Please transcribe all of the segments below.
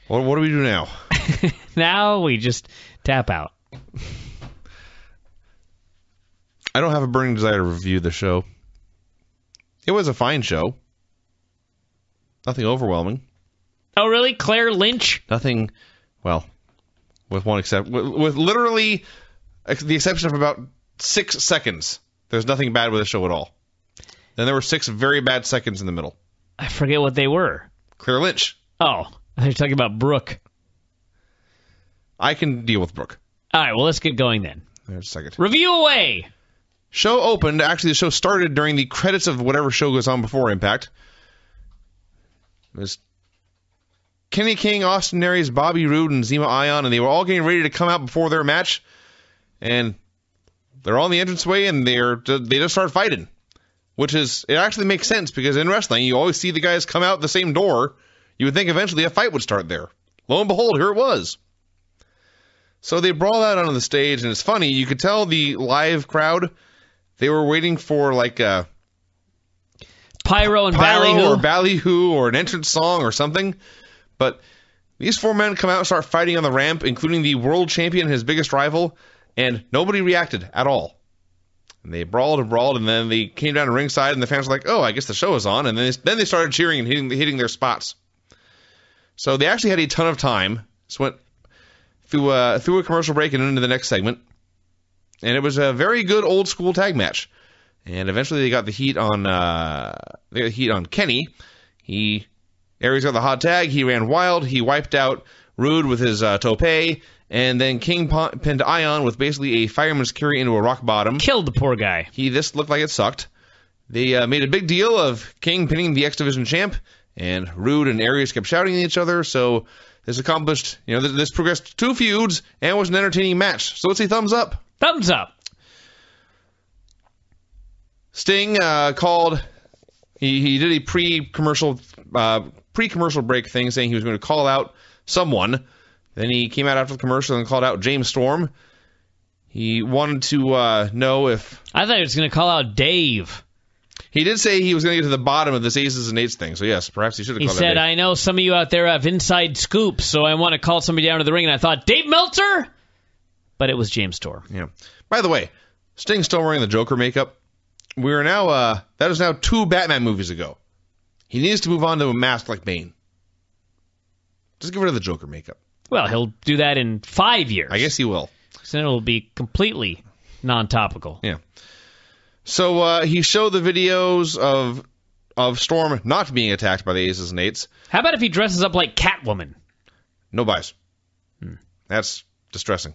What do we do now? Now we just tap out. I don't have a burning desire to review the show. It was a fine show. Nothing overwhelming. Oh, really? Claire Lynch? Nothing, well, with one exception, with literally the exception of about 6 seconds. There's nothing bad with the show at all. Then there were 6 very bad seconds in the middle. I forget what they were. Claire Lynch. Oh, they're talking about Brooke. I can deal with Brooke. All right, well, let's get going then. There's a second. Review away. Show opened. Actually, the show started during the credits of whatever show goes on before Impact. It was Kenny King, Austin Aries, Bobby Roode, and Zema Ion, and they were all getting ready to come out before their match. And they're all in the entranceway, and they just start fighting. Which is, it actually makes sense, because in wrestling, you always see the guys come out the same door. You would think eventually a fight would start there. Lo and behold, here it was. So they brawl out onto the stage, and it's funny, you could tell the live crowd, they were waiting for like a Pyro and Ballyhoo. Or Ballyhoo or an entrance song or something. But these 4 men come out and start fighting on the ramp, including the world champion and his biggest rival, and nobody reacted at all. And they brawled, and then they came down to ringside, and the fans were like, oh, I guess the show is on. And then they started cheering and hitting their spots. So they actually had a ton of time. Just went through a commercial break and into the next segment. And it was a very good old-school tag match. And eventually they got the heat on Kenny. Aries got the hot tag. He ran wild. He wiped out Roode with his tope. And then King pinned Ion with basically a fireman's carry into a rock bottom. Killed the poor guy. This looked like it sucked. They made a big deal of King pinning the X Division champ. And Roode and Aries kept shouting at each other. So this accomplished, this progressed 2 feuds and was an entertaining match. So let's say thumbs up. Thumbs up. Sting called. He did a pre-commercial break thing, saying he was going to call out someone. Then he came out after the commercial and called out James Storm. He wanted to know if... I thought he was going to call out Dave. He did say he was going to get to the bottom of this Aces and Eights thing, so yes, perhaps he should have called out Dave. He said, I know some of you out there have inside scoops, so I want to call somebody down to the ring, and I thought, Dave Meltzer? But it was James Storm. Yeah. By the way, Sting's still wearing the Joker makeup. We're now, that is now 2 Batman movies ago. He needs to move on to a mask like Bane. Just get rid of the Joker makeup. Well, he'll do that in 5 years. I guess he will. So then it'll be completely non-topical. Yeah. So he showed the videos of Storm not being attacked by the Aces and Eights. How about if he dresses up like Catwoman? No buys. That's distressing.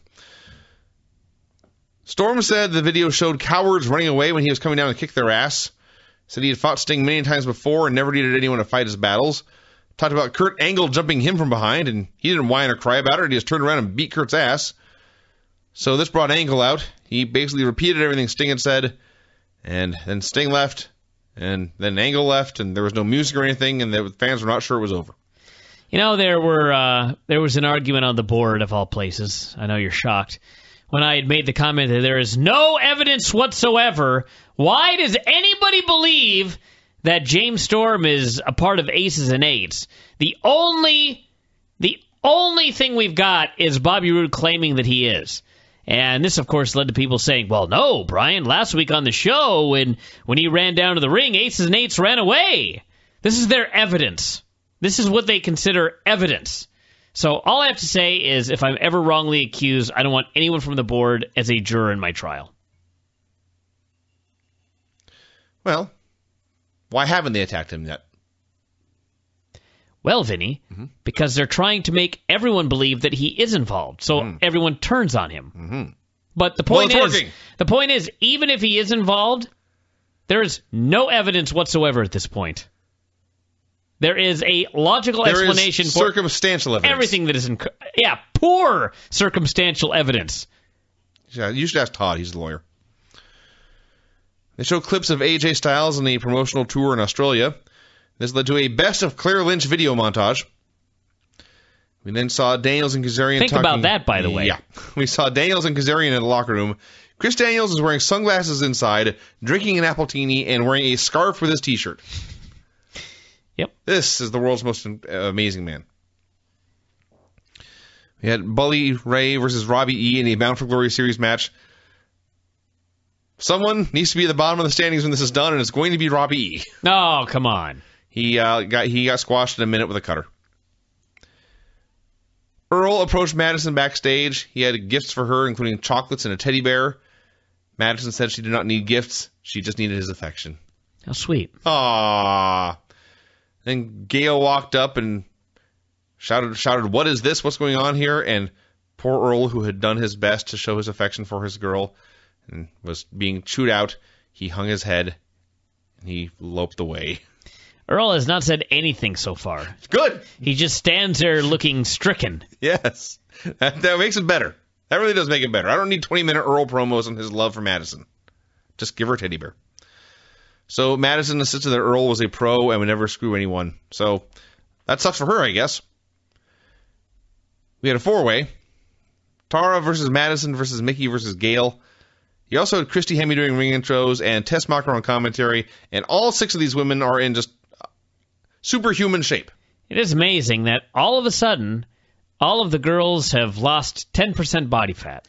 Storm said the video showed cowards running away when he was coming down to kick their ass. Said he had fought Sting many times before and never needed anyone to fight his battles. Talked about Kurt Angle jumping him from behind, and he didn't whine or cry about it. He just turned around and beat Kurt's ass. So this brought Angle out. He basically repeated everything Sting had said, and then Sting left, and then Angle left, and there was no music or anything, and the fans were not sure it was over. There was an argument on the board of all places. I know you're shocked. When I had made the comment that there is no evidence whatsoever, why does anybody believe that James Storm is a part of Aces and Eights? The only thing we've got is Bobby Roode claiming that he is. And this, of course, led to people saying, well, no, Brian, last week on the show, when he ran down to the ring, Aces and Eights ran away. This is their evidence. This is what they consider evidence. So all I have to say is if I'm ever wrongly accused, I don't want anyone from the board as a juror in my trial. Well, why haven't they attacked him yet? Well, Vinny, because they're trying to make everyone believe that he is involved, so everyone turns on him. But the point is, even if he is involved, there is no evidence whatsoever at this point. There is a logical explanation for circumstantial evidence. Everything that is poor circumstantial evidence. Yeah, you should ask Todd. He's the lawyer. They show clips of AJ Styles on the promotional tour in Australia. This led to a best of Claire Lynch video montage. We then saw Daniels and Kazarian Think about that, by the way. Yeah. We saw Daniels and Kazarian in the locker room. Chris Daniels is wearing sunglasses inside, drinking an Appletini, and wearing a scarf with his T-shirt. Yep. This is the world's most amazing man. We had Bully Ray versus Robbie E in the Bound for Glory series match. Someone needs to be at the bottom of the standings when this is done, and it's going to be Robbie E. Oh, come on. He got squashed in a minute with a cutter. Earl approached Madison backstage. He had gifts for her, including chocolates and a teddy bear. Madison said she did not need gifts. She just needed his affection. How sweet. Aww. Then Gail walked up and shouted, "What is this? What's going on here?" And poor Earl, who had done his best to show his affection for his girl and was being chewed out, he hung his head and he loped away. Earl has not said anything so far. Good. He just stands there looking stricken. Yes. That makes it better. That really does make it better. I don't need 20-minute Earl promos on his love for Madison. Just give her a teddy bear. So Madison insisted that Earl was a pro and would never screw anyone. So that sucks for her, I guess. We had a four-way. Tara versus Madison versus Mickey versus Gail. You also had Christy Hemme doing ring intros and Tess Mocker on commentary. And all 6 of these women are in just superhuman shape. It is amazing that all of a sudden, all of the girls have lost 10% body fat.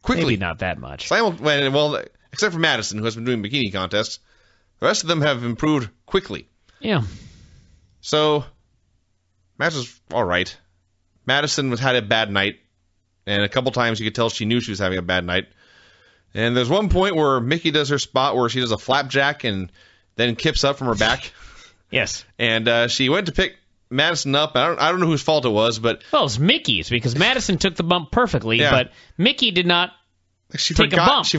Quickly. Maybe not that much. Well, except for Madison, who has been doing bikini contests. The rest of them have improved quickly. Yeah. So, match was all right. Madison had a bad night, and a couple times you could tell she knew she was having a bad night. And there's one point where Mickey does her spot where she does a flapjack and then kips up from her back. Yes. And she went to pick Madison up. I don't know whose fault it was, but... Well, it's Mickey's, because Madison took the bump perfectly, Yeah. but Mickey did not take a bump. She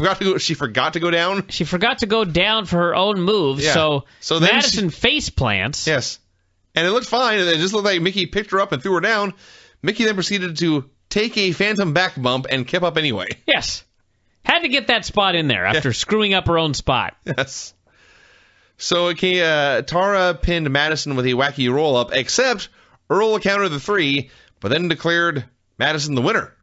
forgot to go down? She forgot to go down for her own move, Yeah. so then Madison face plants. Yes. And it looked fine. It just looked like Mickey picked her up and threw her down. Mickey then proceeded to take a phantom back bump and kept up anyway. Yes. Had to get that spot in there after screwing up her own spot. Yes. So Tara pinned Madison with a wacky roll-up, except Earl countered the 3, but then declared Madison the winner,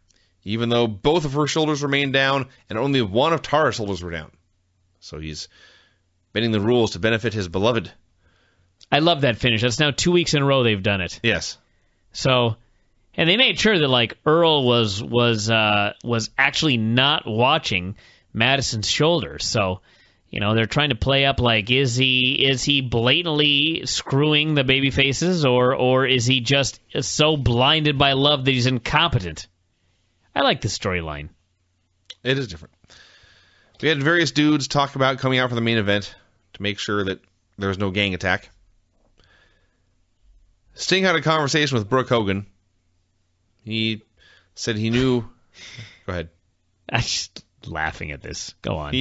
even though both of her shoulders remained down and only one of Tara's shoulders were down. So he's bending the rules to benefit his beloved. I love that finish. That's now 2 weeks in a row they've done it. Yes. So, and they made sure that like Earl was actually not watching Madison's shoulders. So, you know, they're trying to play up like, is he blatantly screwing the baby faces, or is he just so blinded by love that he's incompetent? I like this storyline. It is different. We had various dudes talk about coming out for the main event to make sure that there was no gang attack. Sting had a conversation with Brooke Hogan. He said he knew... Go ahead. I'm just laughing at this. Go on.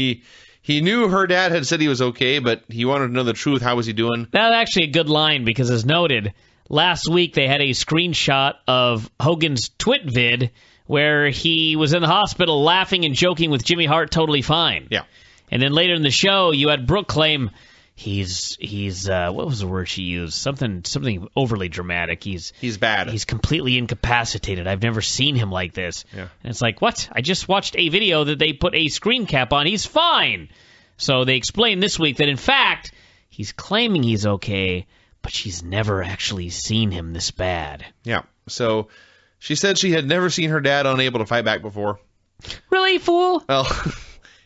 He knew her dad had said he was okay, but he wanted to know the truth. How was he doing? That's actually a good line, because as noted, last week they had a screenshot of Hogan's twit vid where he was in the hospital laughing and joking with Jimmy Hart totally fine. Yeah. And then later in the show, you had Brooke claim he's what was the word she used? Something overly dramatic. He's bad. He's completely incapacitated. I've never seen him like this. Yeah. And it's like, what? I just watched a video that they put a screen cap on. He's fine. So they explained this week that, in fact, he's claiming he's okay, but she's never actually seen him this bad. Yeah. So she said she had never seen her dad unable to fight back before. Really, fool? Well,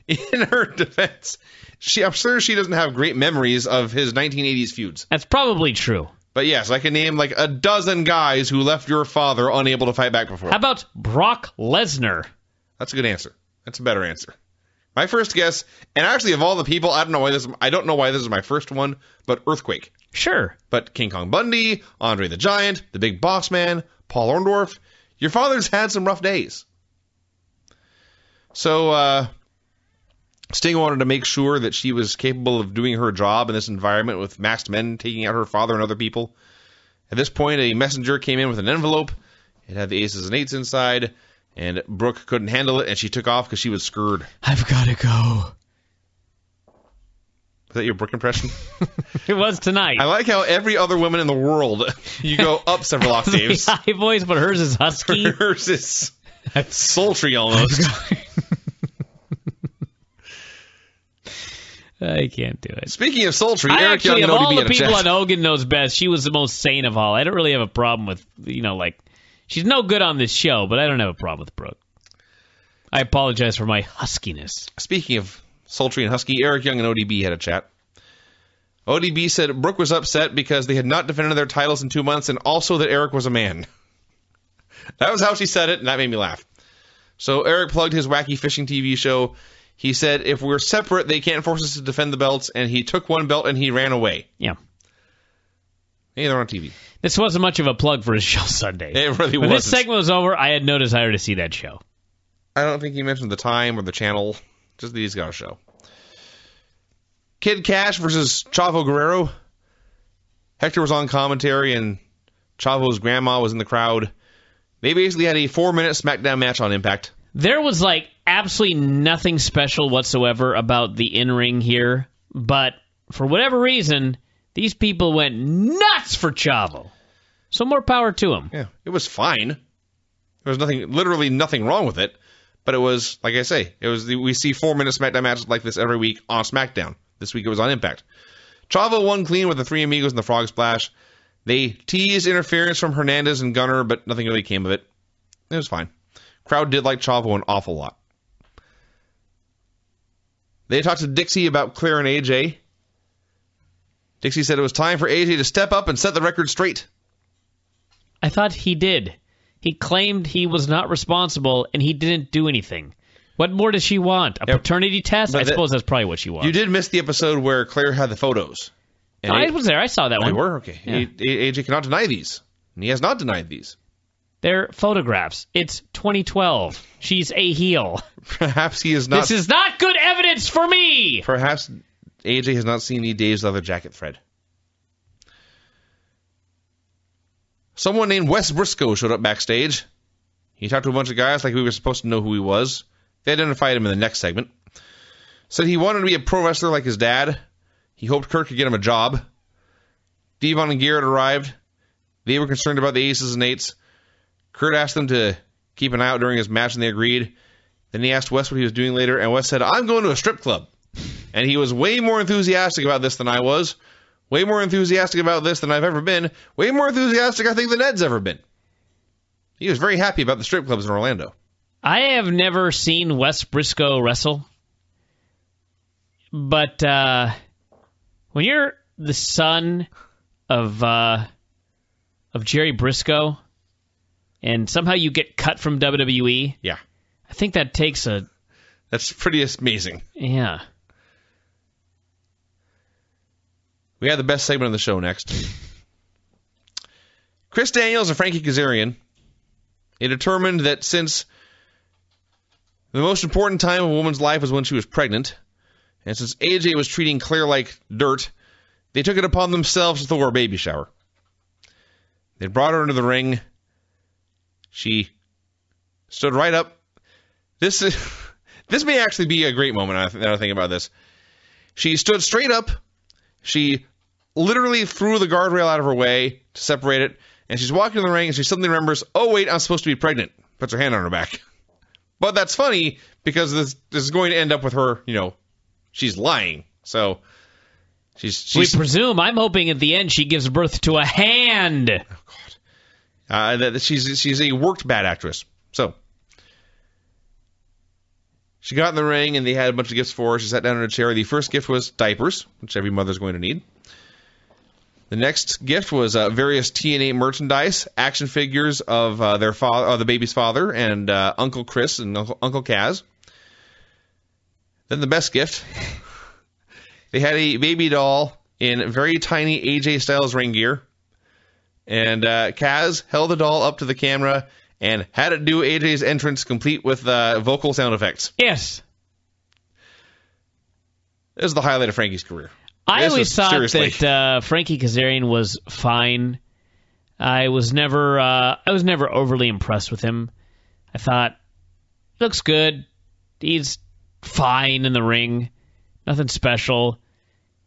in her defense, I'm sure she doesn't have great memories of his 1980s feuds. That's probably true. But yes, I can name like a dozen guys who left your father unable to fight back before. How about Brock Lesnar? That's a good answer. That's a better answer. My first guess, and actually of all the people, I don't know why this is my first one, but Earthquake. Sure. But King Kong Bundy, Andre the Giant, the Big Boss Man, Paul Orndorff, your father's had some rough days. So, Sting wanted to make sure that she was capable of doing her job in this environment with masked men taking out her father and other people. At this point, a messenger came in with an envelope. It had the aces and eights inside, and Brooke couldn't handle it, and she took off because she was scared. I've got to go. Was that your Brooke impression? It was tonight. I like how every other woman in the world, you go up several octaves. High voice, but hers is husky. Hers is sultry almost. I can't do it. Speaking of sultry, Eric Young of known to all be the at a people chat. on Hogan Knows Best, she was the most sane of all. I don't really have a problem with, like, She's no good on this show, but I don't have a problem with Brooke. I apologize for my huskiness. Speaking of sultry and husky, Eric Young and ODB had a chat. ODB said Brooke was upset because they had not defended their titles in 2 months and also that Eric was a man. That was how she said it, and that made me laugh. So Eric plugged his wacky fishing TV show. He said, if we're separate, they can't force us to defend the belts, and he took one belt and he ran away. Yeah. Hey, they're on TV. This wasn't much of a plug for his show Sunday. It really when wasn't. this segment was over, I had no desire to see that show. I don't think he mentioned the time or the channel, just that he's got a show. Kid Cash versus Chavo Guerrero. Hector was on commentary, and Chavo's grandma was in the crowd. They basically had a 4-minute SmackDown match on Impact. There was like absolutely nothing special whatsoever about the in-ring here, but for whatever reason, these people went nuts for Chavo. So more power to him. Yeah, it was fine. There was literally nothing wrong with it, but it was, like I say, we see 4-minute SmackDown matches like this every week on SmackDown. This week it was on Impact. Chavo won clean with the Three Amigos and the Frog Splash. They teased interference from Hernandez and Gunner, but nothing really came of it. It was fine. Crowd did like Chavo an awful lot. They talked to Dixie about Claire and AJ. Dixie said it was time for AJ to step up and set the record straight. I thought he did. He claimed he was not responsible, and he didn't do anything. What more does she want? A paternity test? I suppose that's probably what she wants. You did miss the episode where Claire had the photos. And I was there. I saw that one. You were? Okay. Yeah. AJ cannot deny these. And he has not denied these. They're photographs. It's 2012. She's a heel. Perhaps he is not. This is not good evidence for me. Perhaps AJ has not seen any Dave's leather jacket thread. Someone named Wes Briscoe showed up backstage. He talked to a bunch of guys like we were supposed to know who he was. They identified him in the next segment. Said he wanted to be a pro wrestler like his dad. He hoped Kurt could get him a job. Devon and Garrett arrived. They were concerned about the aces and eights. Kurt asked them to keep an eye out during his match, and they agreed. Then he asked Wes what he was doing later, and Wes said, I'm going to a strip club. And he was way more enthusiastic about this than I was. Way more enthusiastic about this than I've ever been. Way more enthusiastic, I think, than Ed's ever been. He was very happy about the strip clubs in Orlando. I have never seen Wes Briscoe wrestle. But when you're the son of Jerry Briscoe, and somehow you get cut from WWE, yeah, I think that takes a... That's pretty amazing. Yeah. We have the best segment of the show next. Chris Daniels and Frankie Kazarian. It determined that since the most important time of a woman's life was when she was pregnant, and since AJ was treating Claire like dirt, they took it upon themselves to throw her a baby shower. They brought her into the ring. She stood right up. This may actually be a great moment now that I think about this. She stood straight up. She literally threw the guardrail out of her way to separate it, and she's walking in the ring, and she suddenly remembers, oh, wait, I'm supposed to be pregnant. Puts her hand on her back. But that's funny, because this is going to end up with her, she's lying. So she's we presume. I'm hoping at the end she gives birth to a hand. Oh, God. That she's a worked bad actress. So she got in the ring, and they had a bunch of gifts for her. She sat down in a chair. The first gift was diapers, which every mother's going to need. The next gift was various TNA merchandise, action figures of their father, the baby's father, and Uncle Chris and Uncle Kaz. Then the best gift, they had a baby doll in very tiny AJ Styles ring gear, and Kaz held the doll up to the camera and had it do AJ's entrance, complete with vocal sound effects. Yes. This is the highlight of Frankie's career. I always thought that Frankie Kazarian was fine. I was never overly impressed with him. I thought, looks good. He's fine in the ring. Nothing special.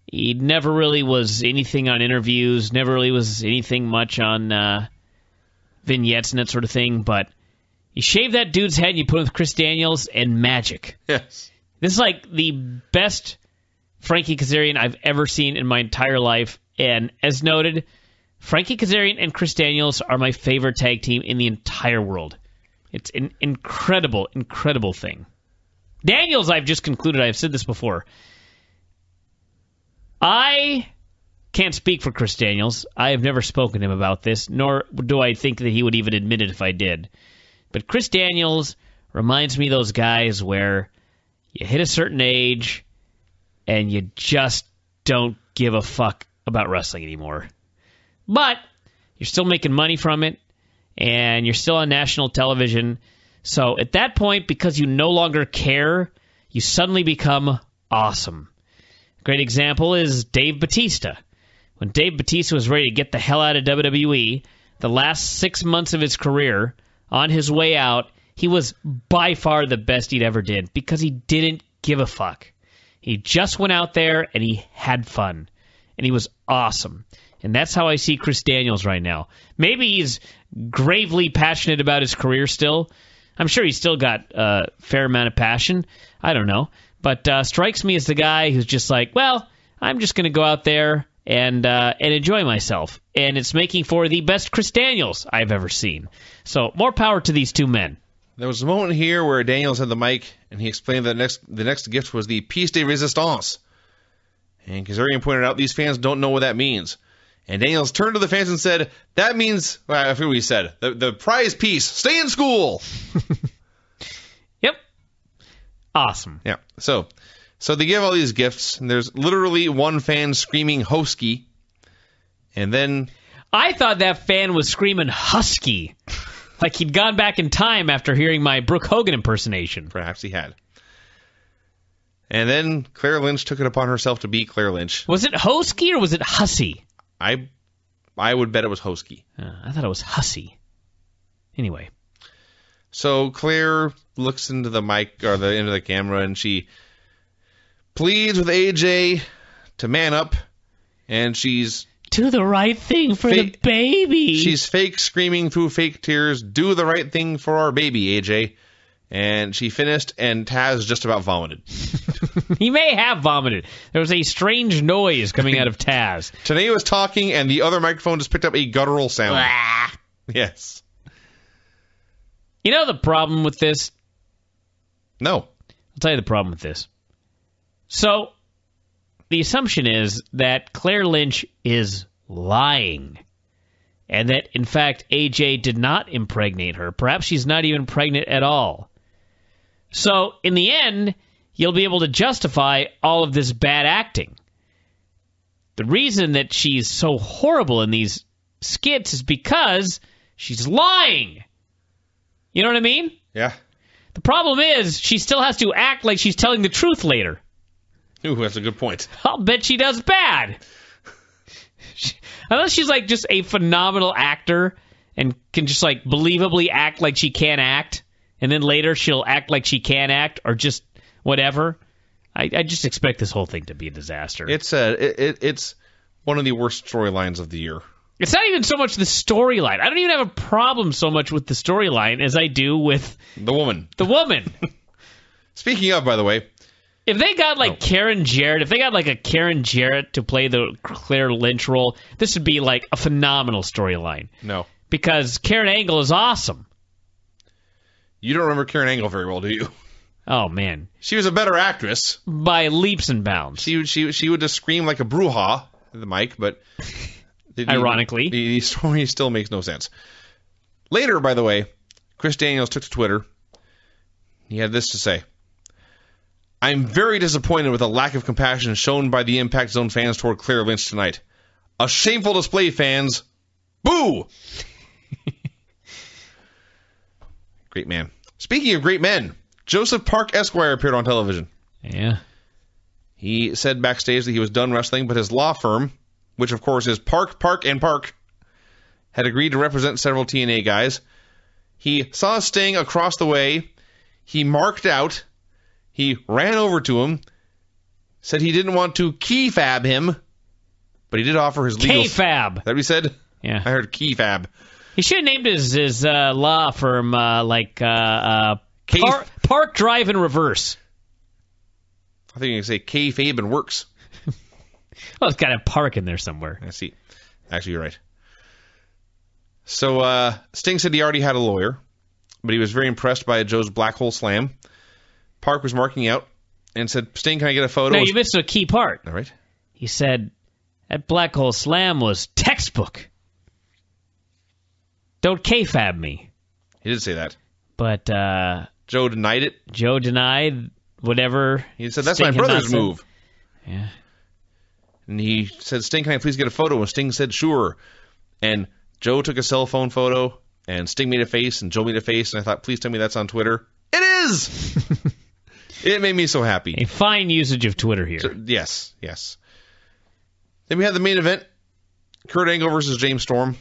He never really was anything on interviews. Never really was anything much on vignettes and that sort of thing. But you shave that dude's head and you put him with Chris Daniels and magic. Yes. This is like the best Frankie Kazarian I've ever seen in my entire life. And as noted, Frankie Kazarian and Chris Daniels are my favorite tag team in the entire world. It's an incredible, incredible thing. Daniels, I've just concluded, I've said this before. I can't speak for Chris Daniels. I have never spoken to him about this, nor do I think that he would even admit it if I did. But Chris Daniels reminds me of those guys where you hit a certain age and you just don't give a fuck about wrestling anymore. But you're still making money from it, and you're still on national television. So at that point, because you no longer care, you suddenly become awesome. A great example is Dave Bautista. When Dave Bautista was ready to get the hell out of WWE, the last 6 months of his career, on his way out, he was by far the best he'd ever did because he didn't give a fuck. He just went out there and he had fun. And he was awesome. And that's how I see Chris Daniels right now. Maybe he's gravely passionate about his career still. I'm sure he's still got a fair amount of passion. I don't know. But strikes me as the guy who's just like, well, I'm just going to go out there and enjoy myself. And it's making for the best Chris Daniels I've ever seen. So more power to these two men. There was a moment here where Daniels had the mic, and he explained that the next gift was the piece de resistance. And Kazarian pointed out these fans don't know what that means. And Daniels turned to the fans and said, that means, well, I forget what he said, the prize piece, stay in school. Yep. Awesome. Yeah. So they give all these gifts, and there's literally one fan screaming Hosky. And then I thought that fan was screaming Husky. Like he'd gone back in time after hearing my Brooke Hogan impersonation. Perhaps he had. And then Claire Lynch took it upon herself to be Claire Lynch. Was it Hosky or was it Hussy? I would bet it was Hosky. I thought it was Hussy. Anyway. So Claire looks into the mic or into the camera, and she pleads with AJ to man up, and she's do the right thing for the baby. She's fake screaming through fake tears, do the right thing for our baby, AJ. And she finished, and Taz just about vomited. He may have vomited. There was a strange noise coming out of Taz. Tenay was talking, and the other microphone just picked up a guttural sound. Yes. You know the problem with this? No. I'll tell you the problem with this. So, the assumption is that Claire Lynch is lying. And that, in fact, AJ did not impregnate her. Perhaps she's not even pregnant at all. So, in the end, you'll be able to justify all of this bad acting. The reason that she's so horrible in these skits is because she's lying. You know what I mean? Yeah. The problem is, she still has to act like she's telling the truth later. Ooh, that's a good point. I'll bet she does bad. Unless she's like just a phenomenal actor and can just like believably act like she can act, and then later she'll act like she can act, or just whatever. I just expect this whole thing to be a disaster. It's one of the worst storylines of the year. It's not even so much the storyline. I don't even have a problem so much with the storyline as I do with the woman. The woman. Speaking of, by the way, if they got like Karen Jarrett, if they got like a Karen Jarrett to play the Claire Lynch role, this would be like a phenomenal storyline. No. Because Karen Angle is awesome. You don't remember Karen Angle very well, do you? Oh, man. She was a better actress. By leaps and bounds. She would just scream like a brouhaha at the mic, but ironically. The story still makes no sense. Later, by the way, Chris Daniels took to Twitter. He had this to say. I'm very disappointed with the lack of compassion shown by the Impact Zone fans toward Claire Lynch tonight. A shameful display, fans. Boo! Great man. Speaking of great men, Joseph Park Esquire appeared on television. Yeah. He said backstage that he was done wrestling, but his law firm, which of course is Park, had agreed to represent several TNA guys. He saw Sting across the way. He marked out. He ran over to him, said he didn't want to keyfab him, but he did offer his legal... K-fab. Is that what he said? Yeah. I heard keyfab. He should have named his law firm Park Drive in Reverse. I think you can say kayfabe and works. Well, it's got a park in there somewhere. I see. Actually, you're right. So Sting said he already had a lawyer, but he was very impressed by Joe's black hole slam. Park was marking out and said, Sting, can I get a photo? No, you missed a key part. All right. He said that black hole slam was textbook. Don't kayfabe me. He did say that. But Joe denied it. Joe denied whatever. He said, that's Sting my had not brother's said. move. Yeah. And he said, Sting, can I please get a photo? And Sting said, sure. And Joe took a cell phone photo, and Sting made a face, and Joe made a face, and I thought, please tell me that's on Twitter. It is! It made me so happy. A fine usage of Twitter here. So, yes. Then we had the main event, Kurt Angle versus James Storm.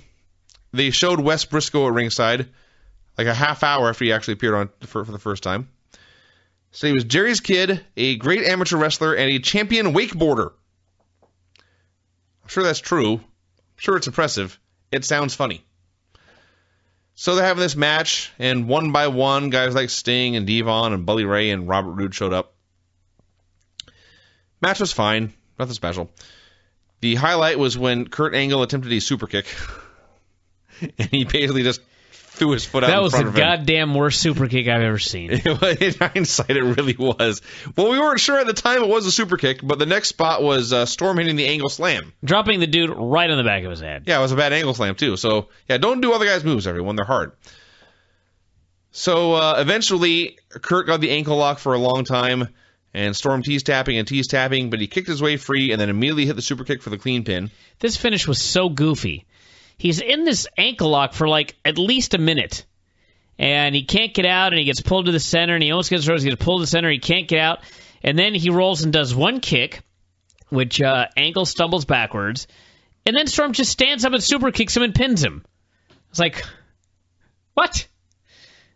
They showed Wes Briscoe at ringside, like a half hour after he actually appeared on for the first time. So he was Jerry's kid, a great amateur wrestler, and a champion wakeboarder. I'm sure that's true. I'm sure it's impressive. It sounds funny. So they're having this match, and one by one, guys like Sting and Devon and Bully Ray and Robert Roode showed up. Match was fine. Nothing special. The highlight was when Kurt Angle attempted a super kick, and he basically just threw his foot out That in was front the of him. goddamn worst super kick I've ever seen. In hindsight, it really was. Well, we weren't sure at the time it was a super kick, but the next spot was Storm hitting the Angle Slam. Dropping the dude right on the back of his head. Yeah, it was a bad Angle Slam, too. So, yeah, don't do other guys' moves, everyone. They're hard. So, eventually, Kurt got the ankle lock for a long time, and Storm tease tapping, but he kicked his way free and then immediately hit the super kick for the clean pin. This finish was so goofy. He's in this ankle lock for like at least a minute. And he can't get out, and he gets pulled to the center, and he almost gets pulled to the center, he can't get out. And then he rolls and does one kick, which Angle stumbles backwards. And then Storm just stands up and super kicks him and pins him. It's like, what?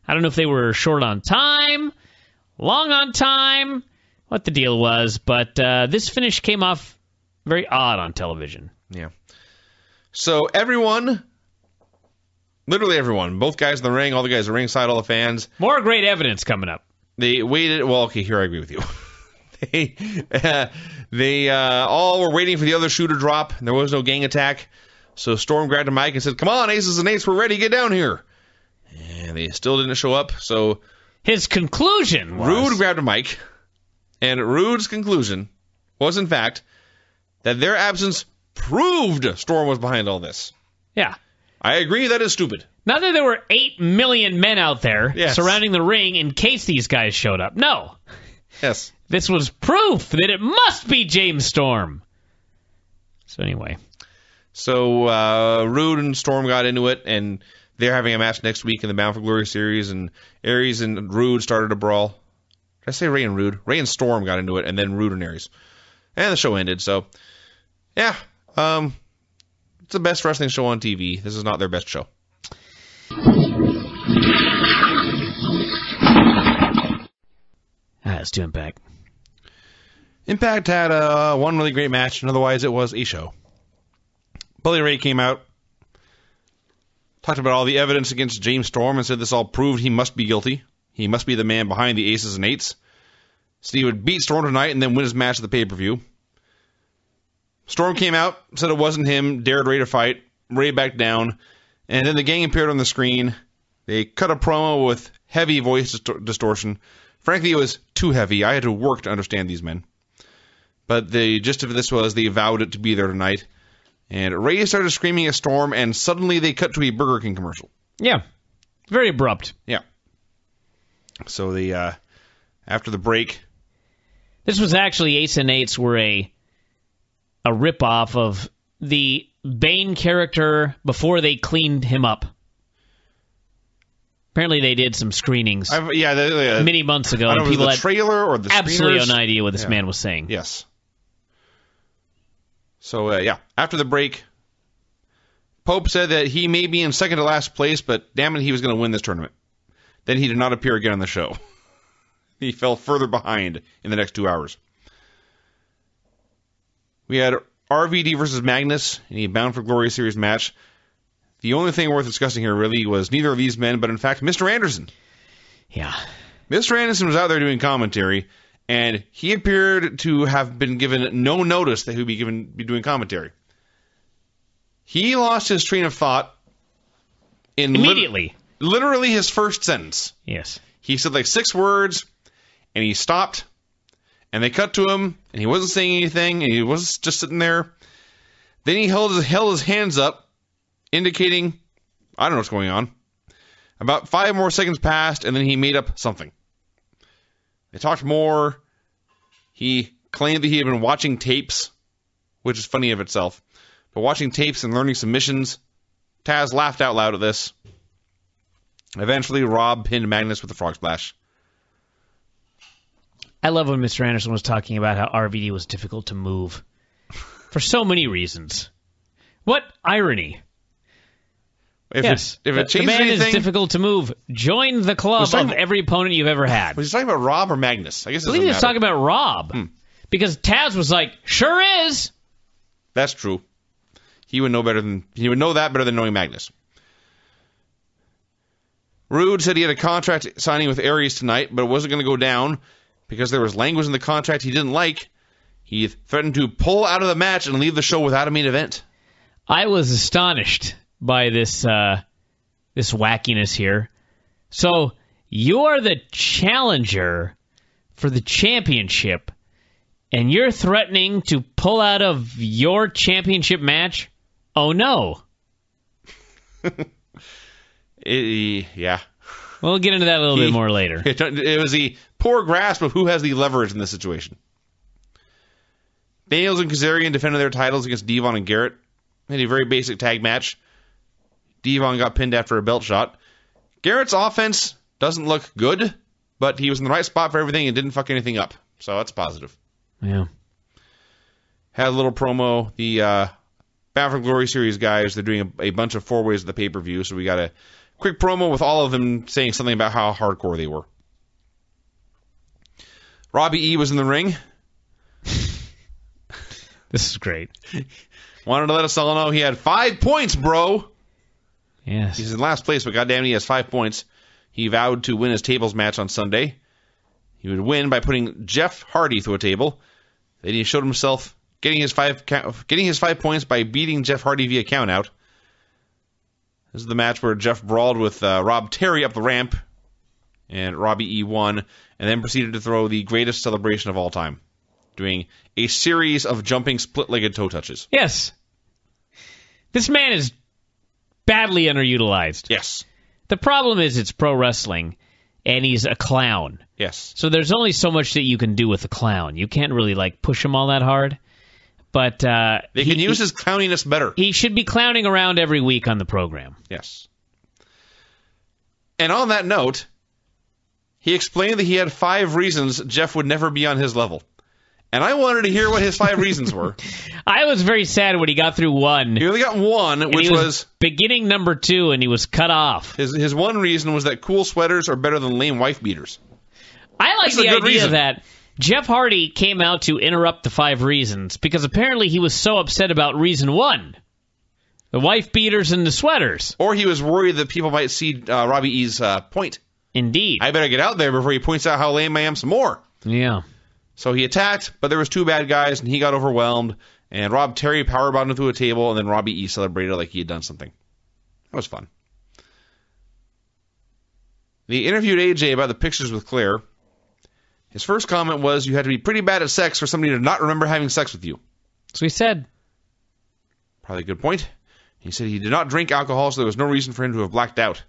I don't know if they were short on time, long on time, what the deal was, but this finish came off very odd on television. Yeah. So everyone, literally everyone, both guys in the ring, all the guys in the ringside, all the fans. More great evidence coming up. They waited. Well, okay, here I agree with you. they all were waiting for the other shoe to drop. And there was no gang attack. So Storm grabbed a mic and said, come on, aces and eights, we're ready, get down here. And they still didn't show up. So his conclusion was... Rude grabbed a mic. And Rude's conclusion was, in fact, that their absence proved Storm was behind all this. Yeah. I agree that is stupid. Not that there were 8 million men out there surrounding the ring in case these guys showed up. No. Yes. This was proof that it must be James Storm. So anyway. So Rude and Storm got into it, and they're having a match next week in the Bound for Glory series, and Aries and Rude started a brawl. Did I say Ray and Rude? Ray and Storm got into it, and then Rude and Aries. And the show ended, so yeah. It's the best wrestling show on TV. This is not their best show. Let's do Impact. Impact had one really great match, and otherwise it was a show. Bully Ray came out, talked about all the evidence against James Storm, and said this all proved he must be guilty. He must be the man behind the aces and eights. Said he would beat Storm tonight and then win his match at the pay-per-view. Storm came out, said it wasn't him, dared Ray to fight. Ray backed down, and then the gang appeared on the screen. They cut a promo with heavy voice distortion. Frankly, it was too heavy. I had to work to understand these men. But the gist of this was they vowed it to be there tonight. And Ray started screaming at Storm, and suddenly they cut to a Burger King commercial. Yeah. Very abrupt. Yeah. So the after the break... This was actually Ace and Eights were a ripoff of the Bane character before they cleaned him up. Apparently they did some screenings many months ago. I don't know, people was the trailer or the absolutely screeners? no idea what this man was saying. Yes. So, after the break, Pope said that he may be in second to last place, but damn it, he was going to win this tournament. Then he did not appear again on the show. He fell further behind in the next 2 hours. We had RVD versus Magnus in a Bound for Glory series match. The only thing worth discussing here really was neither of these men, but in fact, Mr. Anderson. Yeah. Mr. Anderson was out there doing commentary, and he appeared to have been given no notice that he would be doing commentary. He lost his train of thought Immediately. Literally his first sentence. Yes. He said like 6 words, and he stopped, and they cut to him, and he wasn't saying anything, and he was just sitting there. Then he held his hands up, indicating, I don't know what's going on. About 5 more seconds passed, and then he made up something. They talked more. He claimed that he had been watching tapes, which is funny of itself. But watching tapes and learning submissions, Taz laughed out loud at this. Eventually, Rob pinned Magnus with a frog splash. I love when Mr. Anderson was talking about how RVD was difficult to move. For so many reasons. What irony. If it the changes man anything, is difficult to move. Join the club of every opponent you've ever had. was he talking about Rob or Magnus? I guess I believe he was talking about Rob. Because Taz was like, sure is. That's true. He would know that better than knowing Magnus. Rude said he had a contract signing with Aries tonight, but it wasn't going to go down because there was language in the contract he didn't like. He threatened to pull out of the match and leave the show without a main event. I was astonished by this wackiness here. So you're the challenger for the championship, and you're threatening to pull out of your championship match? Oh, no. Yeah. We'll get into that a little bit more later. It was the poor grasp of who has the leverage in this situation. Daniels and Kazarian defended their titles against Devon and Garrett. They had a very basic tag match. Devon got pinned after a belt shot. Garrett's offense doesn't look good, but he was in the right spot for everything and didn't fuck anything up. So that's positive. Yeah. Had a little promo. The Bound for Glory series guys, they're doing a bunch of 4-ways at the pay-per-view, so we got a quick promo with all of them saying something about how hardcore they were. Robbie E. was in the ring. This is great. Wanted to let us all know he had 5 points, bro. Yes. He's in last place, but goddamn, he has 5 points. He vowed to win his tables match on Sunday. He would win by putting Jeff Hardy through a table. Then he showed himself getting his 5 points by beating Jeff Hardy via countout. This is the match where Jeff brawled with Rob Terry up the ramp, and Robbie E. won, and then proceeded to throw the greatest celebration of all time, doing a series of jumping split-legged toe touches. Yes. This man is badly underutilized. Yes. The problem is it's pro wrestling, and he's a clown. Yes. So there's only so much that you can do with a clown. You can't really push him all that hard. But they can use his clowniness better. He should be clowning around every week on the program. Yes. And on that note, he explained that he had 5 reasons Jeff would never be on his level. And I wanted to hear what his 5 reasons were. I was very sad when he got through 1. He only got 1, which was beginning number 2, and he was cut off. His one reason was that cool sweaters are better than lame wife beaters. I like That's the a good idea reason. that Jeff Hardy came out to interrupt the 5 reasons because apparently he was so upset about reason 1, the wife beaters and the sweaters. Or he was worried that people might see Robbie E.'s point. Indeed. I better get out there before he points out how lame I am some more. Yeah. So he attacked, but there was 2 bad guys, and he got overwhelmed. And Rob Terry powerbombed him through a table, and then Robbie E. celebrated like he had done something. That was fun. They interviewed AJ about the pictures with Claire. His first comment was, you had to be pretty bad at sex for somebody to not remember having sex with you. So he said. Probably a good point. He said he did not drink alcohol, so there was no reason for him to have blacked out.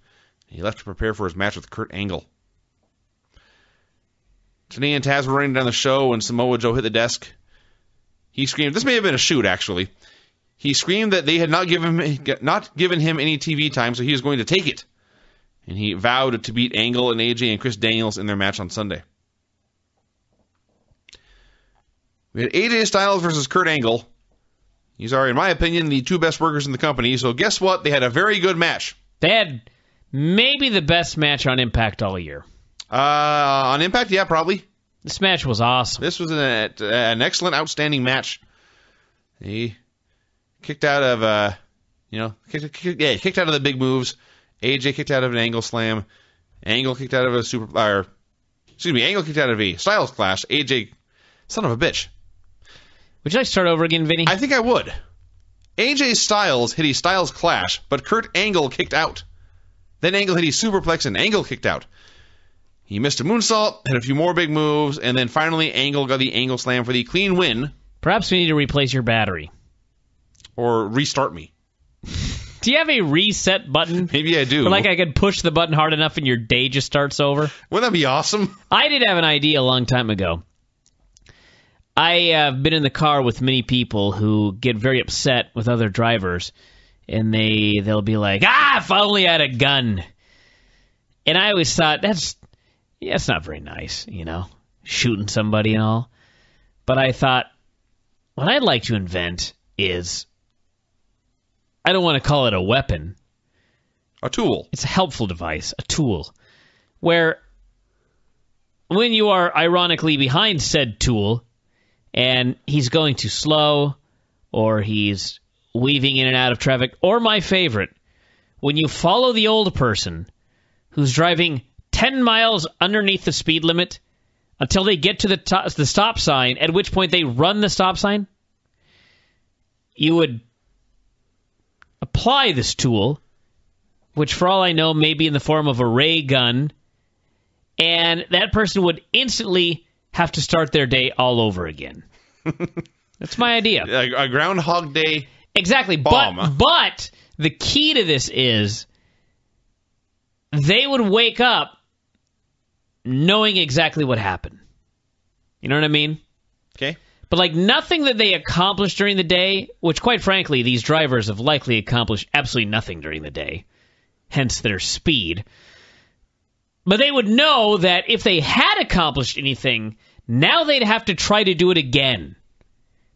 He left to prepare for his match with Kurt Angle. Tenay and Taz were running down the show when Samoa Joe hit the desk. He screamed, this may have been a shoot, actually. He screamed that they had not given him any TV time, so he was going to take it. And he vowed to beat Angle and AJ and Chris Daniels in their match on Sunday. We had AJ Styles versus Kurt Angle. These are, in my opinion, the 2 best workers in the company, so guess what? They had a very good match. They had maybe the best match on Impact all year. On Impact, yeah, probably. This match was awesome. This was an excellent, outstanding match. He kicked out of, kicked out of the big moves. AJ kicked out of an Angle slam. Angle kicked out of a Angle kicked out of a Styles clash. AJ, son of a bitch. Would you like to start over again, Vinny? I think I would. AJ Styles hit a Styles clash, but Kurt Angle kicked out. Then Angle hit a superplex and Angle kicked out. He missed a moonsault, hit a few more big moves, and then finally Angle got the Angle Slam for the clean win. Perhaps we need to replace your battery. Or restart me. Do you have a reset button? Maybe I do. Or like I could push the button hard enough and your day just starts over? Wouldn't that be awesome? I did have an idea a long time ago. I have been in the car with many people who get very upset with other drivers, and they'll be like, if I only had a gun. And I always thought, that's not very nice, shooting somebody and all. But I thought, what I'd like to invent is, I don't want to call it a weapon. A tool. It's a helpful device, a tool, where when you are ironically behind said tool, and he's going too slow, or he's weaving in and out of traffic, or my favorite, when you follow the old person who's driving 10 miles underneath the speed limit until they get to the stop sign, at which point they run the stop sign, you would apply this tool, which for all I know may be in the form of a ray gun, and that person would instantly have to start their day all over again. That's my idea. A Groundhog Day. Exactly. Bomb. But the key to this is they would wake up knowing exactly what happened. You know what I mean? Okay. But like nothing that they accomplished during the day, which quite frankly, these drivers have likely accomplished absolutely nothing during the day, hence their speed. But they would know that if they had accomplished anything, now they'd have to try to do it again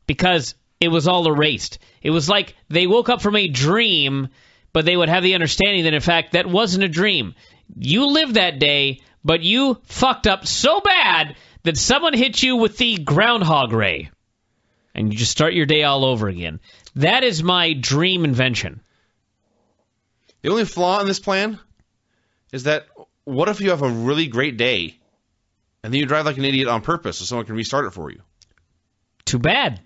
because it was all erased. It was like they woke up from a dream, but they would have the understanding that, in fact, that wasn't a dream. You lived that day, but you fucked up so bad that someone hit you with the groundhog ray, and you just start your day all over again. That is my dream invention. The only flaw in this plan is that what if you have a really great day, and then you drive like an idiot on purpose so someone can restart it for you? Too bad.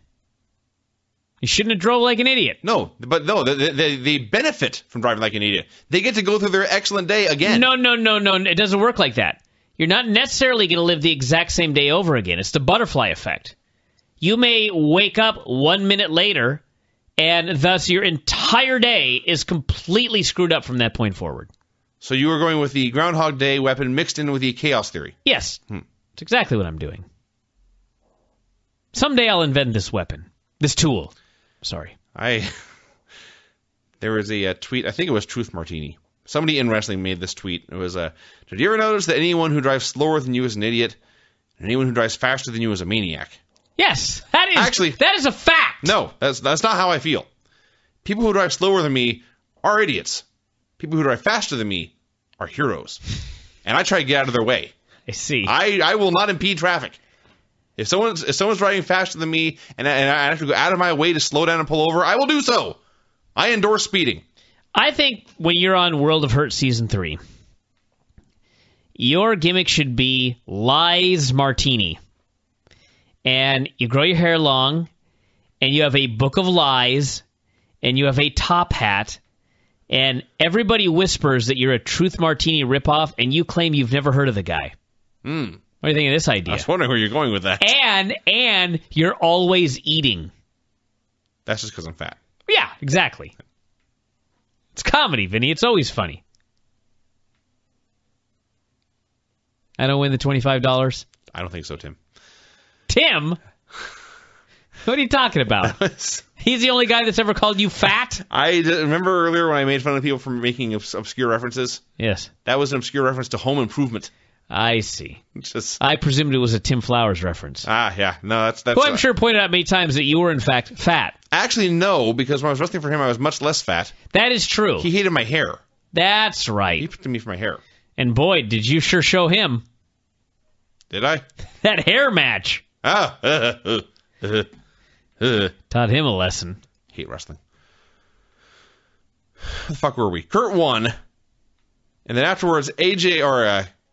You shouldn't have drove like an idiot. No, they benefit from driving like an idiot. They get to go through their excellent day again. No. It doesn't work like that. You're not necessarily going to live the exact same day over again. It's the butterfly effect. You may wake up 1 minute later, and thus your entire day is completely screwed up from that point forward. So you were going with the Groundhog Day weapon mixed in with the chaos theory. Yes. That's exactly what I'm doing. Someday I'll invent this weapon. This tool. Sorry. There was a tweet, I think it was Truth Martini. Somebody in wrestling made this tweet. It was, did you ever notice that anyone who drives slower than you is an idiot, and anyone who drives faster than you is a maniac? Yes, that is a fact. No, that's not how I feel. People who drive slower than me are idiots. People who drive faster than me are heroes. And I try to get out of their way. I see. I will not impede traffic. If someone's driving faster than me and I have to go out of my way to slow down and pull over, I will do so. I endorse speeding. I think when you're on World of Hurt Season 3, your gimmick should be Lies Martini. And you grow your hair long, and you have a book of lies, and you have a top hat, and everybody whispers that you're a Truth Martini ripoff, and you claim you've never heard of the guy. What do you think of this idea? I was wondering where you're going with that. And you're always eating. That's just because I'm fat. Yeah, exactly. It's comedy, Vinny. It's always funny. I don't win the $25? I don't think so, Tim. Tim? What are you talking about? He's the only guy that's ever called you fat? I remember earlier when I made fun of people for making obscure references? Yes. That was an obscure reference to Home Improvement. I see. I presumed it was a Tim Flowers reference. Yeah. No, that's who I'm sure pointed out many times that you were, in fact, fat. Actually, no, because when I was wrestling for him, I was much less fat. That is true. He hated my hair. That's right. He picked me for my hair. And boy, did you sure show him. Did I? That hair match. Taught him a lesson. Hate wrestling. Where the fuck were we? Kurt won. And then afterwards,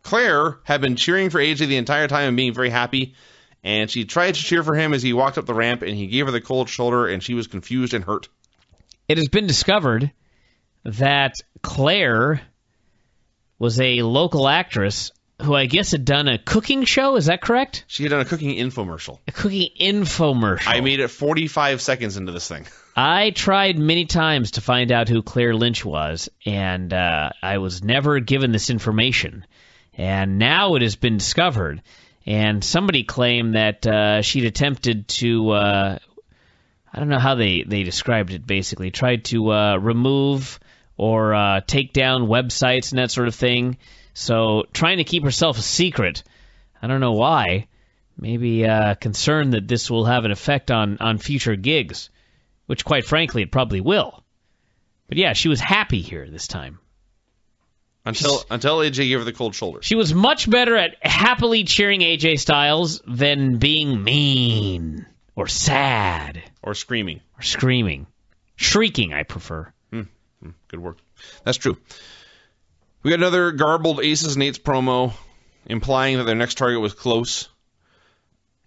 Claire had been cheering for AJ the entire time and being very happy. And she tried to cheer for him as he walked up the ramp, and he gave her the cold shoulder, and she was confused and hurt. It has been discovered that Claire was a local actress who I guess had done a cooking show. Is that correct? She had done a cooking infomercial. A cooking infomercial. I made it 45 seconds into this thing. I tried many times to find out who Claire Lynch was, and I was never given this information. And now it has been discovered. And somebody claimed that she'd attempted to, I don't know how they described it, basically, tried to remove or take down websites and that sort of thing. So trying to keep herself a secret. I don't know why. Maybe concerned that this will have an effect on future gigs, which, quite frankly, it probably will. But yeah, she was happy here this time. Until AJ gave her the cold shoulder. She was much better at happily cheering AJ Styles than being mean or sad. Or screaming. Or screaming. Shrieking, I prefer. Good work. That's true. We got another garbled Aces and Eights promo implying that their next target was close.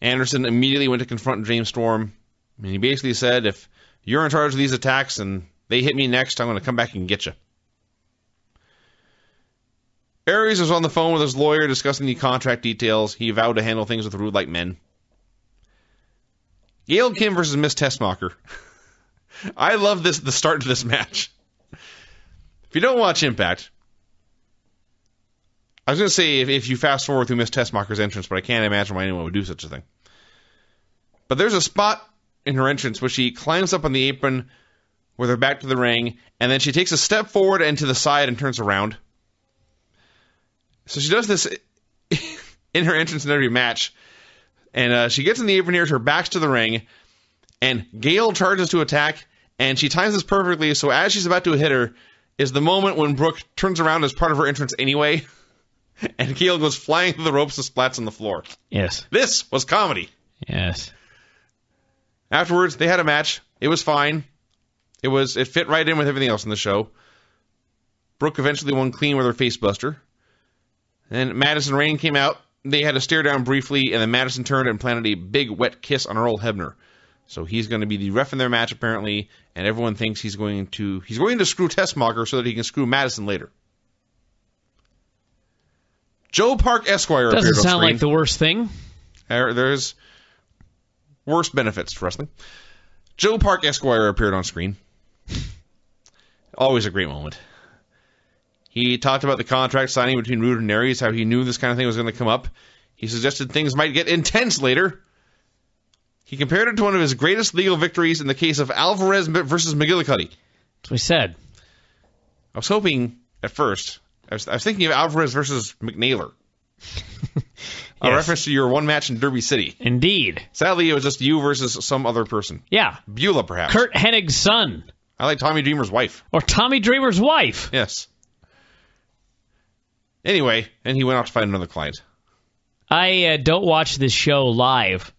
Anderson immediately went to confront James Storm. And he basically said, if you're in charge of these attacks and they hit me next, I'm going to come back and get you. Aries was on the phone with his lawyer discussing the contract details. He vowed to handle things with rude like men. Gail Kim versus Miss Tessmacher. I love the start to this match. If you don't watch Impact, I was going to say if you fast forward through Miss Tessmacher's entrance, but I can't imagine why anyone would do such a thing. But there's a spot in her entrance where she climbs up on the apron with her back to the ring, and then she takes a step forward and to the side and turns around. So she does this in her entrance in every match. And she gets in the apron here, her back's to the ring, and Gail charges to attack, and she times this perfectly, so as she's about to hit her is the moment when Brooke turns around as part of her entrance anyway, and Gail goes flying through the ropes and splats on the floor. Yes. This was comedy. Yes. Afterwards, they had a match. It was fine. It fit right in with everything else in the show. Brooke eventually won clean with her facebuster. Then Madison Rayne came out. They had a stare down briefly, and then Madison turned and planted a big wet kiss on Earl Hebner. So he's going to be the ref in their match apparently, and everyone thinks he's going to screw Tessmacher so that he can screw Madison later. Joe Park Esquire appeared on screen. Doesn't sound like the worst thing. There's worse benefits to wrestling. Joe Park Esquire appeared on screen. Always a great moment. He talked about the contract signing between Rude and Aries, how he knew this kind of thing was going to come up. He suggested things might get intense later. He compared it to one of his greatest legal victories in the case of Alvarez versus McGillicuddy. That's what he said. I was hoping at first, I was thinking of Alvarez versus McNaylor. A reference to your one match in Derby City. Indeed. Sadly, it was just you versus some other person. Yeah. Beulah, perhaps. Kurt Hennig's son. I like Tommy Dreamer's wife. Or Tommy Dreamer's wife. Yes. Anyway, and he went off to find another client. I don't watch this show live.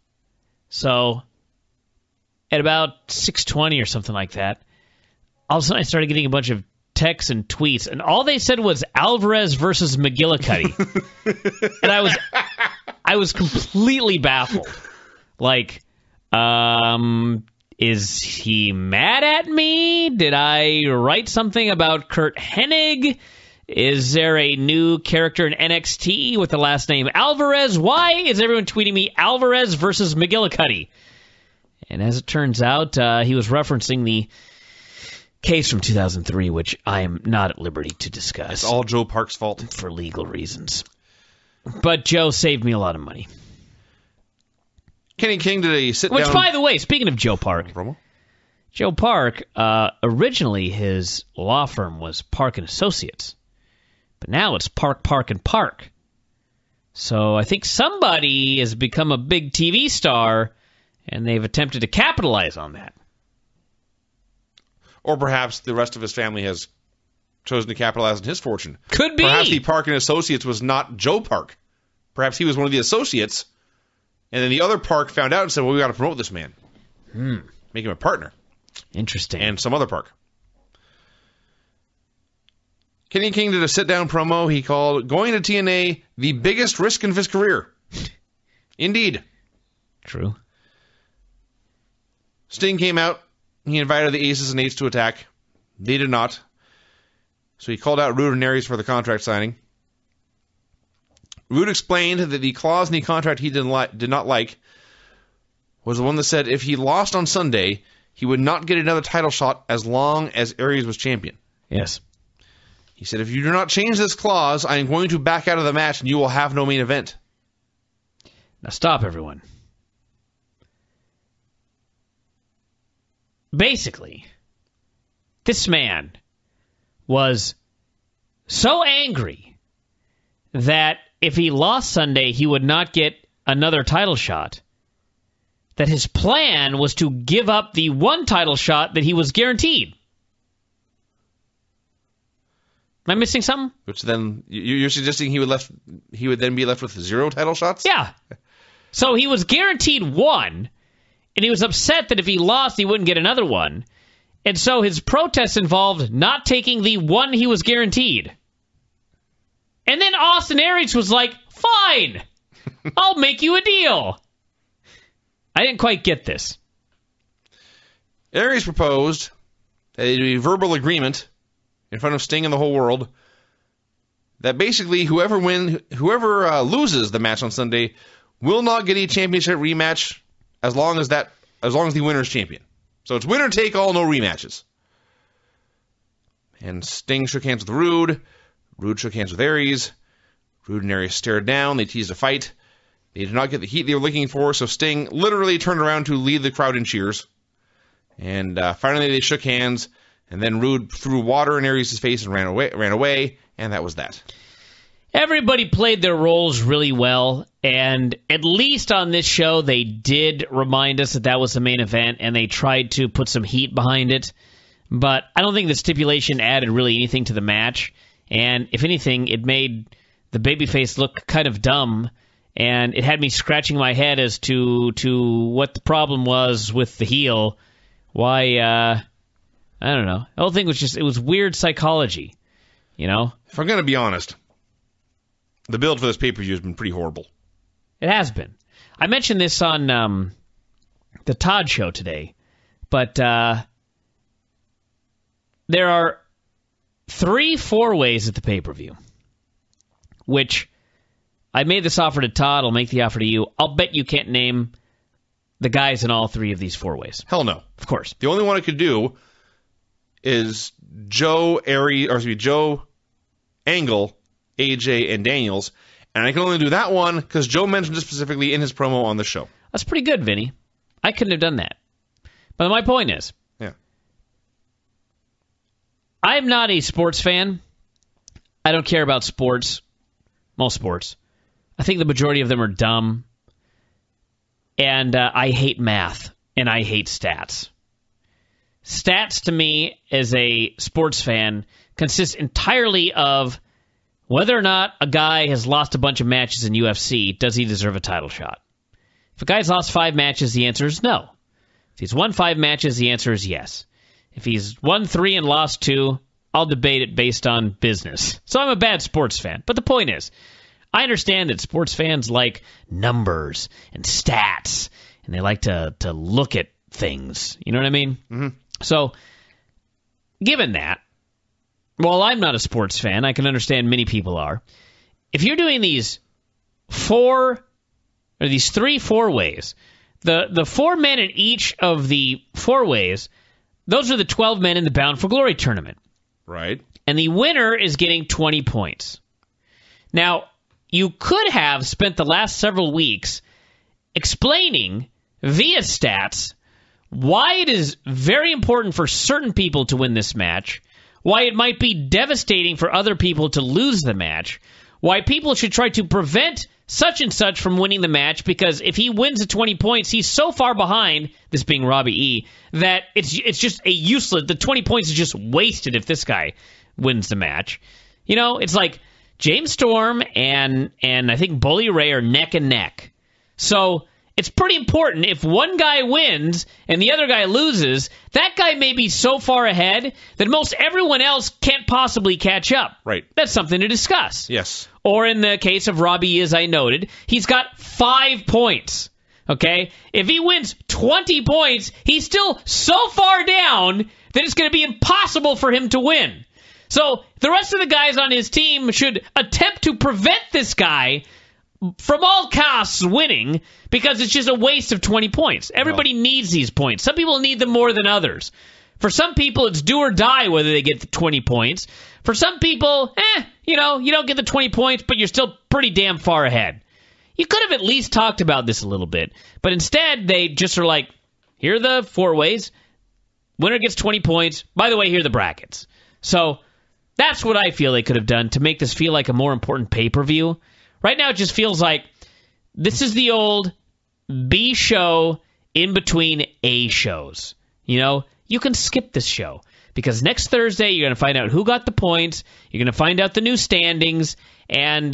So, at about 6:20 or something like that, all of a sudden I started getting a bunch of texts and tweets, and all they said was Alvarez versus McGillicuddy. And I was completely baffled. Like, is he mad at me? Did I write something about Kurt Hennig? Is there a new character in NXT with the last name Alvarez? Why is everyone tweeting me Alvarez versus McGillicuddy? And as it turns out, he was referencing the case from 2003, which I am not at liberty to discuss. It's all Joe Park's fault. For legal reasons. But Joe saved me a lot of money. Kenny King did a sit-down... Which, by the way, speaking of Joe Park, promo? Joe Park, originally his law firm was Park & Associates. But now it's Park, & Park. So I think somebody has become a big TV star, and they've attempted to capitalize on that. Or perhaps the rest of his family has chosen to capitalize on his fortune. Could be. Perhaps the Park & Associates was not Joe Park. Perhaps he was one of the associates, and then the other Park found out and said, well, we got to promote this man. Make him a partner. Interesting. And some other Park. Kenny King did a sit-down promo he called going to TNA the biggest risk of his career. Indeed. True. Sting came out. He invited the Aces and Eights to attack. They did not. So he called out Rude and Aries for the contract signing. Rude explained that the clause in the contract he did not like was the one that said if he lost on Sunday, he would not get another title shot as long as Aries was champion. Yes. He said, if you do not change this clause, I am going to back out of the match and you will have no main event. Now stop, everyone. Basically, this man was so angry that if he lost Sunday, he would not get another title shot, that his plan was to give up the one title shot that he was guaranteed. Am I missing something? Which then, you're suggesting he would then be left with 0 title shots? Yeah. So he was guaranteed one, and he was upset that if he lost, he wouldn't get another one. And so his protest involved not taking the one he was guaranteed. And then Austin Aries was like, fine, I'll make you a deal. I didn't quite get this. Aries proposed a verbal agreement in front of Sting and the whole world that basically whoever loses the match on Sunday will not get a championship rematch as long as the winner is champion. So it's winner take all, no rematches. And Sting shook hands with Rude. Rude shook hands with Aries. Rude and Aries stared down. They teased a fight. They did not get the heat they were looking for, so Sting literally turned around to lead the crowd in cheers. And finally they shook hands, and then Rude threw water in Aries' face and ran away, and that was that. Everybody played their roles really well, and at least on this show, they did remind us that was the main event, and they tried to put some heat behind it. But I don't think the stipulation added really anything to the match, and if anything, it made the babyface look kind of dumb, and it had me scratching my head as to what the problem was with the heel. Why, I don't know. The whole thing was it was weird psychology, you know? If I'm going to be honest, the build for this pay-per-view has been pretty horrible. It has been. I mentioned this on the Todd show today, but there are 3 4-ways at the pay-per-view, which I made this offer to Todd. I'll make the offer to you. I'll bet you can't name the guys in all 3 of these 4-ways. Hell no. Of course. The only one I could do is Joe, Angle, AJ, and Daniels, and I can only do that one because Joe mentioned it specifically in his promo on the show. That's pretty good, Vinny. I couldn't have done that. But my point is, yeah, I'm not a sports fan. I don't care about sports, most sports. I think the majority of them are dumb. And I hate math, and I hate stats. Stats, to me, as a sports fan, consist entirely of whether or not a guy has lost a bunch of matches in UFC, does he deserve a title shot? If a guy's lost 5 matches, the answer is no. If he's won 5 matches, the answer is yes. If he's won 3 and lost 2, I'll debate it based on business. So I'm a bad sports fan. But the point is, I understand that sports fans like numbers and stats, and they like to look at things. You know what I mean? Mm-hmm. So, given that, while I'm not a sports fan, I can understand many people are. If you're doing these 3 4-ways, the 4 men in each of the 4 ways, those are the 12 men in the Bound for Glory tournament. Right. And the winner is getting 20 points. Now, you could have spent the last several weeks explaining via stats why it is very important for certain people to win this match, why it might be devastating for other people to lose the match, why people should try to prevent such and such from winning the match, because if he wins at 20 points, he's so far behind, this being Robbie E., that it's just a useless, the 20 points is just wasted if this guy wins the match. You know, it's like James Storm and I think Bully Ray are neck and neck. So it's pretty important if one guy wins and the other guy loses, that guy may be so far ahead that most everyone else can't possibly catch up. Right. That's something to discuss. Yes. Or in the case of Robbie, as I noted, he's got 5 points. Okay? If he wins 20 points, he's still so far down that it's going to be impossible for him to win. So the rest of the guys on his team should attempt to prevent this guy from all costs winning because it's just a waste of 20 points. Everybody needs these points. Some people need them more than others. For some people, it's do or die whether they get the 20 points. For some people, you don't get the 20 points, but you're still pretty damn far ahead. You could have at least talked about this a little bit, but instead they just are like, here are the 4 ways. Winner gets 20 points. By the way, here are the brackets. So that's what I feel they could have done to make this feel like a more important pay-per-view. Right now, it just feels like this is the old B show in between A shows. You can skip this show because next Thursday you're going to find out who got the points. You're going to find out the new standings. And,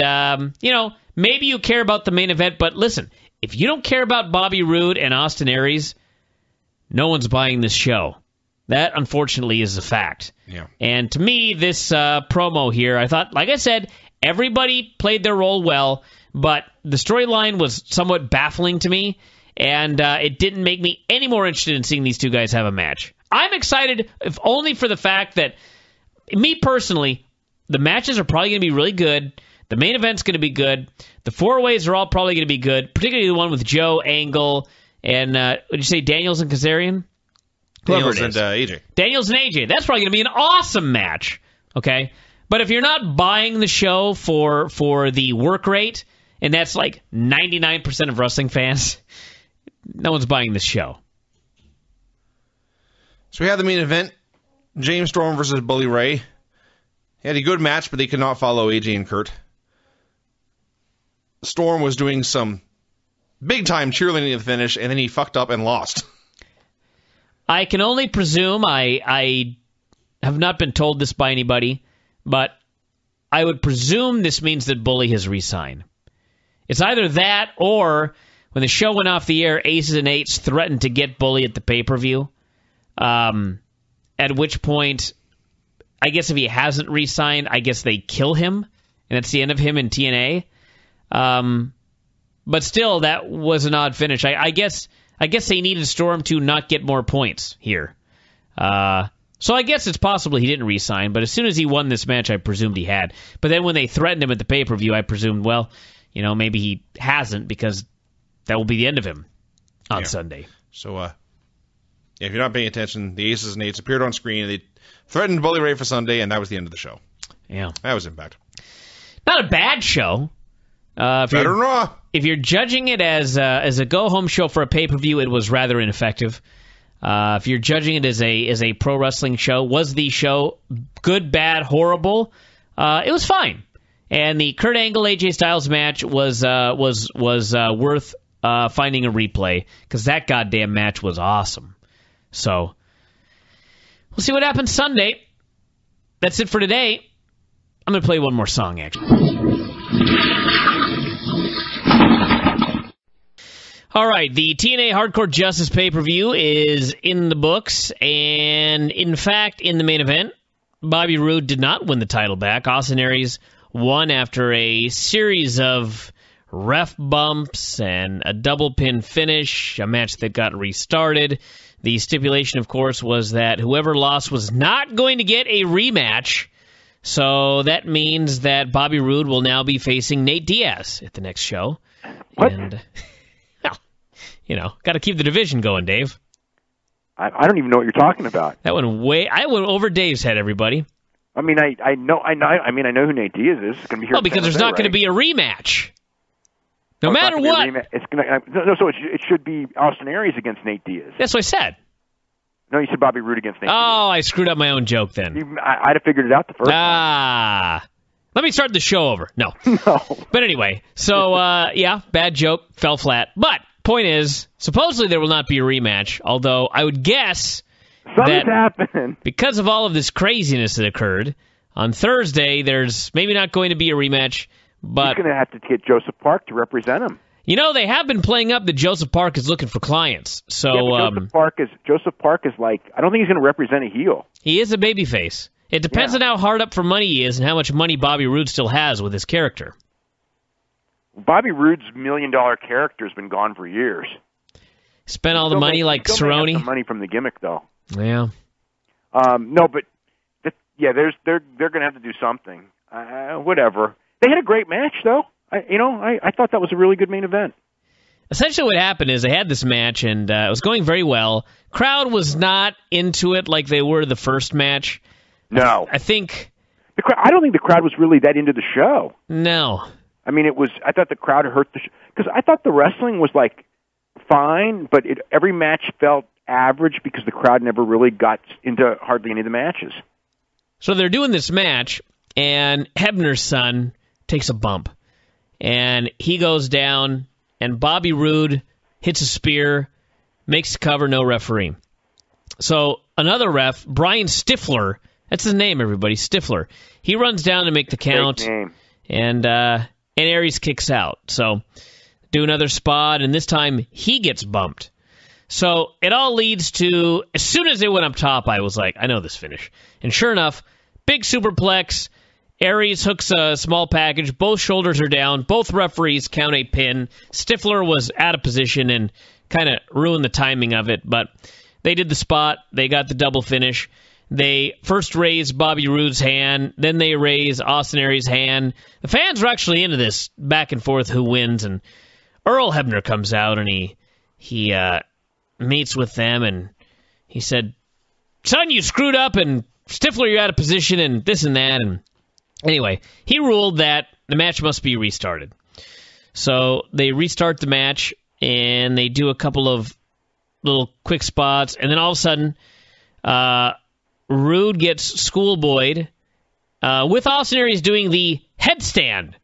maybe you care about the main event. But listen, if you don't care about Bobby Roode and Austin Aries, no one's buying this show. That, unfortunately, is a fact. Yeah. And to me, this promo here, I thought, like I said, everybody played their role well, but the storyline was somewhat baffling to me, and it didn't make me any more interested in seeing these two guys have a match. I'm excited, if only for the fact that, me personally, the matches are probably going to be really good. The main event's going to be good. The 4-ways are all probably going to be good, particularly the one with Joe, Angle, and, did you say Daniels and Kazarian? Daniels and AJ. Daniels and AJ. That's probably going to be an awesome match. Okay? But if you're not buying the show for the work rate, and that's like 99% of wrestling fans, no one's buying this show. So we had the main event, James Storm versus Bully Ray. He had a good match, but they could not follow AJ and Kurt. Storm was doing some big-time cheerleading at the finish, and then he fucked up and lost. I can only presume, I have not been told this by anybody, but I would presume this means that Bully has re-signed. It's either that or when the show went off the air, Aces and Eights threatened to get Bully at the pay-per-view, at which point, I guess if he hasn't re-signed, I guess they kill him, and that's the end of him in TNA. But still, that was an odd finish. I guess they needed Storm to not get more points here. So I guess it's possible he didn't re-sign, but as soon as he won this match, I presumed he had. But then when they threatened him at the pay-per-view, I presumed, well, maybe he hasn't because that will be the end of him on Sunday. So, if you're not paying attention, the Aces and Eights appeared on screen, and they threatened Bully Ray for Sunday, and that was the end of the show. Yeah. That was Impact. Not a bad show. Better than Raw. If you're judging it as a go-home show for a pay-per-view, it was rather ineffective. If you're judging it as a pro wrestling show, was the show good, bad, horrible? It was fine. And the Kurt Angle AJ Styles match was worth finding a replay because that goddamn match was awesome. So we'll see what happens Sunday. That's it for today. I'm going to play one more song, actually. All right, the TNA Hardcore Justice pay-per-view is in the books, and in fact, in the main event, Bobby Roode did not win the title back. Austin Aries won after a series of ref bumps and a double pin finish, a match that got restarted. The stipulation, of course, was that whoever lost was not going to get a rematch, so that means that Bobby Roode will now be facing Nate Diaz at the next show. What? And, got to keep the division going, Dave. I don't even know what you're talking about. I went over Dave's head, everybody. I mean, I know who Nate Diaz is. It's going to be here. Well, because there's not going to be a rematch. No matter what. It's gonna, so it should be Austin Aries against Nate Diaz. That's what I said. No, you said Bobby Roode against Nate Diaz. Oh, I screwed up my own joke then. I'd have figured it out the first time. Let me start the show over. No. No. But anyway, so, bad joke, fell flat. But, point is, supposedly there will not be a rematch, although I would guess Something's happening. Because of all of this craziness that occurred, on Thursday there's maybe not going to be a rematch, but... He's going to have to get Joseph Park to represent him. They have been playing up that Joseph Park is looking for clients. So Joseph Park is like, I don't think he's going to represent a heel. He is a babyface. It depends on how hard up for money he is and how much money Bobby Roode still has with his character. Bobby Roode's $1 million character has been gone for years. Spent all the money like Cerrone. Some money from the gimmick, though. Yeah. No, but they're going to have to do something. Whatever. They had a great match, though. I thought that was a really good main event. Essentially what happened is they had this match, and it was going very well. Crowd was not into it like they were the first match. No. I think... I don't think the crowd was really that into the show. No. I mean, I thought the crowd hurt the show. Because I thought the wrestling was, fine, but every match felt average because the crowd never really got into hardly any of the matches. So they're doing this match, and Hebner's son takes a bump. And he goes down, and Bobby Roode hits a spear, makes the cover, no referee. So another ref, Brian Stifler, that's his name, everybody, Stifler. He runs down to make the count, and Aries kicks out. So do another spot, and this time he gets bumped. So it all leads to, as soon as they went up top, I was like, I know this finish. And sure enough, big superplex, Aries hooks a small package, both shoulders are down, both referees count a pin. Stifler was out of position and kind of ruined the timing of it, but they did the spot, they got the double finish. They first raise Bobby Roode's hand, then they raise Austin Aries' hand. The fans were actually into this back and forth who wins, and Earl Hebner comes out and he meets with them, and he said, son, you screwed up, and Stifler, you're out of position, and this and that. And anyway, he ruled that the match must be restarted. So they restart the match, and they do a couple of little quick spots, and then all of a sudden, Roode gets schoolboyed with Austin Aries doing the headstand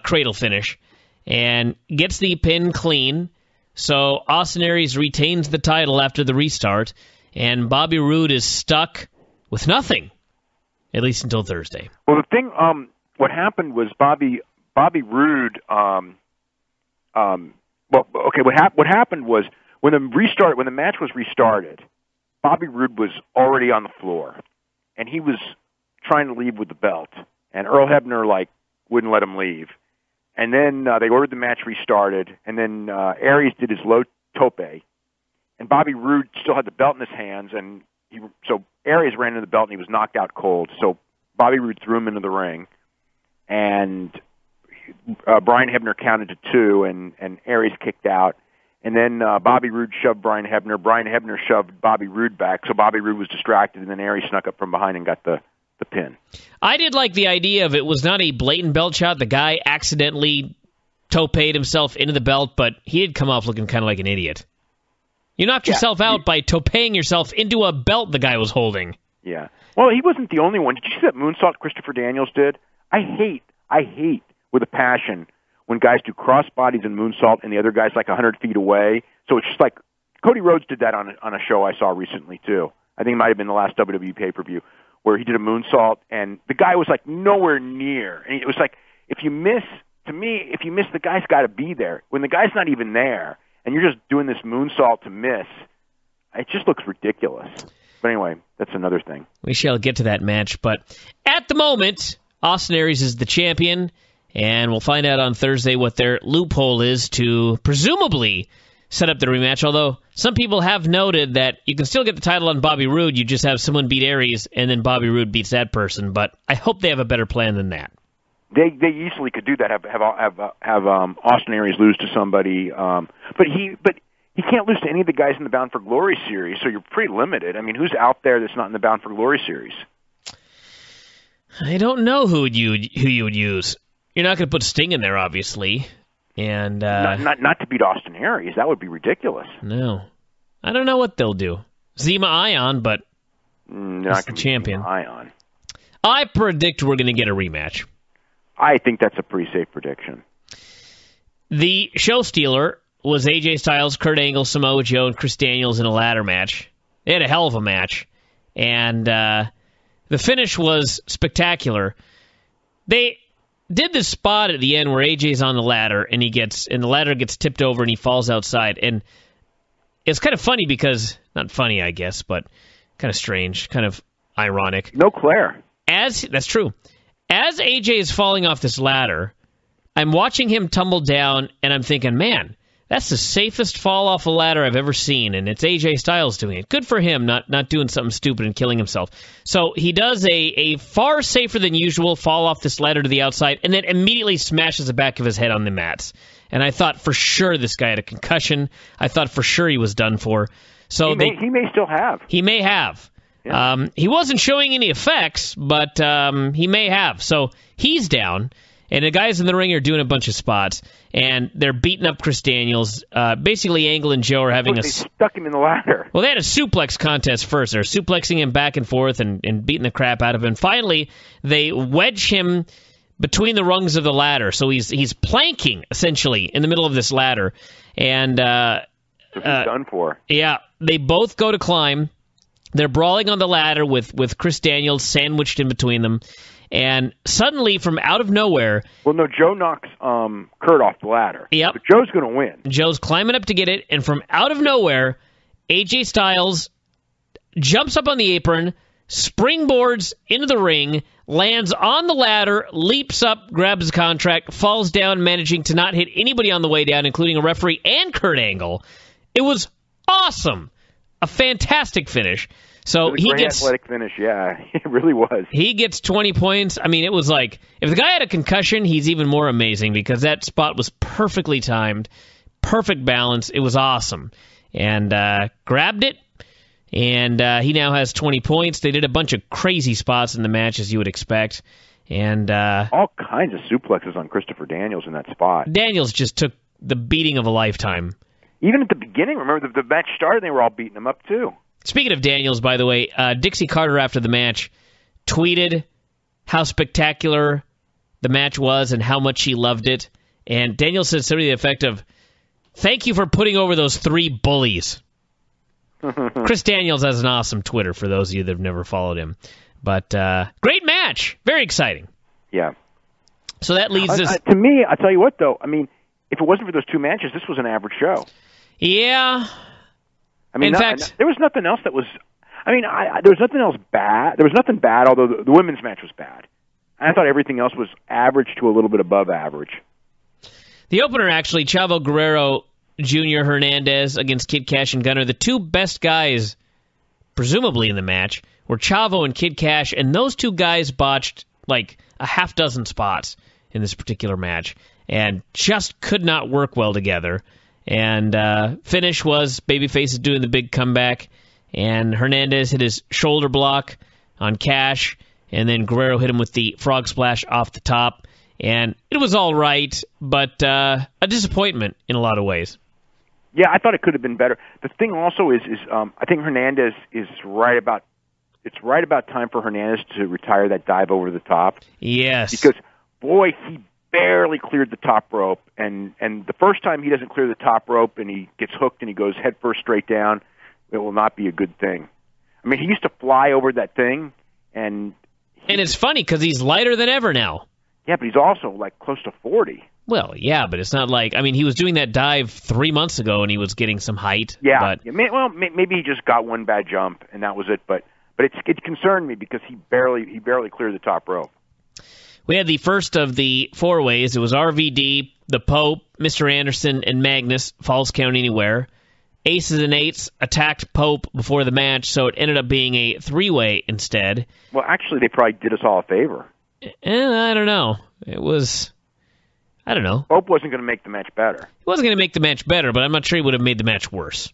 cradle finish and gets the pin clean. So Austin Aries retains the title after the restart, and Bobby Roode is stuck with nothing, at least until Thursday. Well, the thing, what happened was Bobby Roode. What happened was when the match was restarted, Bobby Roode was already on the floor, and he was trying to leave with the belt, and Earl Hebner wouldn't let him leave. And then they ordered the match restarted, and then Aries did his low tope, and Bobby Roode still had the belt in his hands, and so Aries ran into the belt, and he was knocked out cold. So Bobby Roode threw him into the ring, and Brian Hebner counted to 2, and Aries kicked out. And then Bobby Roode shoved Brian Hebner. Brian Hebner shoved Bobby Roode back, so Bobby Roode was distracted, and then Aries snuck up from behind and got the pin. I did like the idea of it was not a blatant belt shot. The guy accidentally toped himself into the belt, but he did come off looking kind of like an idiot. You knocked yourself out by toping yourself into a belt the guy was holding. Yeah. Well, he wasn't the only one. Did you see that moonsault Christopher Daniels did? I hate with a passion when guys do cross bodies and moonsault and the other guy's 100 feet away. So it's just like Cody Rhodes did that on a show I saw recently too. I think it might have been the last WWE pay-per-view where he did a moonsault and the guy was nowhere near. And it was if you miss, the guy's got to be there. When the guy's not even there and you're just doing this moonsault to miss, it just looks ridiculous. But anyway, that's another thing. We shall get to that match, but at the moment, Austin Aries is the champion. And we'll find out on Thursday what their loophole is to presumably set up the rematch, although some people have noted that you can still get the title on Bobby Roode, you just have someone beat Aries, and then Bobby Roode beats that person, but I hope they have a better plan than that. They easily could do that, have Austin Aries lose to somebody, but he can't lose to any of the guys in the Bound for Glory series, so you're pretty limited. I mean, who's out there that's not in the Bound for Glory series? I don't know who you would use. You're not going to put Sting in there, obviously, and not to beat Austin Aries. That would be ridiculous. No, I don't know what they'll do. Zema Ion, but not the champion. Ion. I predict we're going to get a rematch. I think that's a pretty safe prediction. The show stealer was AJ Styles, Kurt Angle, Samoa Joe, and Chris Daniels in a ladder match. They had a hell of a match, and the finish was spectacular. They did this spot at the end where AJ's on the ladder and the ladder gets tipped over and he falls outside. And it's kind of funny because, not funny, I guess, but kind of strange, kind of ironic. No Claire. That's true. As AJ is falling off this ladder, I'm watching him tumble down and I'm thinking, man, That's the safest fall off a ladder I've ever seen, and it's AJ Styles doing it. Good for him, not doing something stupid and killing himself. So he does a far safer than usual fall off this ladder to the outside, and then immediately smashes the back of his head on the mats. And I thought for sure this guy had a concussion. I thought for sure he was done for. So he may still have. He may have. Yeah. He wasn't showing any effects, but he may have. So he's down. And the guys in the ring are doing a bunch of spots, and they're beating up Chris Daniels. Basically, Angle and Joe are having they stuck him in the ladder. Well, they had a suplex contest first. They're suplexing him back and forth and beating the crap out of him. Finally, they wedge him between the rungs of the ladder, so he's planking essentially in the middle of this ladder, and so he's done for. Yeah, they both go to climb. They're brawling on the ladder with Chris Daniels sandwiched in between them. And suddenly, from out of nowhere... Well, no, Joe knocks Kurt off the ladder. Yep. But Joe's going to win. Joe's climbing up to get it, and from out of nowhere, AJ Styles jumps up on the apron, springboards into the ring, lands on the ladder, leaps up, grabs the contract, falls down, managing to not hit anybody on the way down, including a referee and Kurt Angle. It was awesome. A fantastic finish. So he gets athletic finish, yeah, it really was. He gets 20 points. I mean, it was like if the guy had a concussion, he's even more amazing because that spot was perfectly timed, perfect balance. It was awesome, and grabbed it, and he now has 20 points. They did a bunch of crazy spots in the match, as you would expect, and all kinds of suplexes on Christopher Daniels in that spot. Daniels just took the beating of a lifetime. Even at the beginning, remember the match started, they were all beating him up too. Speaking of Daniels, by the way, Dixie Carter after the match tweeted how spectacular the match was and how much she loved it. And Daniels said something to the effect of, "Thank you for putting over those 3 bullies." Chris Daniels has an awesome Twitter for those of you that have never followed him. But great match. Very exciting. Yeah. So that leads us... to me, I'll tell you what, though. I mean, if it wasn't for those 2 matches, this was an average show. Yeah. I mean, in fact, there was nothing else that was. I mean, there was nothing else bad. There was nothing bad, although the women's match was bad. I thought everything else was average to a little bit above average. The opener, actually, Chavo Guerrero Jr. Hernandez against Kid Cash and Gunner. The 2 best guys, presumably in the match, were Chavo and Kid Cash, and those 2 guys botched like a half dozen spots in this particular match, and just could not work well together. And finish was Babyface is doing the big comeback, and Hernandez hit his shoulder block on Cash, and then Guerrero hit him with the frog splash off the top. And it was all right, but a disappointment in a lot of ways. Yeah, I thought it could have been better. The thing also is I think Hernandez is right about. It's right about time for Hernandez to retire that dive over the top. Yes, because boy, he barely cleared the top rope, and the first time he doesn't clear the top rope and he gets hooked and he goes head first straight down, it will not be a good thing. I mean, he used to fly over that thing, and it's funny because he's lighter than ever now. Yeah, but he's also like close to 40. Well, yeah, but it's not like, I mean, he was doing that dive 3 months ago and he was getting some height. Yeah, but... well, maybe he just got one bad jump and that was it. But it concerned me because he barely cleared the top rope. We had the first of the 4 ways. It was RVD, the Pope, Mr. Anderson, and Magnus. Falls Count Anywhere. Aces and Eights attacked Pope before the match, so it ended up being a 3-way instead. Well, actually, they probably did us all a favor. I don't know. It was... I don't know. Pope wasn't going to make the match better. He wasn't going to make the match better, but I'm not sure he would have made the match worse.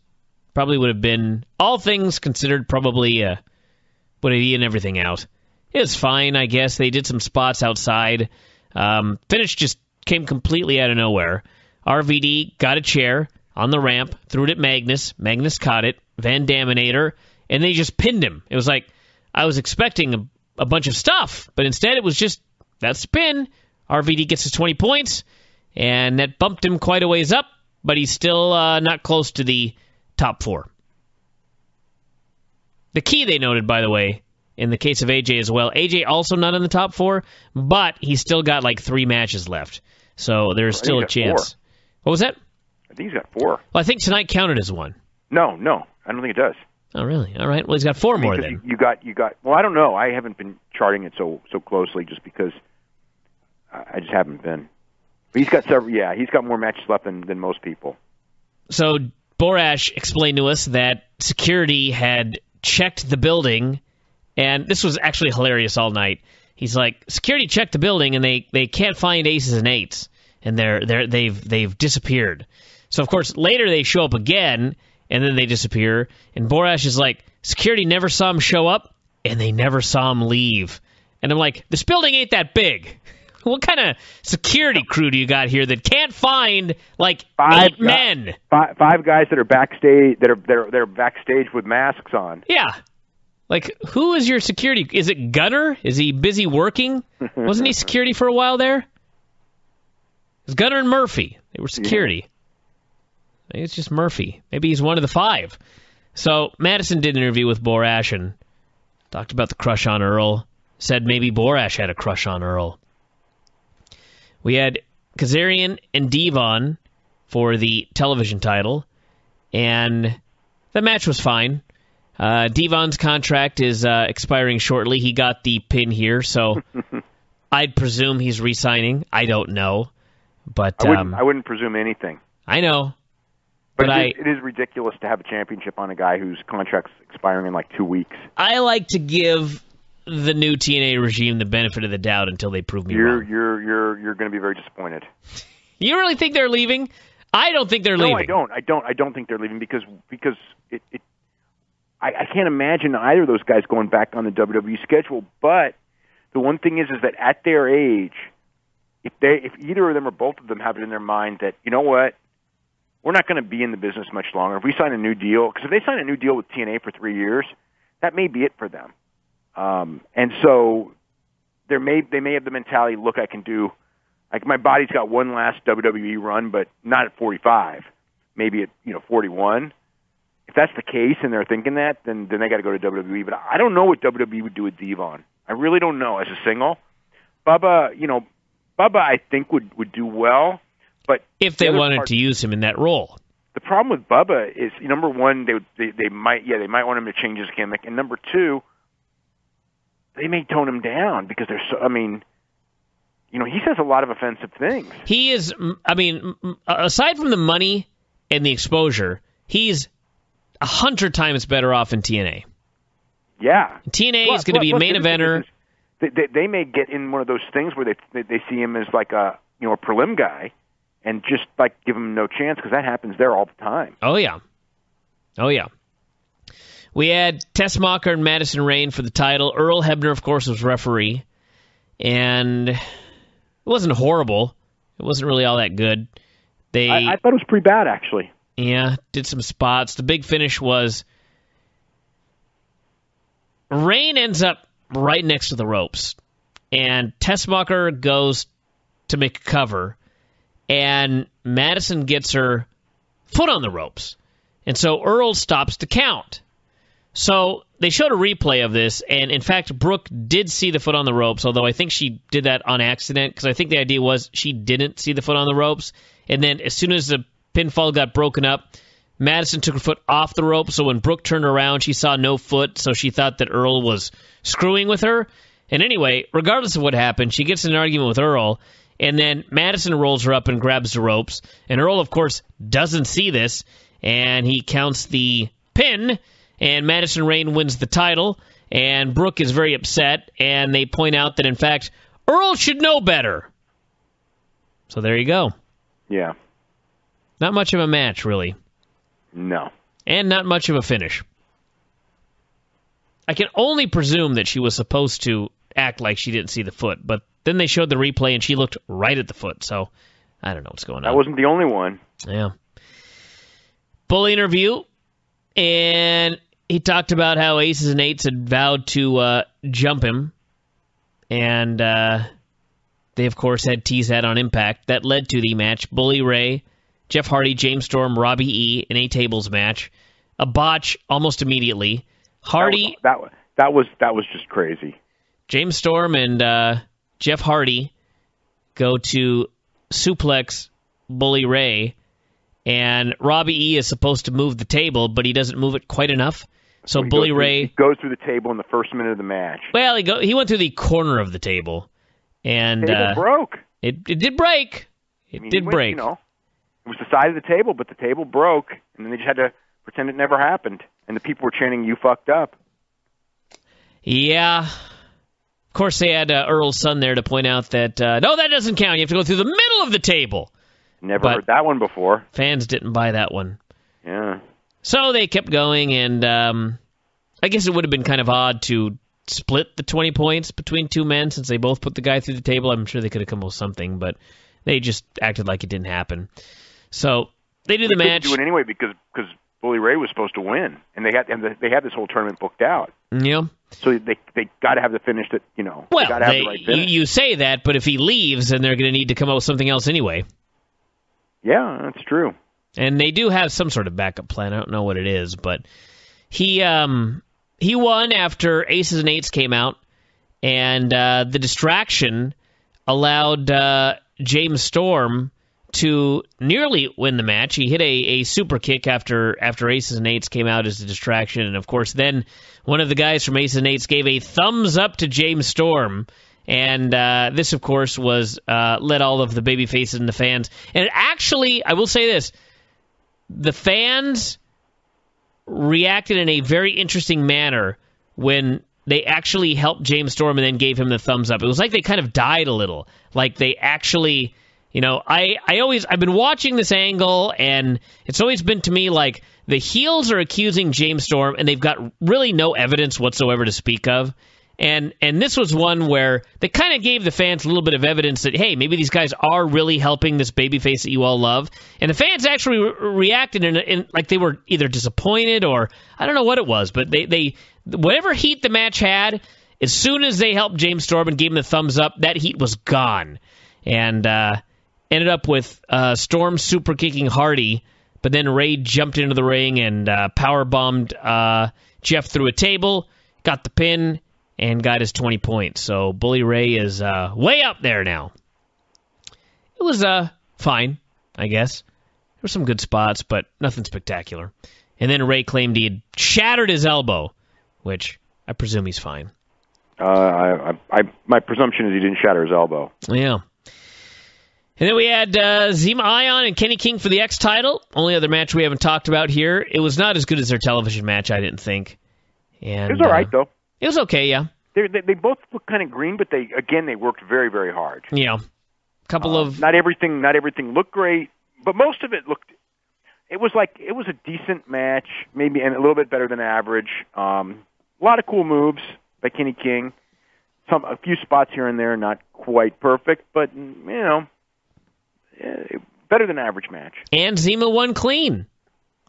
Probably would have been, all things considered, probably would have eaten everything out. It was fine, I guess. They did some spots outside. Finish just came completely out of nowhere. RVD got a chair on the ramp, threw it at Magnus. Magnus caught it, Van Daminator, and they just pinned him. It was like, I was expecting a bunch of stuff, but instead it was just, that's the pin. RVD gets his 20 points, and that bumped him quite a ways up, but he's still not close to the top 4. The key, they noted, by the way, in the case of AJ as well, AJ also not in the top 4, but he's still got like 3 matches left. So there's still a chance. 4. What was that? I think he's got 4. Well, I think tonight counted as 1. No, I don't think it does. Oh, really? All right. Well, he's got 4 more then. You got. Well, I don't know. I haven't been charting it so closely just because I just haven't been. But he's got several. Yeah, he's got more matches left than most people. So Borash explained to us that security had checked the building, and this was actually hilarious all night. He's like, security checked the building, and they can't find aces and eights, and they've disappeared. So of course later they show up again, and then they disappear. And Borash is like, security never saw him show up, and they never saw him leave. And I'm like, this building ain't that big. What kind of security crew do you got here that can't find like 8 men? Five guys that are backstage they're backstage with masks on. Yeah. Like, who is your security? Is it Gunner? Is he busy working? Wasn't he security for a while there? It was Gunner and Murphy. They were security. Maybe it's just Murphy. Maybe he's one of the 5. So Madison did an interview with Borash and talked about the crush on Earl. Said maybe Borash had a crush on Earl. We had Kazarian and Devon for the television title, and the match was fine. Devon's contract is expiring shortly. He got the pin here, so I'd presume he's re-signing. I don't know, but I wouldn't presume anything. I know, but it is ridiculous to have a championship on a guy whose contract's expiring in like 2 weeks. I like to give the new TNA regime the benefit of the doubt until they prove me wrong. You're going to be very disappointed. You really think they're leaving? I don't think they're leaving. No, I don't think they're leaving because I can't imagine either of those guys going back on the WWE schedule. But the one thing is that at their age, if either of them or both of them have it in their mind that, you know what, we're not going to be in the business much longer. If we sign a new deal, because if they sign a new deal with TNA for 3 years, that may be it for them. And so they may have the mentality, look, I can do, like, my body's got one last WWE run, but not at 45, maybe at 41. If that's the case and they're thinking that, then they got to go to WWE. But I don't know what WWE would do with Devon. I really don't know as a single. Bubba, I think would do well, but if they wanted to use him in that role. The problem with Bubba is, number one, they might want him to change his gimmick, and number two, they may tone him down because they're so. I mean, he says a lot of offensive things. He is. I mean, aside from the money and the exposure, he's 100 times better off in TNA. Yeah, TNA is going to be a main eventer. They may get in one of those things where they see him as like a prelim guy, and just like give him no chance because that happens there all the time. Oh yeah. We had Tess Mocker and Madison Rayne for the title. Earl Hebner, of course, was referee. And it wasn't horrible. It wasn't really all that good. I thought it was pretty bad, actually. Yeah, did some spots. The big finish was Rayne ends up right next to the ropes. And Tess Mocker goes to make a cover. And Madison gets her foot on the ropes. And so Earl stops to count. So they showed a replay of this, and in fact, Brooke did see the foot on the ropes, although I think she did that on accident, because I think the idea was she didn't see the foot on the ropes, and then as soon as the pinfall got broken up, Madison took her foot off the rope, so when Brooke turned around, she saw no foot, so she thought that Earl was screwing with her. And anyway, regardless of what happened, she gets in an argument with Earl, and then Madison rolls her up and grabs the ropes, and Earl, of course, doesn't see this, and he counts the pin, and Madison Rayne wins the title, and Brooke is very upset, and they point out that, in fact, Earl should know better. So there you go. Yeah. Not much of a match, really. No. And not much of a finish. I can only presume that she was supposed to act like she didn't see the foot, but then they showed the replay, and she looked right at the foot, so I don't know what's going on. That wasn't the only one. Yeah. Bully interview, and he talked about how Aces and Eights had vowed to jump him, and they, of course, had teased that on Impact. That led to the match. Bully Ray, Jeff Hardy, James Storm, Robbie E. in a tables match. A botch almost immediately. Hardy. That was just crazy. James Storm and Jeff Hardy go to suplex Bully Ray, and Robbie E. is supposed to move the table, but he doesn't move it quite enough. So Bully Ray goes through the table in the first minute of the match. Well, he went through the corner of the table, and the table broke. It did break. It did break. It was the side of the table, but the table broke, and then they just had to pretend it never happened. And the people were chanting, "You fucked up." Yeah. Of course, they had Earl's son there to point out that, no, that doesn't count. You have to go through the middle of the table. Never heard that one before. Fans didn't buy that one. Yeah. So they kept going, and I guess it would have been kind of odd to split the 20 points between two men since they both put the guy through the table. I'm sure they could have come up with something, but they just acted like it didn't happen. So they do the match. They couldn't do it anyway because Bully Ray was supposed to win, and they had this whole tournament booked out. Yeah. So they got to have the finish that, you know, well, they got to have the right finish. You say that, but if he leaves, then they're going to need to come up with something else anyway. Yeah, that's true. And they do have some sort of backup plan. I don't know what it is, but he won after Aces and Eights came out, and the distraction allowed James Storm to nearly win the match. He hit a super kick after Aces and Eights came out as a distraction, and of course then one of the guys from Aces and Eights gave a thumbs up to James Storm, and this of course was led all of the baby faces and the fans. And it actually, I will say this, the fans reacted in a very interesting manner when they actually helped James Storm and then gave him the thumbs up. It was like they kind of died a little. Like they actually, you know, I've been watching this angle, and it's always been to me like the heels are accusing James Storm, and they've got really no evidence whatsoever to speak of. And this was one where they kind of gave the fans a little bit of evidence that, hey, maybe these guys are really helping this babyface that you all love. And the fans actually reacted in like they were either disappointed or I don't know what it was, but they whatever heat the match had, as soon as they helped James Storm and gave him the thumbs up, that heat was gone. And ended up with Storm super kicking Hardy, but then Ray jumped into the ring and power bombed Jeff through a table, got the pin, and got his 20 points. So Bully Ray is way up there now. It was fine, I guess. There were some good spots, but nothing spectacular. And then Ray claimed he had shattered his elbow, which I presume he's fine. My presumption is he didn't shatter his elbow. Yeah. And then we had Zema Ion and Kenny King for the X title. Only other match we haven't talked about here. It was not as good as their television match, I didn't think. And, it was all right, though. It was okay, yeah. They both look kind of green, but they worked very, very hard. Yeah. Couple of not everything looked great, but most of it looked. It was a decent match, maybe and a little bit better than average. A lot of cool moves by Kenny King. A few spots here and there, not quite perfect, but you know, better than average match. And Zema won clean.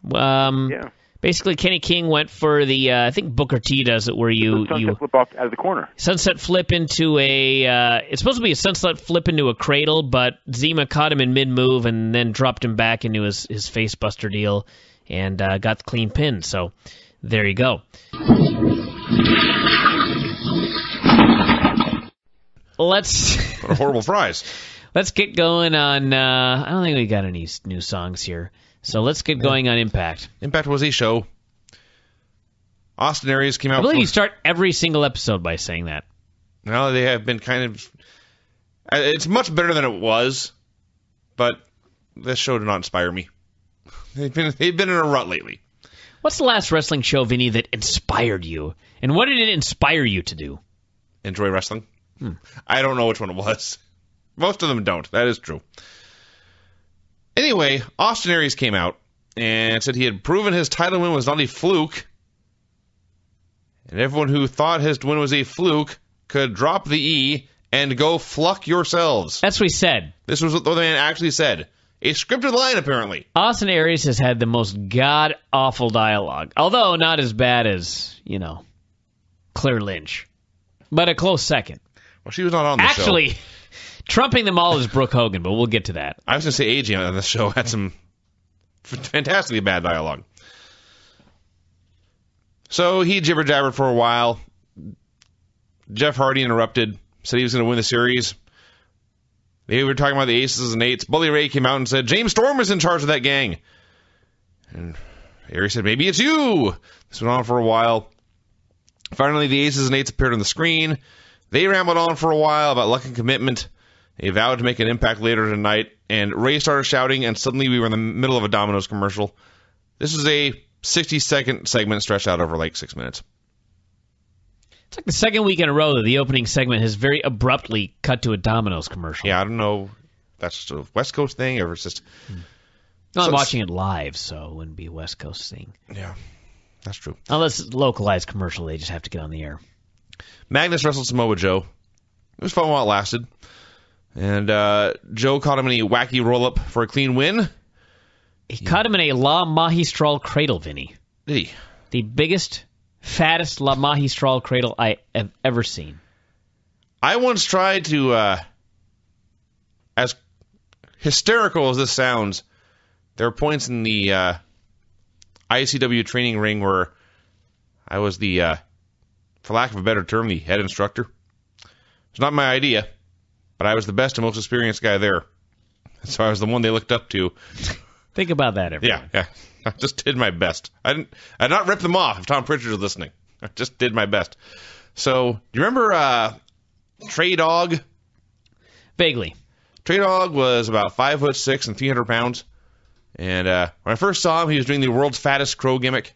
Yeah. Basically, Kenny King went for the, I think Booker T does it, where you flip off out of the corner. Sunset flip into it's supposed to be a sunset flip into a cradle, but Zema caught him in mid-move and then dropped him back into his face buster deal and got the clean pin. So there you go. What a horrible prize. Let's get going on, I don't think we got any new songs here. So let's get going on Impact. Impact was a show. Austin Aries came out. I believe you start every single episode by saying that. Well, they have been kind of. It's much better than it was, but this show did not inspire me. They've been in a rut lately. What's the last wrestling show, Vinny, that inspired you? And what did it inspire you to do? Enjoy wrestling. I don't know which one it was. Most of them don't. That is true. Anyway, Austin Aries came out and said he had proven his title win was not a fluke. And everyone who thought his win was a fluke could drop the E and go fluck yourselves. That's what he said. This was what the man actually said. A scripted line, apparently. Austin Aries has had the most god-awful dialogue. Although not as bad as, Claire Lynch. But a close second. Well, she was not on the show. Actually, trumping them all is Brooke Hogan, but we'll get to that. I was going to say AJ on the show had some fantastically bad dialogue. So he jibber-jabbered for a while. Jeff Hardy interrupted, said he was going to win the series. They were talking about the Aces and Eights. Bully Ray came out and said, James Storm is in charge of that gang. And Aries said, maybe it's you. This went on for a while. Finally, the Aces and Eights appeared on the screen. They rambled on for a while about luck and commitment. They vowed to make an impact later tonight, and Ray started shouting, and suddenly we were in the middle of a Domino's commercial. This is a 60-second segment stretched out over like 6 minutes. It's like the second week in a row that the opening segment has very abruptly cut to a Domino's commercial. Yeah, I don't know if that's just a West Coast thing or it's just... I'm watching it live, so it wouldn't be a West Coast thing. Yeah, that's true. Unless it's localized commercial, they just have to get on the air. Magnus wrestled Samoa Joe. It was fun while it lasted. And Joe caught him in a wacky roll-up for a clean win. He caught him in a La Magistral cradle, Vinny. Did he? The biggest, fattest La Magistral cradle I have ever seen. I once tried to, as hysterical as this sounds, there are points in the ICW training ring where I was the, for lack of a better term, the head instructor. It's not my idea, but I was the best and most experienced guy there. So I was the one they looked up to. Think about that, everyone. Yeah. I just did my best. I did not rip them off if Tom Pritchard was listening. I just did my best. So, do you remember Trey Dog? Vaguely. Trey Dog was about 5'6" and 300 pounds. And when I first saw him, he was doing the world's fattest crow gimmick.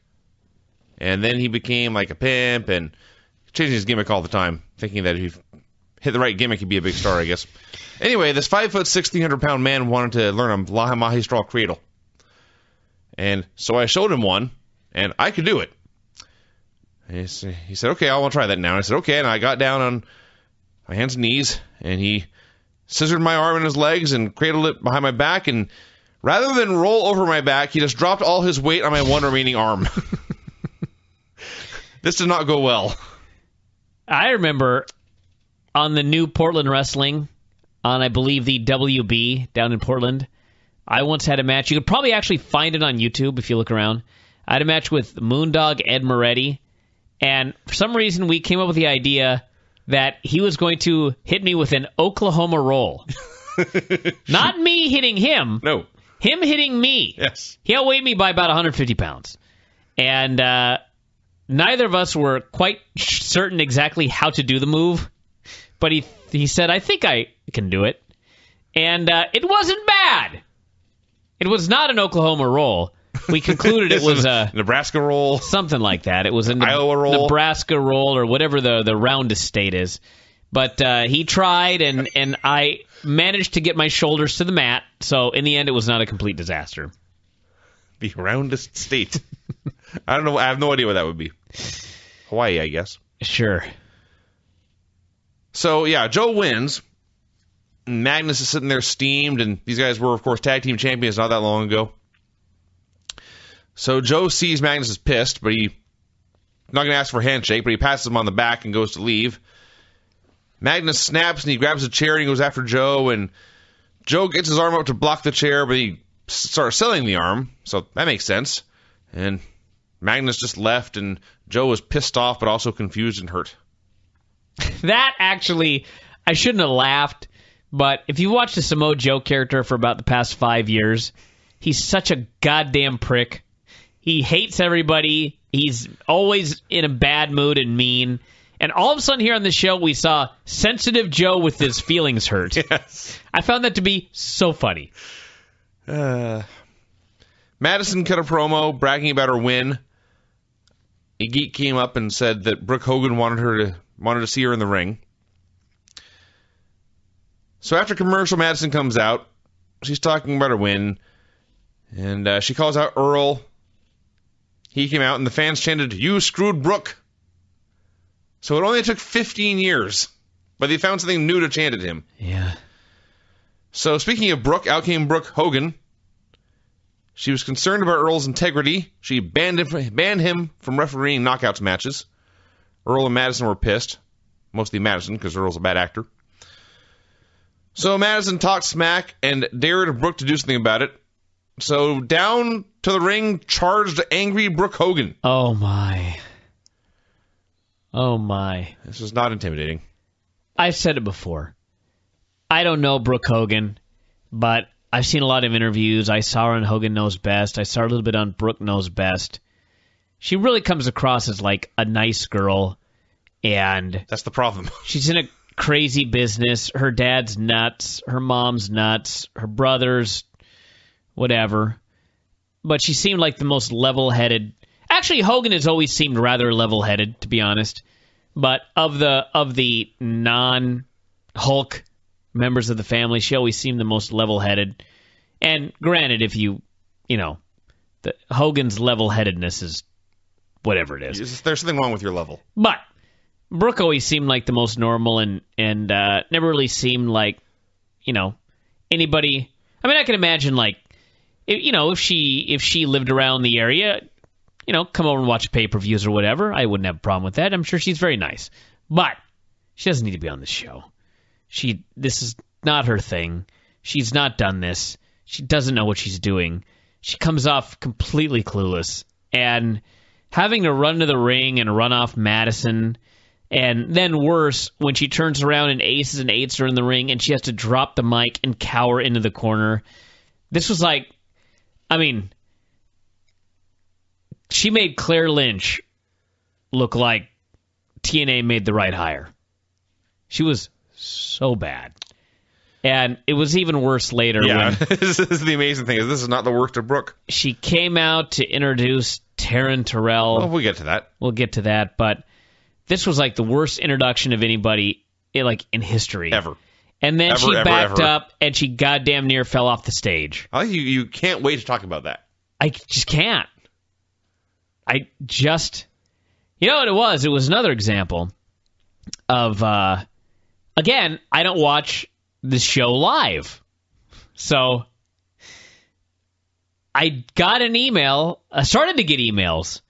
And then he became like a pimp and changing his gimmick all the time, thinking that if he hit the right gimmick, he'd be a big star, I guess. Anyway, this 5'6", 300-pound man wanted to learn a La Magistral cradle. And so I showed him one, and I could do it. And he said, okay, I want to try that now. And I said, okay, and I got down on my hands and knees, and he scissored my arm and his legs and cradled it behind my back, and rather than roll over my back, he just dropped all his weight on my one remaining arm. This did not go well. I remember on the new Portland Wrestling, on I believe the WB down in Portland, I once had a match. You could probably actually find it on YouTube if you look around. I had a match with Moondog Ed Moretti, and for some reason we came up with the idea that he was going to hit me with an Oklahoma roll. Not me hitting him. No. Him hitting me. Yes. He outweighed me by about 150 pounds. And neither of us were quite certain exactly how to do the move. But he said, I think I can do it. And it wasn't bad. It was not an Oklahoma roll. We concluded it was a Nebraska roll. Something like that. It was a Iowa roll. Nebraska roll or whatever the roundest state is. But he tried, and I managed to get my shoulders to the mat. So in the end, it was not a complete disaster. The roundest state. I don't know. I have no idea what that would be. Hawaii, I guess. Sure. So, yeah, Joe wins. Magnus is sitting there steamed, and these guys were, of course, tag team champions not that long ago. So Joe sees Magnus is pissed, but he's not going to ask for a handshake, but he passes him on the back and goes to leave. Magnus snaps, and he grabs a chair, and he goes after Joe, and Joe gets his arm up to block the chair, but he starts selling the arm, so that makes sense. And Magnus just left, and Joe was pissed off, but also confused and hurt. That actually, I shouldn't have laughed, but if you watch the Samoa Joe character for about the past 5 years, he's such a goddamn prick. He hates everybody. He's always in a bad mood and mean. And all of a sudden here on the show, we saw sensitive Joe with his feelings hurt. Yes. I found that to be so funny. Madison cut a promo bragging about her win. A geek came up and said that Brooke Hogan wanted to see her in the ring. So after commercial, Madison comes out. She's talking about her win. And she calls out Earl. He came out, and the fans chanted, "You screwed Brooke." So it only took 15 years, but they found something new to chant at him. Yeah. So speaking of Brooke, out came Brooke Hogan. She was concerned about Earl's integrity. She banned him from refereeing knockouts matches. Earl and Madison were pissed. Mostly Madison, because Earl's a bad actor. So Madison talked smack and dared Brooke to do something about it. So down to the ring charged angry Brooke Hogan. Oh, my. Oh, my. This is not intimidating. I've said it before. I don't know Brooke Hogan, but I've seen a lot of interviews. I saw her on Hogan Knows Best. I saw her a little bit on Brooke Knows Best. She really comes across as like a nice girl, and that's the problem. She's in a crazy business. Her dad's nuts. Her mom's nuts. Her brother's whatever. But she seemed like the most level-headed. Actually, Hogan has always seemed rather level-headed, to be honest. But of the non-Hulk members of the family, she always seemed the most level-headed. And granted, if Hogan's level-headedness is whatever it is. There's something wrong with your level. But Brooke always seemed like the most normal and never really seemed like, anybody. I mean, I can imagine like, if she lived around the area, come over and watch pay-per-views or whatever, I wouldn't have a problem with that. I'm sure she's very nice. But she doesn't need to be on this show. This is not her thing. She's not done this. She doesn't know what she's doing. She comes off completely clueless. And having to run to the ring and run off Madison, and then worse, when she turns around and aces and eights are in the ring and she has to drop the mic and cower into the corner. This was like, she made Claire Lynch look like TNA made the right hire. She was so bad. And it was even worse later. Yeah, when this is the amazing thing. This is not the worst of Brooke. She came out to introduce Taryn Terrell. Well, we'll get to that. We'll get to that. But this was like the worst introduction of anybody in history. Ever. And then she backed ever. up and she goddamn near fell off the stage. I think you can't wait to talk about that. I just can't. You know what it was? It was another example of, again, I don't watch this show live. So I got an email, I started to get emails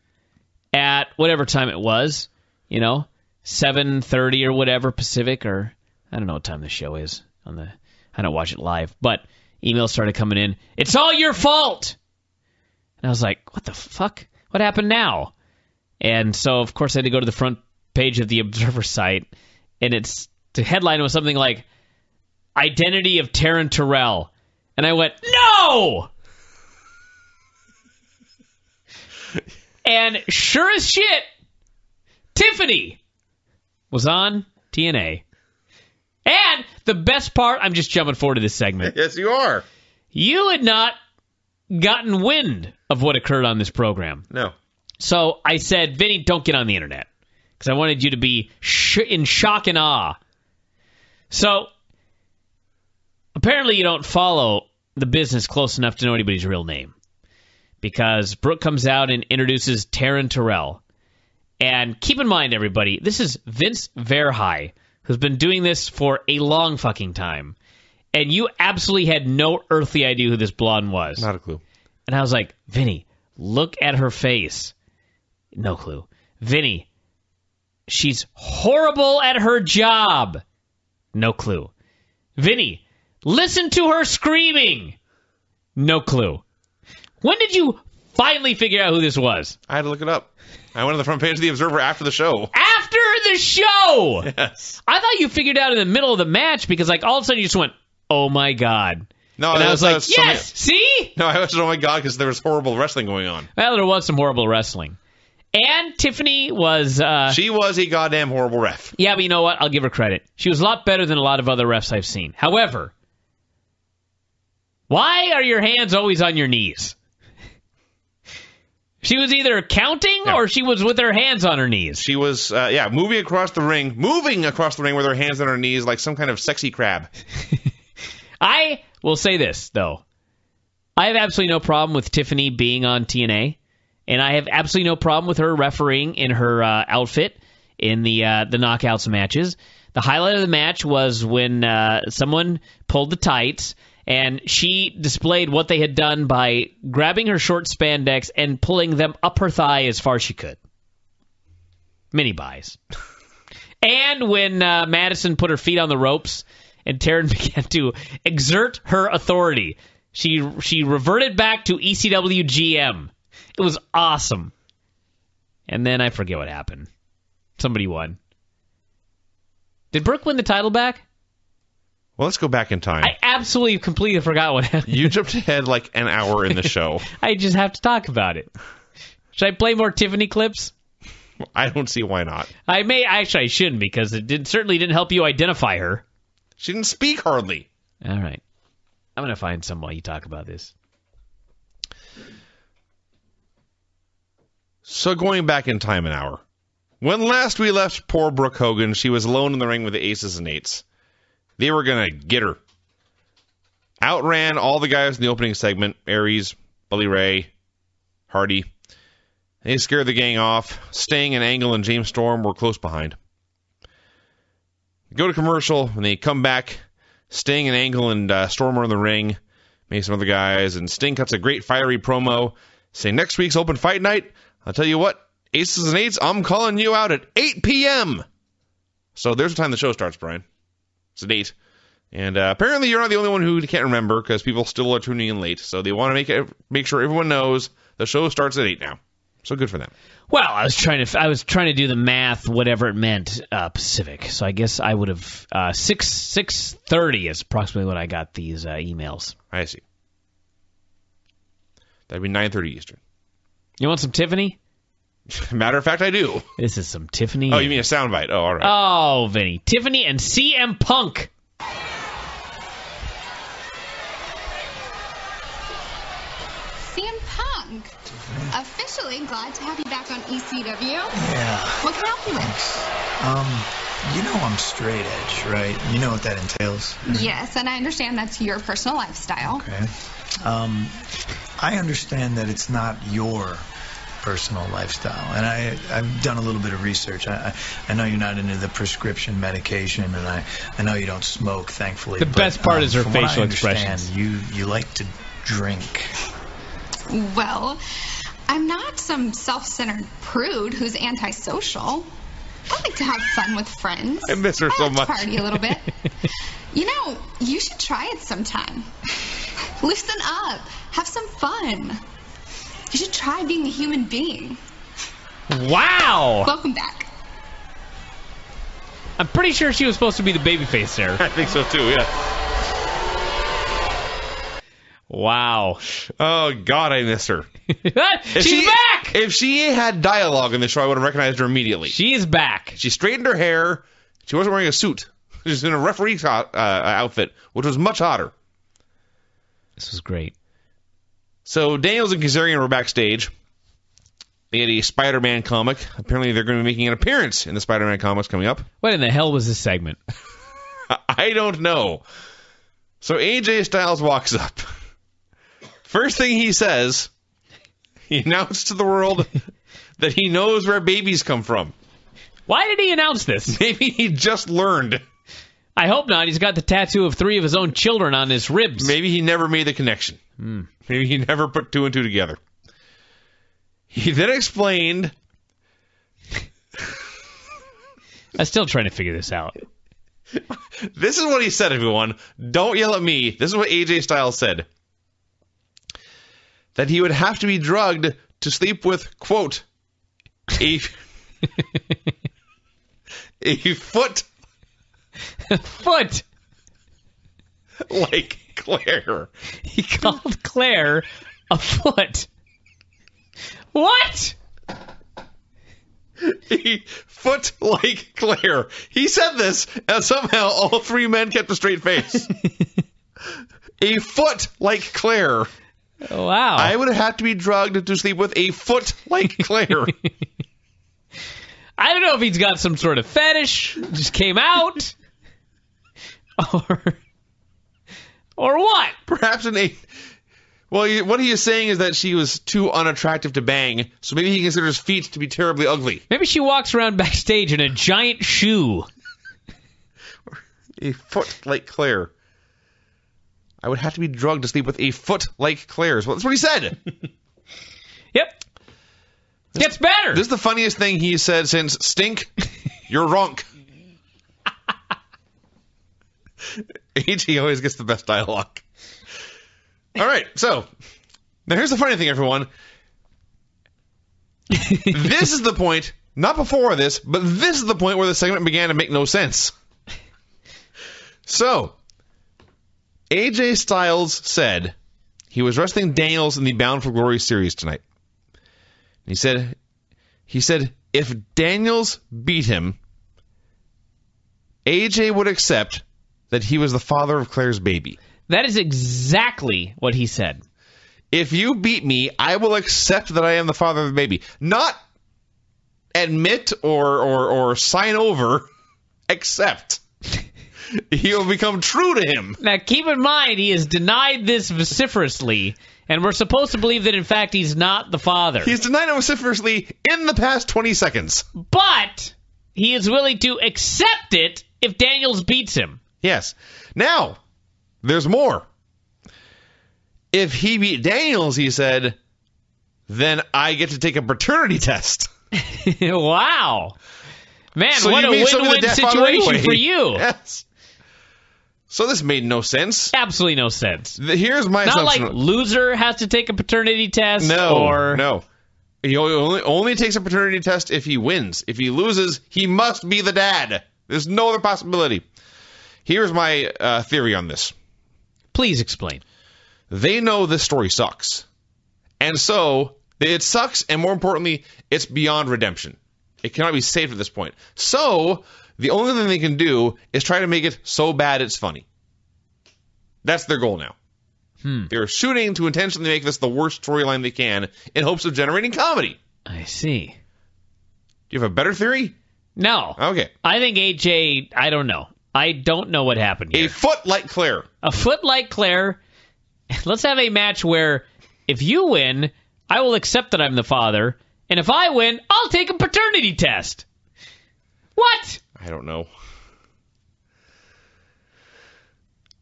at whatever time it was, 7:30 or whatever Pacific, or I don't know what time the show is I don't watch it live, but emails started coming in. It's all your fault. And I was like, what the fuck? What happened now? And so, of course, I had to go to the front page of the Observer site, and the headline was something like, Identity of Taryn Terrell. And I went, no! And sure as shit, Tiffany was on TNA. And the best part, I'm just jumping forward to this segment. Yes, you are. You had not gotten wind of what occurred on this program. No. So I said, Vinny, don't get on the internet. Because I wanted you to be in shock and awe. So apparently you don't follow the business close enough to know anybody's real name. Because Brooke comes out and introduces Taryn Terrell. And keep in mind, everybody, this is Vince Verhey, who's been doing this for a long fucking time. And you absolutely had no earthly idea who this blonde was. Not a clue. And I was like, Vinny, look at her face. No clue. Vinny, she's horrible at her job. No clue. Vinny, listen to her screaming. No clue. When did you finally figure out who this was? I had to look it up. I went to the front page of the Observer after the show. After the show! Yes. I thought you figured out in the middle of the match because, all of a sudden, you just went, oh my God. No, and I was like, yes, see? No, I was, oh my God, because there was horrible wrestling going on. Well, there was some horrible wrestling. And Tiffany was... she was a goddamn horrible ref. Yeah, but you know what? I'll give her credit. She was a lot better than a lot of other refs I've seen. However, why are your hands always on your knees? She was either counting or she was with her hands on her knees. She was, moving across the ring with her hands on her knees like some kind of sexy crab. I will say this, though. I have absolutely no problem with Tiffany being on TNA, and I have absolutely no problem with her refereeing in her outfit in the Knockouts matches. The highlight of the match was when someone pulled the tights, and she displayed what they had done by grabbing her short spandex and pulling them up her thigh as far as she could. Mini buys. And when Madison put her feet on the ropes and Taryn began to exert her authority, she reverted back to ECW GM. It was awesome. And then I forget what happened. Somebody won. Did Brooke win the title back? Well, let's go back in time. I absolutely, completely forgot what happened. You jumped ahead like an hour in the show. I just have to talk about it. Should I play more Tiffany clips? I don't see why not. I shouldn't, because it certainly didn't help you identify her. She didn't speak hardly. All right. I'm going to find some while you talk about this. So going back in time an hour. When last we left poor Brooke Hogan, she was alone in the ring with the Aces and Eights. They were going to get her. Outran all the guys in the opening segment. Aries, Bully Ray, Hardy. They scared the gang off. Sting and Angle and James Storm were close behind. Go to commercial, and they come back. Sting and Angle and Storm are in the ring. Maybe some other guys. And Sting cuts a great fiery promo saying, next week's open fight night, I'll tell you what, Aces and Eights, I'm calling you out at 8 p.m. So there's the time the show starts, Brian. It's at 8. And apparently you're not the only one who can't remember, because people still are tuning in late. So they want to make sure everyone knows the show starts at 8 now. So good for them. Well, I was trying to do the math, whatever it meant, Pacific. So I guess I would have 6:30 is approximately when I got these emails. I see. That'd be 9:30 Eastern. You want some Tiffany? Matter of fact, I do. This is some Tiffany. Oh, you mean a soundbite? Oh, all right. Oh, Vinny. Tiffany and CM Punk. CM Punk. Officially glad to have you back on ECW. Yeah. What can I help you with? You know I'm straight edge, right? You know what that entails? Yes, and I understand that's your personal lifestyle. Okay. I understand that it's not your personal lifestyle, and I've done a little bit of research. I know you're not into the prescription medication, and I know you don't smoke, thankfully. The best part is her from what facial I understand, expressions. You like to drink. Well, I'm not some self-centered prude who's antisocial. I like to have fun with friends. I miss her so like much. To party a little bit. You know, you should try it sometime. Loosen up. Have some fun. You should try being a human being. Wow. Welcome back. I'm pretty sure she was supposed to be the babyface there. I think so too, yeah. Wow. Oh, God, I miss her. She's back! If she had dialogue in the show, I would have recognized her immediately. She is back. She straightened her hair. She wasn't wearing a suit. She was in a referee outfit, which was much hotter. This was great. So Daniels and Kazarian were backstage. They had a Spider-Man comic. Apparently they're going to be making an appearance in the Spider-Man comics coming up. What in the hell was this segment? I don't know. So AJ Styles walks up. First thing he says, he announced to the world that he knows where babies come from. Why did he announce this? Maybe he just learned. I hope not. He's got the tattoo of 3 of his own children on his ribs. Maybe he never made the connection. Maybe he never put 2 and 2 together. He then explained... I'm still trying to figure this out. This is what he said, everyone. Don't yell at me. This is what AJ Styles said. That he would have to be drugged to sleep with, quote, a foot Foot. like Claire. He called Claire a foot. What? A foot like Claire. He said this, and somehow all 3 men kept a straight face. A foot like Claire. Wow. I would have had to be drugged to sleep with a foot like Claire. I don't know if he's got some sort of fetish, just came out, or what? Perhaps Well, what he is saying is that she was too unattractive to bang, so maybe he considers feet to be terribly ugly. Maybe she walks around backstage in a giant shoe. A foot like Claire. I would have to be drugged to sleep with a foot like Claire's. Well, that's what he said. Yep. Gets better. This is the funniest thing he said since Stink, you're wrong. AJ always gets the best dialogue. All right, so now here's the funny thing, everyone. This is the point, not before this, but this is the point where the segment began to make no sense. So, AJ Styles said he was wrestling Daniels in the Bound for Glory series tonight. He said, if Daniels beat him, AJ would accept that he was the father of Claire's baby. That is exactly what he said. If you beat me, I will accept that I am the father of the baby. Not admit or sign over, accept. He'll become true to him. Now, keep in mind, he has denied this vociferously, and we're supposed to believe that, in fact, he's not the father. He's denied it vociferously in the past 20 seconds. But he is willing to accept it if Daniels beats him. Yes. Now, there's more. If he beat Daniels, he said, then I get to take a paternity test. Wow. Man, So what you a mean something win-win the deaf father situation anyway. for you. Yes. So this made no sense. Absolutely no sense. Here's my Not assumption. like loser has to take a paternity test. No. He only takes a paternity test if he wins. If he loses, he must be the dad. There's no other possibility. Here's my theory on this. Please explain. They know this story sucks. And so, it sucks, and more importantly, it's beyond redemption. It cannot be saved at this point. So, the only thing they can do is try to make it so bad it's funny. That's their goal now. They're shooting to intentionally make this the worst storyline they can in hopes of generating comedy. I see. Do you have a better theory? No. Okay. I think AJ, I don't know. I don't know what happened here. A foot like Claire. A foot like Claire. Let's have a match where if you win, I will accept that I'm the father. And if I win, I'll take a paternity test. What? I don't know.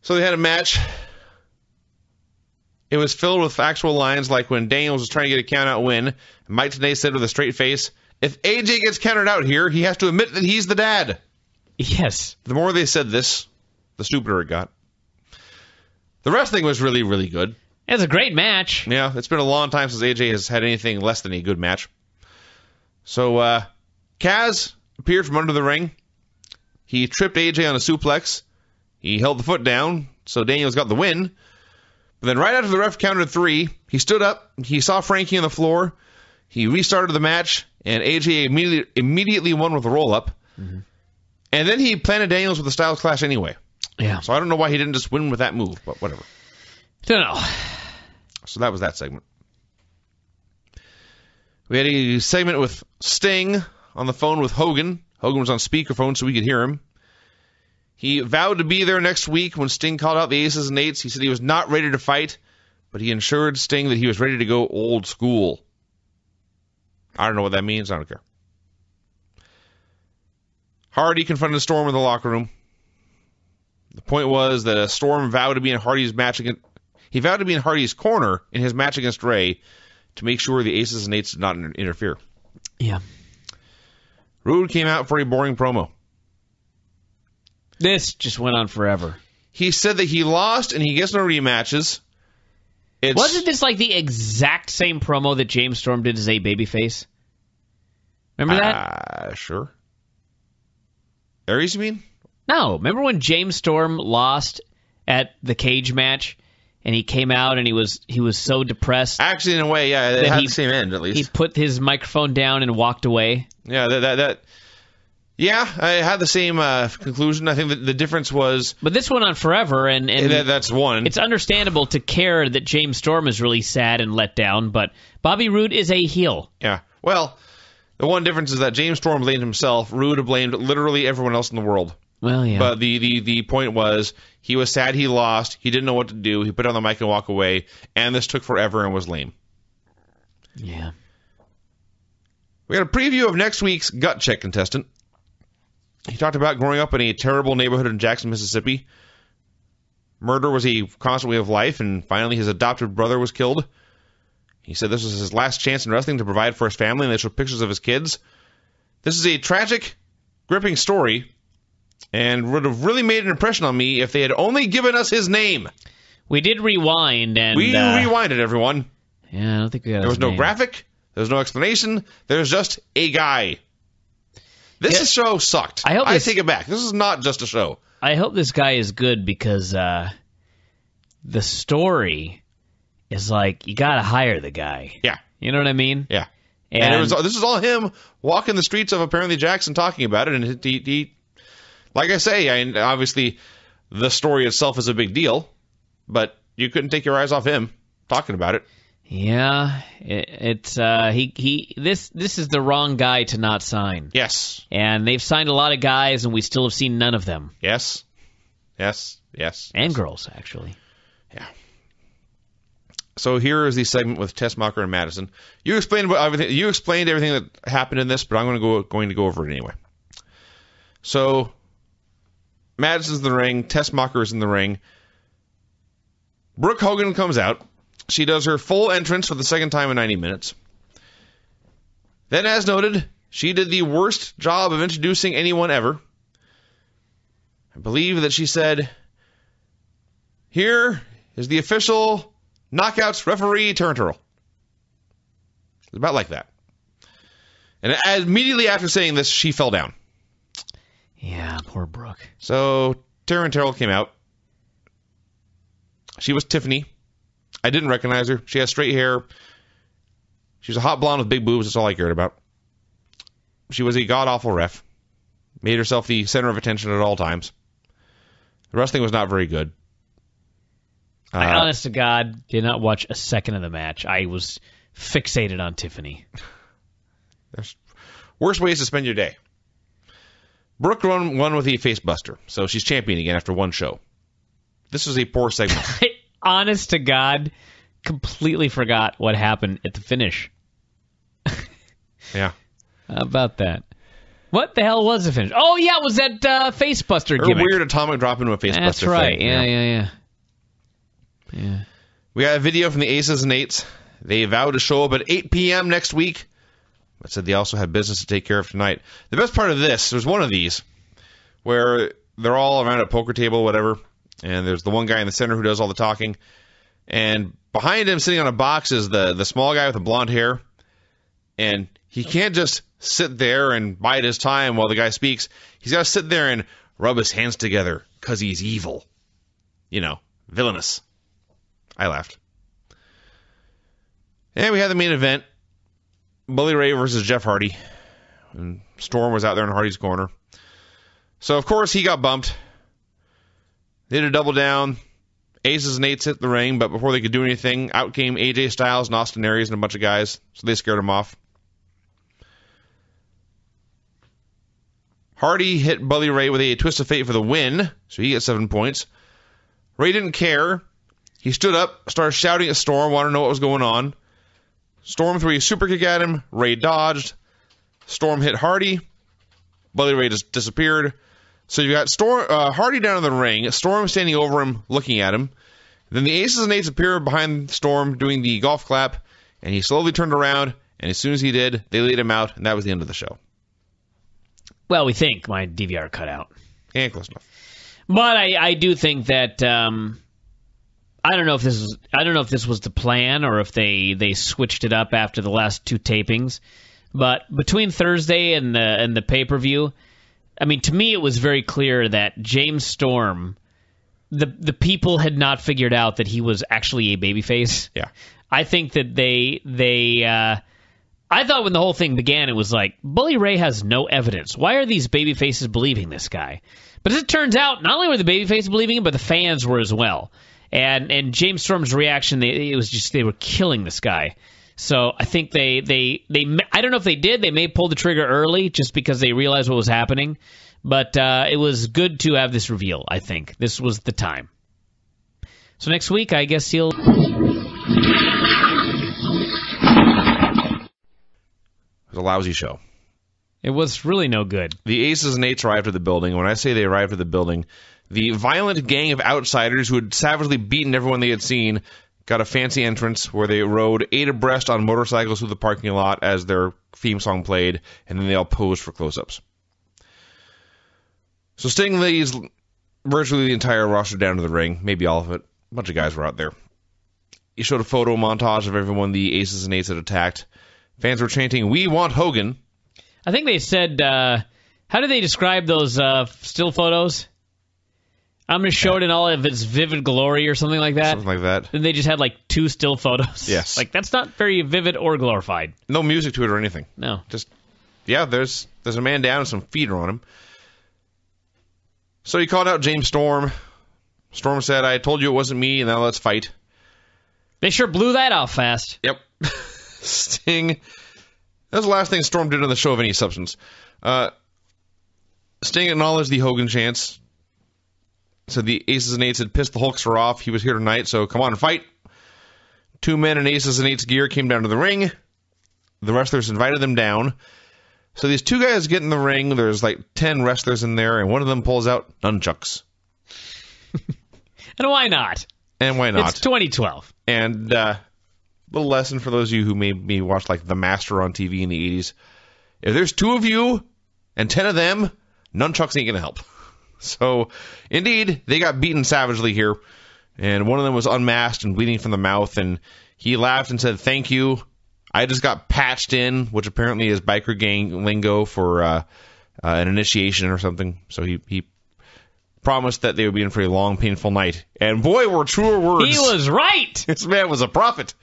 So they had a match. It was filled with factual lines like when Daniels was trying to get a count-out win, Mike Tenay said with a straight face, if AJ gets counted out here, he has to admit that he's the dad. Yes. The more they said this, the stupider it got. The wrestling was really, really good. It's a great match. Yeah, it's been a long time since AJ has had anything less than a good match. So, Kaz appeared from under the ring. He tripped AJ on a suplex. He held the foot down, so Daniels got the win. But then right after the ref counted 3, he stood up, he saw Frankie on the floor, he restarted the match, and AJ immediately won with a roll-up. Mm-hmm. And then he planted Daniels with a Styles Clash anyway. Yeah. So I don't know why he didn't just win with that move, but whatever. Don't know. So that was that segment. We had a segment with Sting on the phone with Hogan. Hogan was on speakerphone so we could hear him. He vowed to be there next week when Sting called out the Aces and Eights. He said he was not ready to fight, but he assured Sting that he was ready to go old school. I don't know what that means. I don't care. Hardy confronted Storm in the locker room. The point was that Storm vowed to be in Hardy's match against... He vowed to be in Hardy's corner in his match against Ray to make sure the Aces and Eights did not interfere. Yeah. Rude came out for a boring promo. This just went on forever. He said that he lost and he gets no rematches. Wasn't this like the exact same promo that James Storm did as a babyface? Remember that? Sure. Aries, you mean? No. Remember when James Storm lost at the cage match, and he came out and he was so depressed. Actually, in a way, yeah, it had the same end at least. He put his microphone down and walked away. Yeah, that. Yeah, I had the same conclusion. I think that the difference was... But this went on forever, and that's one. It's understandable to care that James Storm is really sad and let down, but Bobby Roode is a heel. Yeah. Well, the one difference is that James Storm blamed himself. Roode blamed literally everyone else in the world. Well, yeah. But the point was, he was sad he lost. He didn't know what to do. He put on the mic and walked away, and this took forever and was lame. Yeah. We got a preview of next week's Gut Check contestant. He talked about growing up in a terrible neighborhood in Jackson, Mississippi. Murder was a constant way of life, and finally his adopted brother was killed. He said this was his last chance in wrestling to provide for his family, and they showed pictures of his kids. This is a tragic, gripping story, and would have really made an impression on me if they had only given us his name. We did rewind, and... We rewinded, everyone. Yeah, I don't think we got There was his no name. graphic. There was no explanation. There's just a guy. This show sucked. I take it back. This is not just a show. I hope this guy is good because the story is like, you got to hire the guy. Yeah. You know what I mean? Yeah. And this is all him walking the streets of apparently Jackson talking about it. And he like I say, obviously the story itself is a big deal, but you couldn't take your eyes off him talking about it. Yeah, this is the wrong guy to not sign. Yes. And they've signed a lot of guys, and we still have seen none of them. Yes. And girls, actually. Yeah. So here is the segment with Tessmacher and Madison. You explained everything. You explained everything that happened in this, but I'm going to go over it anyway. So Madison's in the ring. Tessmacher is in the ring. Brooke Hogan comes out. She does her full entrance for the second time in 90 minutes. Then, as noted, she did the worst job of introducing anyone ever. I believe that she said, "Here is the official Knockouts referee, Taryn Terrell." It's about like that. And immediately after saying this, she fell down. Yeah, poor Brooke. So Taryn Terrell came out. She was Tiffany. I didn't recognize her. She has straight hair. She was a hot blonde with big boobs. That's all I cared about. She was a god-awful ref. Made herself the center of attention at all times. The wrestling was not very good. I, honest to God, did not watch a second of the match. I was fixated on Tiffany. There's worse ways to spend your day. Brooke won with a face buster, so she's champion again after one show. This was a poor segment. Honest to God, completely forgot what happened at the finish. Yeah. How about that? What the hell was the finish? Oh, yeah, it was that face buster gimmick. Her weird atomic drop into a face That's buster right. thing. Yeah. We got a video from the Aces and Eights. They vowed to show up at 8 p.m. next week, but said they also had business to take care of tonight. The best part of this, there's one of these where they're all around a poker table, whatever, and there's the one guy in the center who does all the talking, and behind him, sitting on a box, is the small guy with the blonde hair, and he can't just sit there and bide his time while the guy speaks. He's got to sit there and rub his hands together because he's evil. You know, villainous. I laughed. And we had the main event. Bully Ray versus Jeff Hardy. And Storm was out there in Hardy's corner. So, of course, he got bumped. They did a double down. Aces and Eights hit the ring, but before they could do anything, out came AJ Styles and Austin Aries and a bunch of guys. So they scared him off. Hardy hit Bully Ray with a twist of fate for the win, so he gets 7 points. Ray didn't care. He stood up, started shouting at Storm, wanted to know what was going on. Storm threw a super kick at him. Ray dodged. Storm hit Hardy. Bully Ray just disappeared. So you got Hardy down in the ring, Storm standing over him, looking at him. Then the Aces and Eights appeared behind Storm doing the golf clap, and he slowly turned around, and as soon as he did, they laid him out, and that was the end of the show. Well, we think my DVR cut out. And close enough. But I do think that I don't know if this was the plan or if they switched it up after the last two tapings. But between Thursday and the pay-per-view, I mean, to me it was very clear that James Storm, the people had not figured out that he was actually a babyface. Yeah. I think that I thought when the whole thing began, it was like, Bully Ray has no evidence. Why are these babyfaces believing this guy? But as it turns out, not only were the babyfaces believing him, but the fans were as well. And James Storm's reaction, it was just they were killing this guy. So I think they I don't know if they did. They may pull the trigger early just because they realized what was happening. But it was good to have this reveal, I think. This was the time. So next week, I guess he'll... It was a lousy show. It was really no good. The Aces and Eights arrived at the building. When I say they arrived at the building, the violent gang of outsiders who had savagely beaten everyone they had seen got a fancy entrance where they rode 8 abreast on motorcycles through the parking lot as their theme song played, and then they all posed for close-ups. So Sting leads virtually the entire roster down to the ring, maybe all of it. A bunch of guys were out there. He showed a photo montage of everyone the Aces and Eights had attacked. Fans were chanting, "We want Hogan." I think they said, how do they describe those still photos? I'm going to show it in all of its vivid glory or something like that. Something like that. Then they just had like 2 still photos. Yes. Like, that's not very vivid or glorified. No music to it or anything. No. Just, yeah, there's a man down and some feeder on him. So he called out James Storm. Storm said, I told you it wasn't me, and now let's fight. They sure blew that out fast. Yep. Sting. That was the last thing Storm did on the show of any substance. Sting acknowledged the Hogan chants. Said the Aces and Eights had pissed the Hulkster off. He was here tonight, so come on and fight. 2 men in Aces and Eights gear came down to the ring. The wrestlers invited them down. So these 2 guys get in the ring. There's like 10 wrestlers in there, and one of them pulls out nunchucks. And why not? And why not? It's 2012. And little lesson for those of you who maybe watched like The Master on TV in the 80s. If there's 2 of you and 10 of them, nunchucks ain't going to help. So, indeed, they got beaten savagely here. And one of them was unmasked and bleeding from the mouth. And he laughed and said, thank you. I just got patched in, which apparently is biker gang lingo for an initiation or something. So he promised that they would be in for a long, painful night. And boy, were truer words. He was right. This man was a prophet.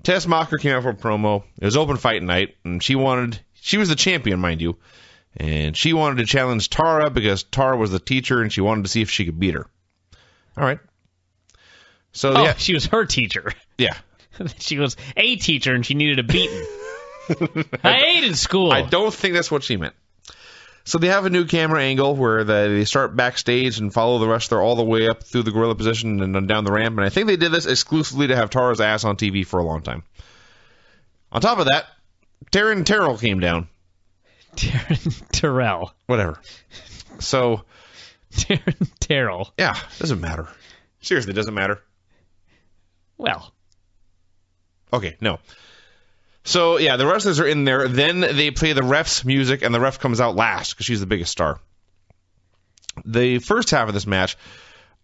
Tess Mocker came out for a promo. It was open fight night, and she was the champion, mind you, and she wanted to challenge Tara because Tara was the teacher, and she wanted to see if she could beat her. All right. So she was her teacher. Yeah. She was a teacher, and she needed a beating. I hated school. I don't think that's what she meant. So they have a new camera angle where they start backstage and follow the wrestler all the way up through the gorilla position and then down the ramp. And I think they did this exclusively to have Tara's ass on TV for a long time. On top of that, Taryn Terrell came down. Taryn Terrell. Whatever. So. Taryn Terrell. Yeah, doesn't matter. Seriously, it doesn't matter. Well. Okay, no. So, yeah, the wrestlers are in there. Then they play the ref's music, and the ref comes out last because she's the biggest star. The first half of this match,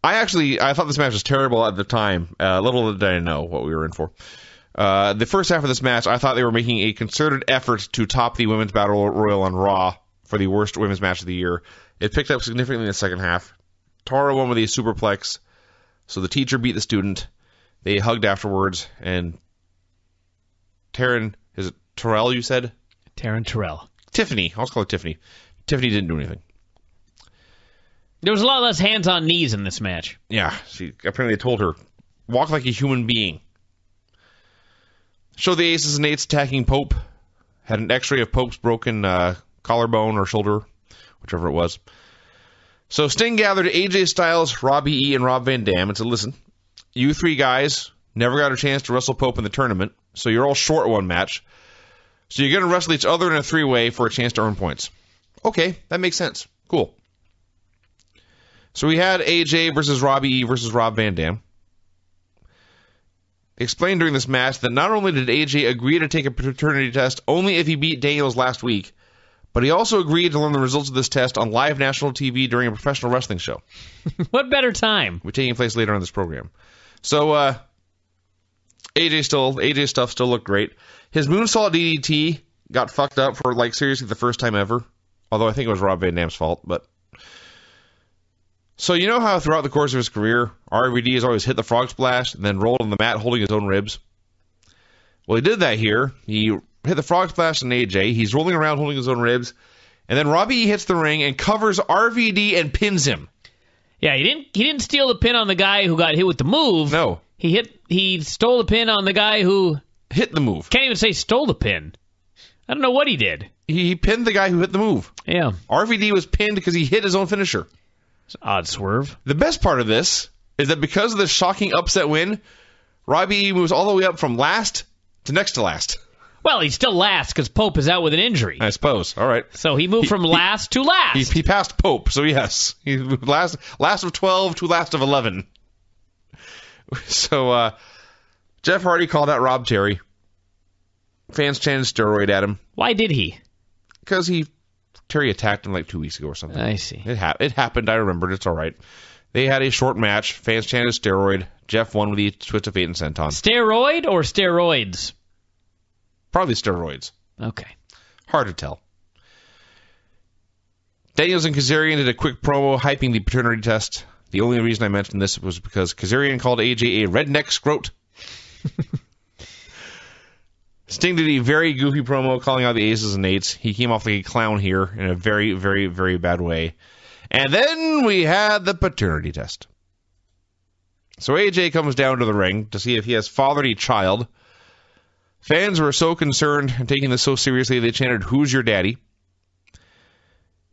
I thought this match was terrible at the time. Little did I know what we were in for. The first half of this match, I thought they were making a concerted effort to top the Women's Battle Royal on Raw for the worst women's match of the year. It picked up significantly in the second half. Tara won with a superplex, so the teacher beat the student. They hugged afterwards, and Taryn, is it Terrell you said? Taryn Terrell. Tiffany. I'll call her Tiffany. Tiffany didn't do anything. There was a lot less hands on knees in this match. Yeah. She apparently told her, walk like a human being. Show the Aces and Eights attacking Pope. Had an x-ray of Pope's broken collarbone or shoulder, whichever it was. So Sting gathered AJ Styles, Robbie E, and Rob Van Dam and said, listen, you 3 guys never got a chance to wrestle Pope in the tournament, so you're all short one match. So you're going to wrestle each other in a 3-way for a chance to earn points. Okay, that makes sense. Cool. So we had AJ versus Robbie E versus Rob Van Dam. Explained during this match that not only did AJ agree to take a paternity test only if he beat Daniels last week, but he also agreed to learn the results of this test on live national TV during a professional wrestling show. What better time? We're taking place later on this program. So, AJ stuff still looked great. His moonsault DDT got fucked up for, like, seriously the first time ever. Although I think it was Rob Van Dam's fault, but. So you know how throughout the course of his career, RVD has always hit the frog splash and then rolled on the mat holding his own ribs? Well, he did that here. He hit the frog splash on AJ. He's rolling around holding his own ribs. And then Robbie E hits the ring and covers RVD and pins him. Yeah, he didn't steal the pin on the guy who got hit with the move. No. He stole the pin on the guy who hit the move. Can't even say stole the pin. I don't know what he did. He pinned the guy who hit the move. Yeah. RVD was pinned because he hit his own finisher. It's an odd swerve. The best part of this is that because of this shocking upset win, Robbie E moves all the way up from last to next to last. Well, he's still last because Pope is out with an injury. I suppose. All right. So he moved from last to last. He passed Pope, so yes. He moved last of 12 to last of 11. So Jeff Hardy called out Rob Terry. Fans chanted steroid at him. Why did he? Because Terry attacked him like 2 weeks ago or something. I see. It happened. I remembered. It's all right. They had a short match. Fans chanted steroid. Jeff won with the twist of fate and senton. Steroid or steroids? Probably steroids. Okay. Hard to tell. Daniels and Kazarian did a quick promo hyping the paternity test. The only reason I mentioned this was because Kazarian called AJ a redneck scrote. Sting did a very goofy promo calling out the aces and eights. He came off like a clown here in a very, very, very bad way. And then we had the paternity test. So AJ comes down to the ring to see if he has fathered a child. Fans were so concerned and taking this so seriously, they chanted, "Who's your daddy?"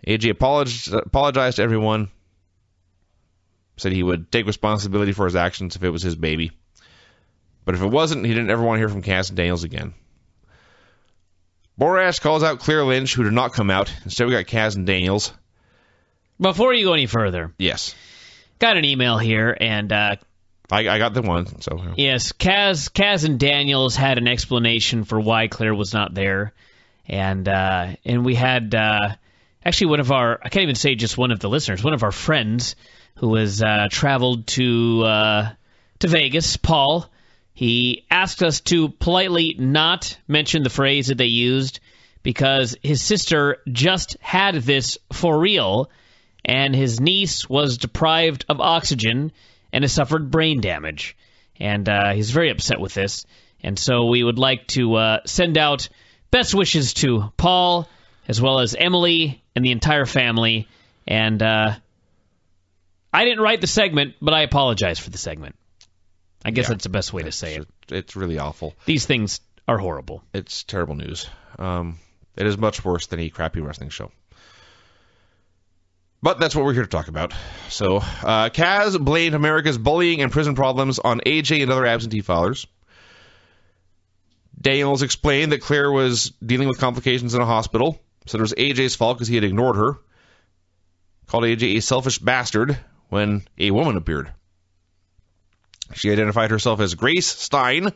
AJ apologized to everyone. Said he would take responsibility for his actions if it was his baby. But if it wasn't, he didn't ever want to hear from Cass and Daniels again. Borash calls out Claire Lynch, who did not come out. Instead, we got Cass and Daniels. Before you go any further, Yes. got an email here, and I got the one. So yes, Kaz and Daniels had an explanation for why Claire was not there, and we had actually one of our, I can't even say just one of the listeners, one of our friends who has traveled to Vegas, Paul. He asked us to politely not mention the phrase that they used because his sister just had this for real, and his niece was deprived of oxygen and has suffered brain damage. And he's very upset with this. And so we would like to send out best wishes to Paul, as well as Emily and the entire family. And I didn't write the segment, but I apologize for the segment. I guess that's the best way to say it. It's really awful. These things are horrible. It's terrible news. It is much worse than a crappy wrestling show. But that's what we're here to talk about. So, Kaz blamed America's bullying and prison problems on AJ and other absentee fathers. Daniels explained that Claire was dealing with complications in a hospital, said it was AJ's fault because he had ignored her. Called AJ a selfish bastard when a woman appeared. She identified herself as Grace Stein.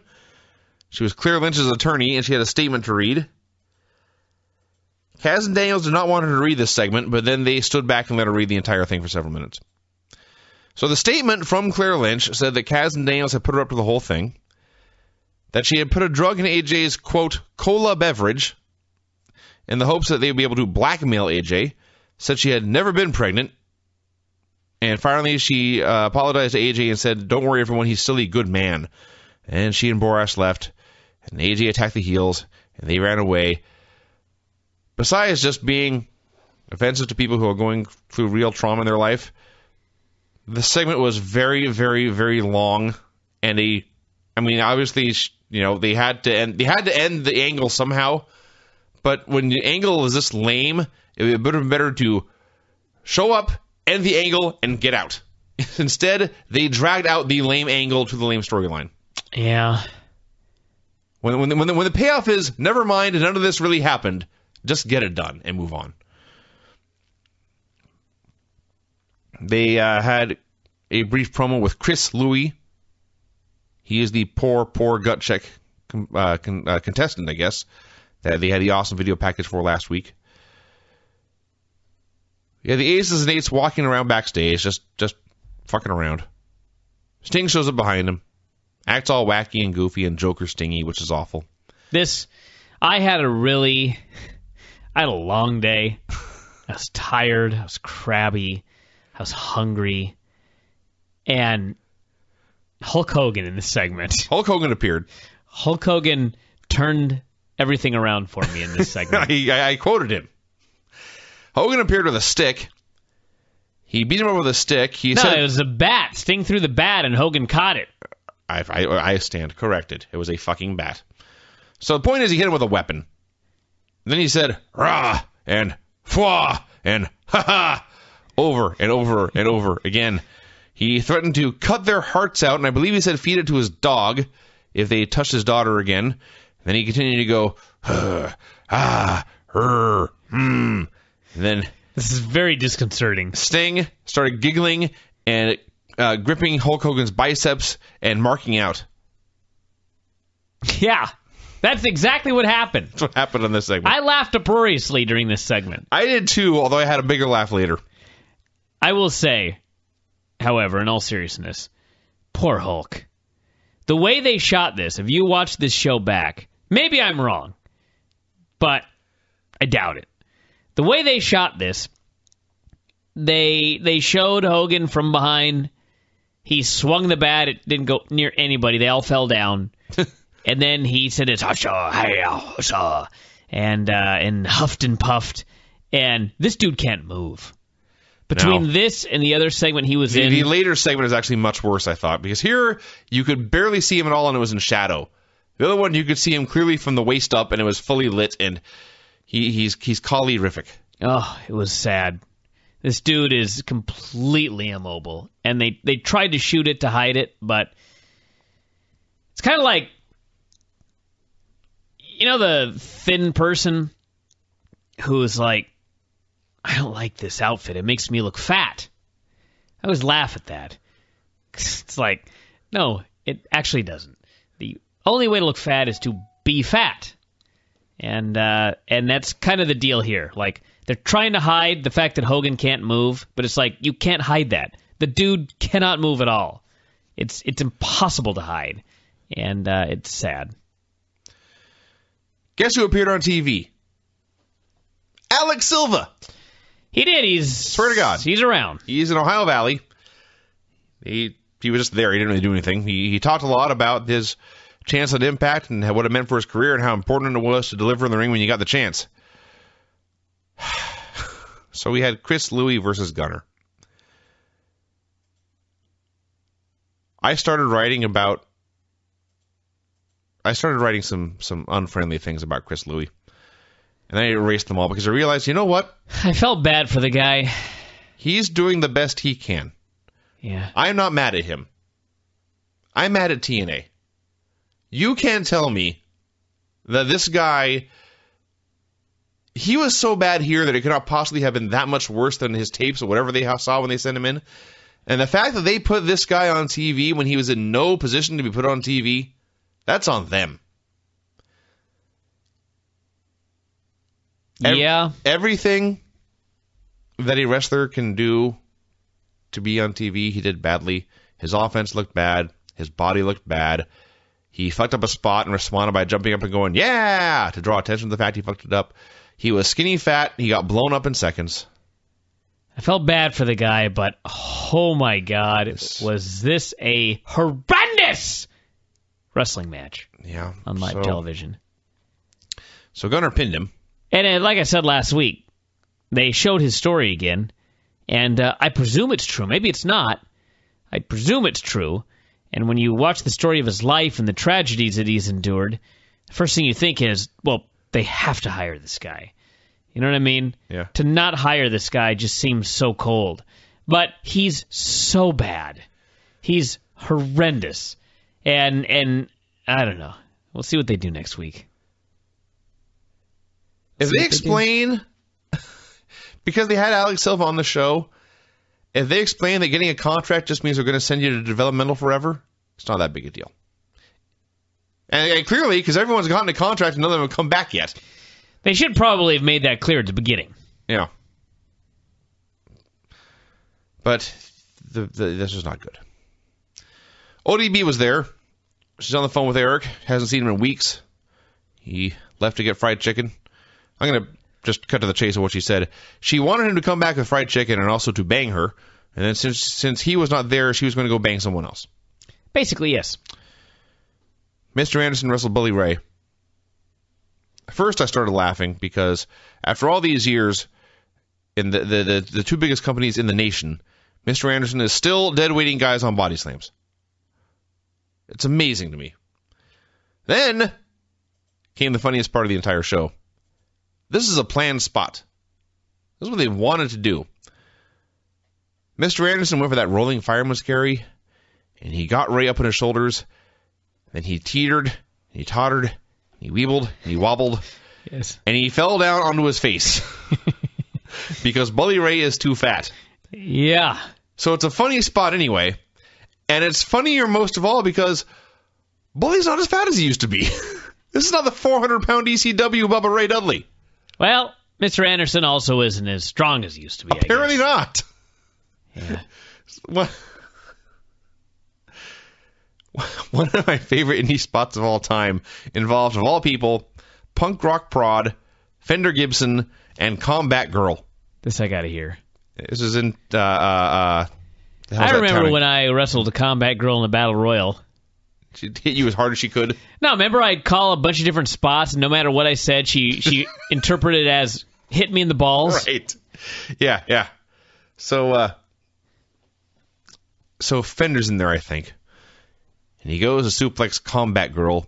She was Claire Lynch's attorney, and she had a statement to read. Kaz and Daniels did not want her to read this segment, but then they stood back and let her read the entire thing for several minutes. So the statement from Claire Lynch said that Kaz and Daniels had put her up to the whole thing, that she had put a drug in AJ's, quote, cola beverage, in the hopes that they would be able to blackmail AJ, said she had never been pregnant, and finally she apologized to AJ and said, "Don't worry, everyone, he's still a good man." And she and Borash left, and AJ attacked the heels, and they ran away. Besides just being offensive to people who are going through real trauma in their life, the segment was very, very, very long, and obviously, they had to end the angle somehow. But when the angle is this lame, it would have been better to show up, end the angle, and get out. Instead, they dragged out the lame angle to the lame storyline. Yeah. When the payoff is, never mind, none of this really happened, just get it done and move on. They had a brief promo with Chris Louis. He is the poor gut check contestant, I guess, that they had the awesome video package for last week. Yeah, the aces and eights walking around backstage, just fucking around. Sting shows up behind him, acts all wacky and goofy and Joker Stingy, which is awful. I had a long day. I was tired. I was crabby. I was hungry. And Hulk Hogan in this segment. Hulk Hogan appeared. Hulk Hogan turned everything around for me in this segment. I quoted him. Hogan appeared with a stick. He beat him up with a stick. He said it was a bat. Sting threw the bat, and Hogan caught it. I stand corrected. It was a fucking bat. So the point is, he hit him with a weapon. And then he said, "Rah," and "Fwah," and "Ha ha," over and over and over again. He threatened to cut their hearts out, and I believe he said feed it to his dog if they touched his daughter again. And then he continued to go, And then this is very disconcerting. Sting started giggling and gripping Hulk Hogan's biceps and marking out. Yeah, that's exactly what happened. That's what happened in this segment. I laughed uproariously during this segment. I did too, although I had a bigger laugh later. I will say, however, in all seriousness, poor Hulk. The way they shot this, if you watch this show back, maybe I'm wrong, but I doubt it. The way they shot this, they showed Hogan from behind. He swung the bat. It didn't go near anybody. They all fell down. And then he said, "It's Hasha, hey, Hasha," and huffed and puffed. And this dude can't move. Between this and the other segment he was in, the later segment is actually much worse, I thought, because here you could barely see him at all, and it was in shadow. The other one you could see him clearly from the waist up, and it was fully lit, and he's Kali-rific. Oh, it was sad. This dude is completely immobile, and they tried to shoot it to hide it, but it's kind of like, you know, the thin person who's like, "I don't like this outfit. It makes me look fat." I always laugh at that. It's like, no, it actually doesn't. The only way to look fat is to be fat. And that's kind of the deal here. Like, they're trying to hide the fact that Hogan can't move, but it's like, you can't hide that. The dude cannot move at all. It's impossible to hide. And it's sad. Guess who appeared on TV? Alex Silva. He did. Swear to God. He's around. He's in Ohio Valley. He was just there. He didn't really do anything. He talked a lot about his chance at Impact and what it meant for his career and how important it was to deliver in the ring when you got the chance. So we had Chris Louis versus Gunner. I started writing some unfriendly things about Chris Louis. And I erased them all because I realized, you know what? I felt bad for the guy. He's doing the best he can. Yeah. I'm not mad at him. I'm mad at TNA. You can't tell me that this guy, he was so bad here that it could not possibly have been that much worse than his tapes or whatever they saw when they sent him in. And the fact that they put this guy on TV when he was in no position to be put on TV, that's on them. Yeah. Everything that a wrestler can do to be on TV, he did badly. His offense looked bad. His body looked bad. He fucked up a spot and responded by jumping up and going, "Yeah!" to draw attention to the fact he fucked it up. He was skinny fat. He got blown up in seconds. I felt bad for the guy, but oh my God, was this a horrendous wrestling match on live television. So Gunner pinned him. And like I said last week, they showed his story again, and I presume it's true. Maybe it's not. I presume it's true. And when you watch the story of his life and the tragedies that he's endured, the first thing you think is, well, they have to hire this guy. You know what I mean? Yeah. To not hire this guy just seems so cold. But he's so bad. He's horrendous. And I don't know. We'll see what they do next week. If they explain, because they had Alex Silva on the show, if they explain that getting a contract just means they're going to send you to developmental forever, it's not that big a deal. And clearly, because everyone's gotten a contract and none of them have come back yet. They should probably have made that clear at the beginning. Yeah. But this is not good. ODB was there. She's on the phone with Eric. Hasn't seen him in weeks. He left to get fried chicken. I'm going to just cut to the chase of what she said. She wanted him to come back with fried chicken and also to bang her. And then since he was not there, she was going to go bang someone else. Basically, yes. Mr. Anderson wrestled Bully Ray. First, I started laughing because after all these years in the two biggest companies in the nation, Mr. Anderson is still dead weighting guys on body slams. It's amazing to me. Then came the funniest part of the entire show. This is a planned spot. This is what they wanted to do. Mr. Anderson went for that rolling fireman's carry, and he got Ray up on his shoulders. Then he teetered, and he tottered, and he weebled, and he wobbled, yes, and he fell down onto his face because Bully Ray is too fat. Yeah. So it's a funny spot anyway, and it's funnier most of all because Bully's not as fat as he used to be. This is not the 400-pound ECW Bubba Ray Dudley. Well, Mr. Anderson also isn't as strong as he used to be. Apparently not. Yeah. One of my favorite indie spots of all time involves, of all people, Punk Rock Prod, Fender Gibson, and Combat Girl. This I gotta hear. This is in. I remember when I wrestled a combat girl in the Battle Royal. She hit you as hard as she could. No, remember I'd call a bunch of different spots, and no matter what I said, she interpreted it as hit me in the balls. Right. Yeah. So Fender's in there, I think. And he goes to suplex combat girl,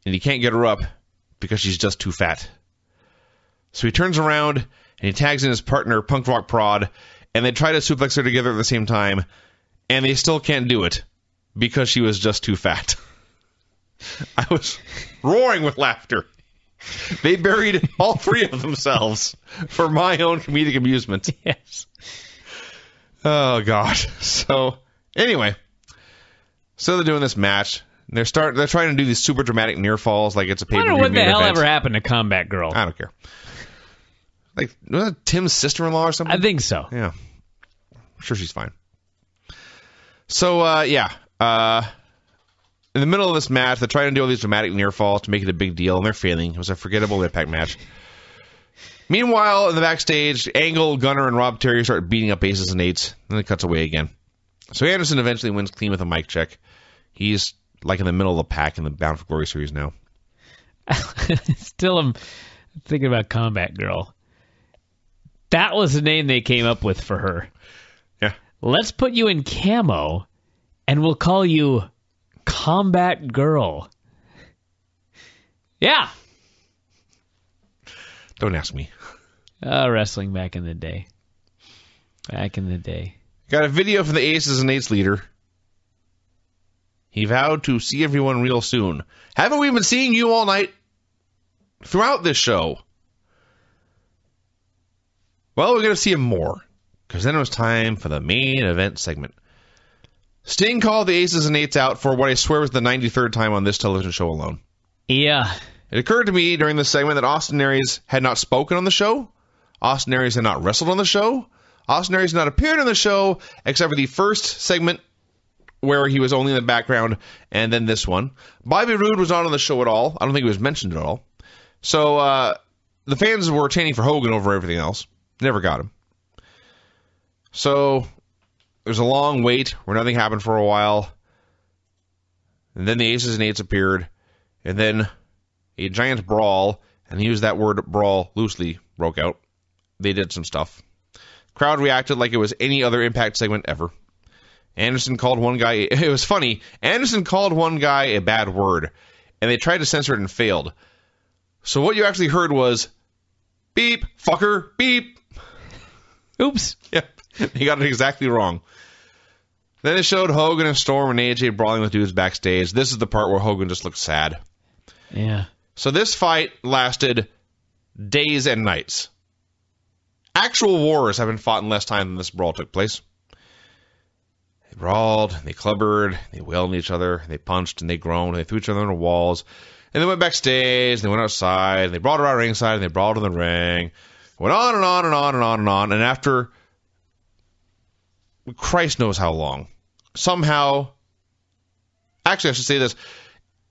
and he can't get her up because she's just too fat. So he turns around, and he tags in his partner, Punk Rock Prod, and they try to suplex her together at the same time, and they still can't do it because she was just too fat. I was roaring with laughter. They buried all three of themselves for my own comedic amusement. Yes. Oh, God. So, anyway. So they're doing this match. They're trying to do these super dramatic near falls like it's a pay-per-view. I wonder what the main hell event. ever happened to Combat Girl. I don't care. Like, was that Tim's sister-in-law or something? I think so. Yeah. I'm sure she's fine. So, in the middle of this match, they're trying to do all these dramatic near falls to make it a big deal, and they're failing. It was a forgettable Impact match. Meanwhile, in the backstage, Angle, Gunner, and Rob Terry start beating up aces and eights, and then it cuts away again. So Anderson eventually wins clean with a mic check. He's like in the middle of the pack in the Bound for Glory series now. Still, I'm thinking about Combat Girl. That was the name they came up with for her. Yeah. Let's put you in camo, and we'll call you Combat Girl. Yeah. Don't ask me. Wrestling back in the day. Got a video from the Aces and Eights leader. He vowed to see everyone real soon. Haven't we been seeing you all night? Throughout this show. Well, we're going to see him more. Because then it was time for the main event segment. Sting called the Aces and Eights out for what I swear was the 93rd time on this television show alone. Yeah. It occurred to me during this segment that Austin Aries had not spoken on the show. Austin Aries had not wrestled on the show. Austin Aries had not appeared on the show, except for the first segment where he was only in the background, and then this one. Bobby Roode was not on the show at all. I don't think he was mentioned at all. So the fans were chanting for Hogan over everything else. Never got him. So there's a long wait where nothing happened for a while. And then the Aces and Eights appeared. And then a giant brawl, and he used that word brawl loosely, broke out. They did some stuff. Crowd reacted like it was any other Impact segment ever. Anderson called one guy, it was funny, Anderson called one guy a bad word, and they tried to censor it and failed. So what you actually heard was, beep, fucker, beep. Oops. Yep, they got it exactly wrong. Then it showed Hogan and Storm and AJ brawling with dudes backstage. This is the part where Hogan just looked sad. Yeah. So this fight lasted days and nights. Actual wars have been fought in less time than this brawl took place. They brawled, they clubbered, they wailed on each other, they punched and they groaned, and they threw each other on the walls, and they went backstage, and they went outside, and they brawled around ringside, and they brawled in the ring. Went on and on and on and on and on, and after Christ knows how long, somehow, actually I should say this,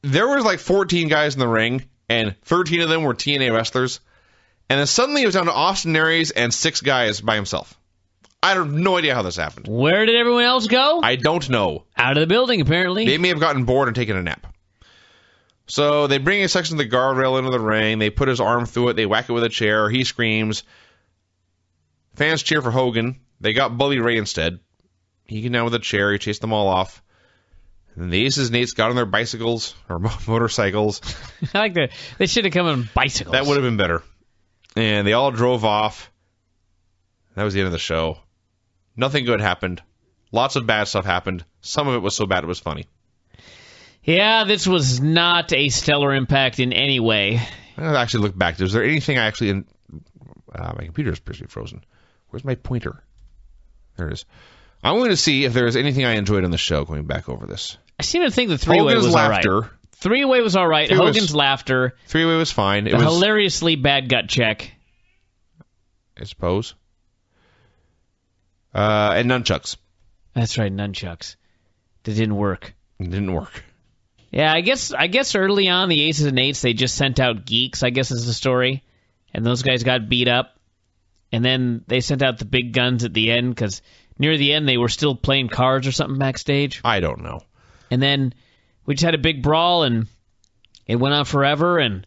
there was like 14 guys in the ring, and 13 of them were TNA wrestlers, and then suddenly it was down to Austin Aries and 6 guys by himself. I have no idea how this happened. Where did everyone else go? I don't know. Out of the building, apparently. They may have gotten bored and taken a nap. So they bring a section of the guardrail into the ring. They put his arm through it. They whack it with a chair. He screams. Fans cheer for Hogan. They got Bully Ray instead. He came down with a chair. He chased them all off. And the Aces and Eights got on their bicycles or motorcycles. I like that. They should have come on bicycles. That would have been better. And they all drove off. That was the end of the show. Nothing good happened. Lots of bad stuff happened. Some of it was so bad it was funny. Yeah, this was not a stellar Impact in any way. I actually look back. Is there anything I actually... my computer is pretty frozen. Where's my pointer? There it is. I'm going to see if there is anything I enjoyed on the show going back over this. I seem to think the three-way Hogan's was laughter. all right. Three-way was all right. Hogan's laughter. Three-way was fine. It The was hilariously bad gut check. I suppose. And nunchucks. That's right, nunchucks. That didn't work. It didn't work. Yeah, I guess early on, the Aces and Eights, they just sent out geeks, I guess is the story. And those guys got beat up. and then they sent out the big guns at the end because near the end they were still playing cards or something backstage. I don't know. And then we just had a big brawl, and it went on forever, and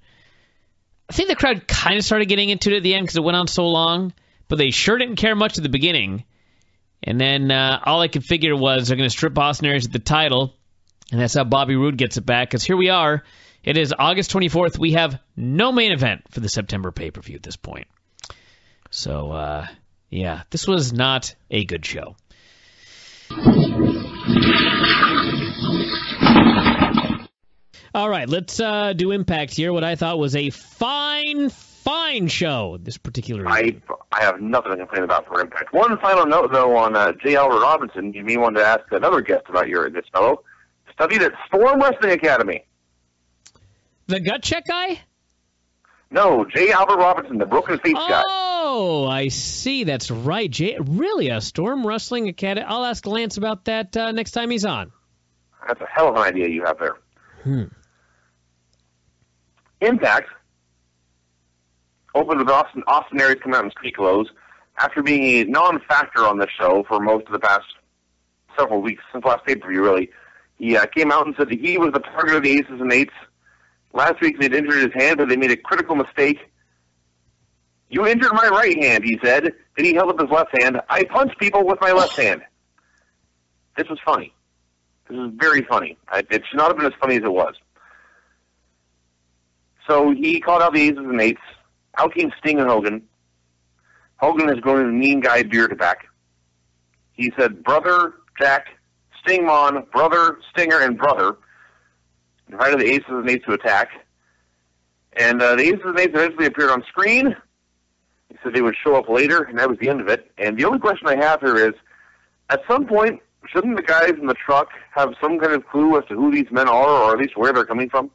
I think the crowd kind of started getting into it at the end because it went on so long, but they sure didn't care much at the beginning. And then all I could figure was they're going to strip Austin Aries at the title, and that's how Bobby Roode gets it back, because here we are. It is August 24th. We have no main event for the September pay-per-view at this point. So, yeah, this was not a good show. All right, let's do Impact here, what I thought was a fine show this particular evening. I have nothing to complain about for Impact. One final note, though, on J. Albert Robinson. You may want to ask another guest about this fellow. Studied at Storm Wrestling Academy. The gut check guy? No, J. Albert Robinson, the broken face guy. Oh, I see. That's right. Really, a Storm Wrestling Academy? I'll ask Lance about that next time he's on. That's a hell of an idea you have there. Impact opened with Austin Aries coming out in street clothes after being a non-factor on the show for most of the past several weeks, since last pay-per-view, really. He came out and said that he was the target of the Aces and Eights. Last week they'd injured his hand, but they made a critical mistake. You injured my right hand, he said. Then he held up his left hand. I punch people with my left hand. This was funny. This is very funny. It should not have been as funny as it was. So he called out the Aces and Eights. Out came Sting and Hogan. Hogan has grown his mean guy beard back. He said, brother, Jack, Stingmon, brother, Stinger, and brother. Invited the Aces and Eights to attack. And the Aces and Eights eventually appeared on screen. He said they would show up later, and that was the end of it. And the only question I have here is, at some point, shouldn't the guys in the truck have some kind of clue as to who these men are, or at least where they're coming from?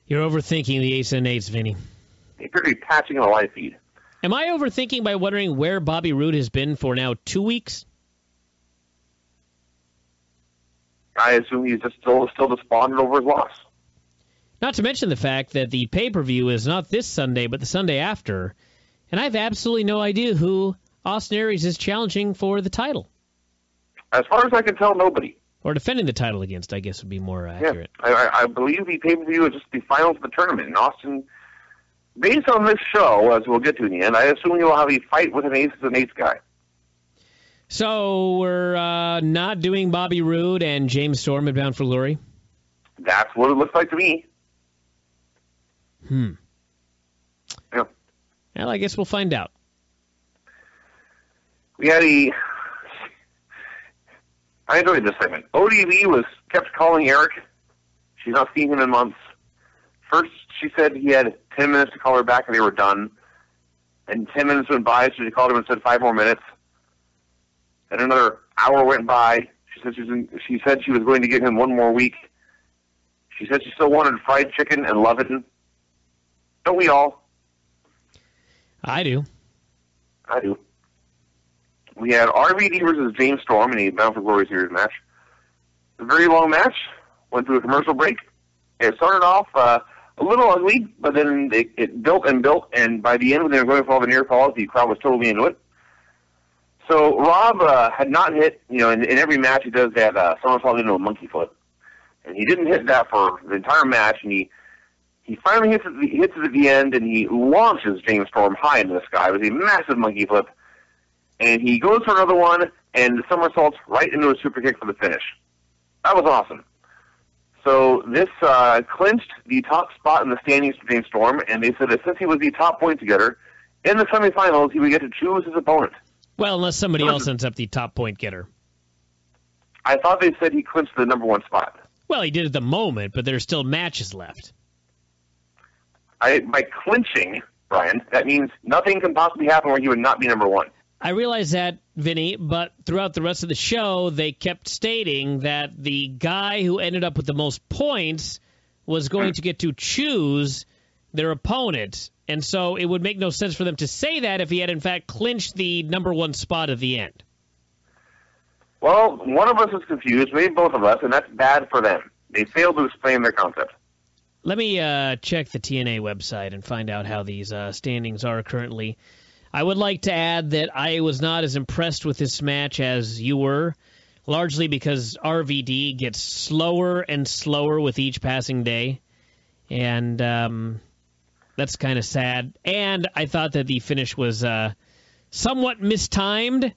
You're overthinking the Aces and Eights, Vinny. They appear to be patching on a live feed. Am I overthinking by wondering where Bobby Roode has been for now 2 weeks? I assume he's just still despondent over his loss. Not to mention the fact that the pay-per-view is not this Sunday, but the Sunday after, and I have absolutely no idea who Austin Aries is challenging for the title. As far as I can tell, nobody. Or defending the title against, I guess would be more accurate. Yeah, I believe the pay-per-view is just the finals of the tournament. And Austin, based on this show, as we'll get to in the end, I assume he will have a fight with an Aces and Eights guy. So we're not doing Bobby Roode and James Storm at Bound for Glory? That's what it looks like to me. Yeah. Well, I guess we'll find out. I enjoyed this segment. ODB kept calling Eric. She's not seen him in months. First, she said he had 10 minutes to call her back and they were done. And 10 minutes went by, so she called him and said 5 more minutes. Then another hour went by. She said she was going to give him 1 more week. She said she still wanted fried chicken and Loveton. Don't we all? I do. We had RVD versus James Storm in a Bound for Glory series match. A very long match. Went through a commercial break. It started off a little ugly, but then it built and built, and by the end when they were going for all the near falls, the crowd was totally into it. So Rob had not hit, in every match he does that somersault into a monkey foot. And he didn't hit that for the entire match, and he finally hits it at the end, and he launches James Storm high into the sky with a massive monkey flip. And he goes for another one, and somersaults right into a super kick for the finish. That was awesome. So this clinched the top spot in the standings for James Storm, and they said that since he was the top point getter, in the semifinals he would get to choose his opponent. Well, unless somebody else ends up the top point getter. I thought they said he clinched the number 1 spot. Well, he did at the moment, but there's still matches left. By clinching, Brian, that means nothing can possibly happen where he would not be number 1. I realize that, Vinny, but throughout the rest of the show, they kept stating that the guy who ended up with the most points was going to get to choose their opponent. And so it would make no sense for them to say that if he had, in fact, clinched the number 1 spot at the end. Well, one of us is confused, maybe both of us, and that's bad for them. They failed to explain their concept. Let me check the TNA website and find out how these standings are currently. I would like to add that I was not as impressed with this match as you were, largely because RVD gets slower and slower with each passing day, and that's kind of sad. And I thought that the finish was somewhat mistimed,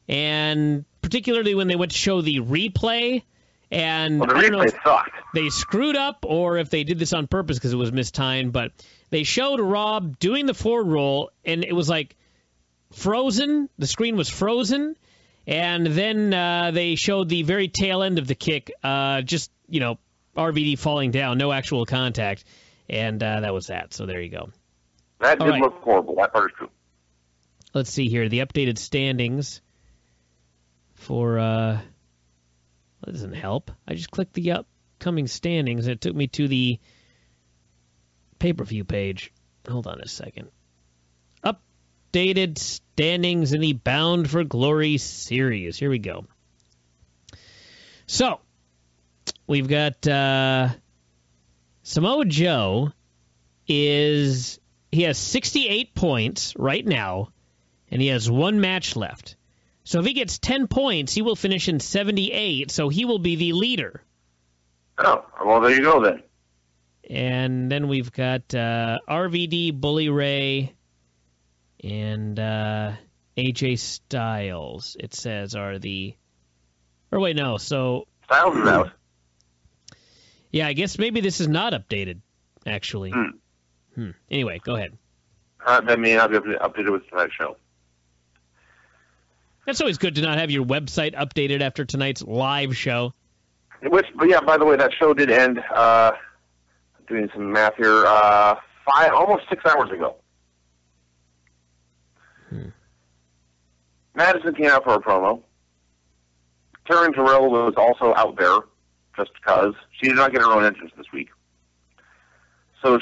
and particularly when they went to show the replay. And Well, the I don't know replay if sucked. they screwed up or if they did this on purpose because it was mistimed, but they showed Rob doing the forward roll, and it was like frozen. The screen was frozen, and then they showed the very tail end of the kick, just, RVD falling down, no actual contact, and that was that. So there you go. That All did right. look horrible. That part is true. Let's see here. The updated standings for... that doesn't help. I just clicked the upcoming standings, and it took me to the pay-per-view page. Hold on a second. Updated standings in the Bound for Glory series. Here we go. So, we've got Samoa Joe he has 68 points right now, and he has one match left. So if he gets 10 points, he will finish in 78, so he will be the leader. Oh, well, there you go then. And then we've got RVD, Bully Ray, and AJ Styles, it says, are the... Or wait, no, so... Styles is out. Yeah, I guess maybe this is not updated, actually. Anyway, go ahead. That may not be updated with tonight's show. That's always good to not have your website updated after tonight's live show. But yeah, by the way, that show did end, doing some math here, almost 6 hours ago. Madison came out for a promo. Taryn Terrell was also out there, just because. She did not get her own entrance this week. So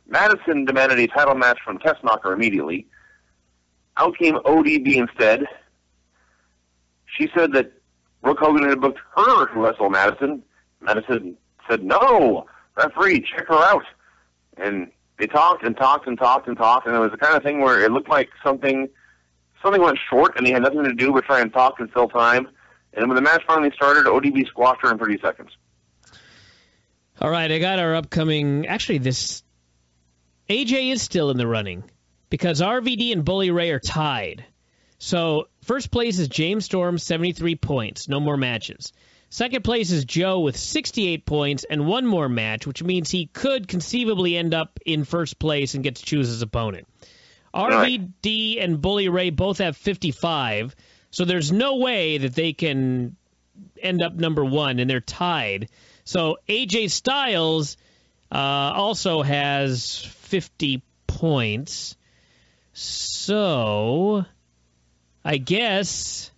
Madison demanded a title match from Tessmacher immediately. Out came ODB instead. She said that Brooke Hogan had booked her to wrestle Madison. Madison said, no, referee, check her out. And they talked and talked and talked and talked, and it was the kind of thing where it looked like something went short, and he had nothing to do but try and talk and fill time. And when the match finally started, ODB squashed her in 30 seconds. All right, I got our upcoming... Actually, AJ is still in the running, because RVD and Bully Ray are tied. So, first place is James Storm, 73 points, no more matches. Second place is Joe with 68 points and one more match, which means he could conceivably end up in first place and get to choose his opponent. RVD and Bully Ray both have 55, so there's no way that they can end up number one, and they're tied. So, AJ Styles also has 50 points. So, I guess...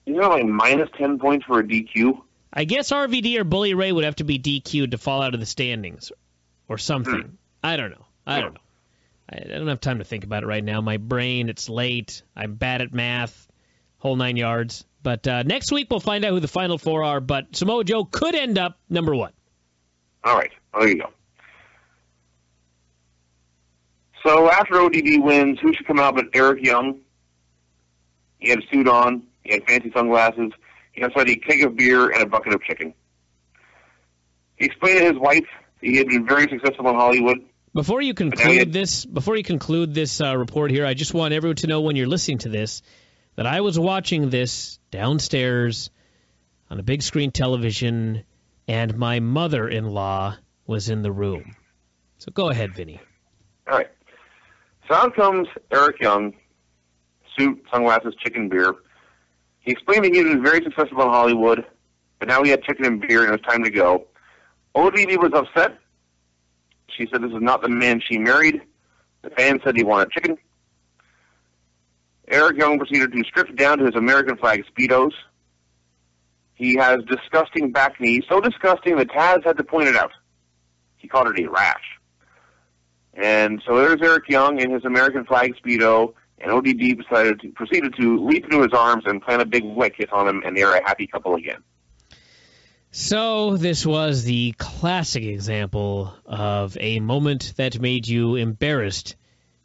You know, like minus 10 points for a DQ? I guess RVD or Bully Ray would have to be DQ'd to fall out of the standings or something. I don't know. I don't have time to think about it right now. My brain, it's late. I'm bad at math. Whole 9 yards. But next week we'll find out who the final four are. But Samoa Joe could end up number one. All right. There you go. So after ODB wins, who should come out but Eric Young? He had a suit on. He had fancy sunglasses. He also had a keg of beer and a bucket of chicken. He explained to his wife he had been very successful in Hollywood. Before you conclude this report here, I just want everyone to know when you're listening to this that I was watching this downstairs on a big screen television, and my mother-in-law was in the room. So go ahead, Vinny. All right. So out comes Eric Young, suit, sunglasses, chicken, beer. He explained that he had been very successful in Hollywood, but now he had chicken and beer and it was time to go. ODB was upset. She said this is not the man she married. The fan said he wanted chicken. Eric Young proceeded to strip down to his American flag Speedos. He has disgusting back knee, so disgusting that Taz had to point it out. He called it a rash. And so there's Eric Young in his American flag Speedo, and ODB proceeded to leap into his arms and plant a big wet kiss on him, and they're a happy couple again. So this was the classic example of a moment that made you embarrassed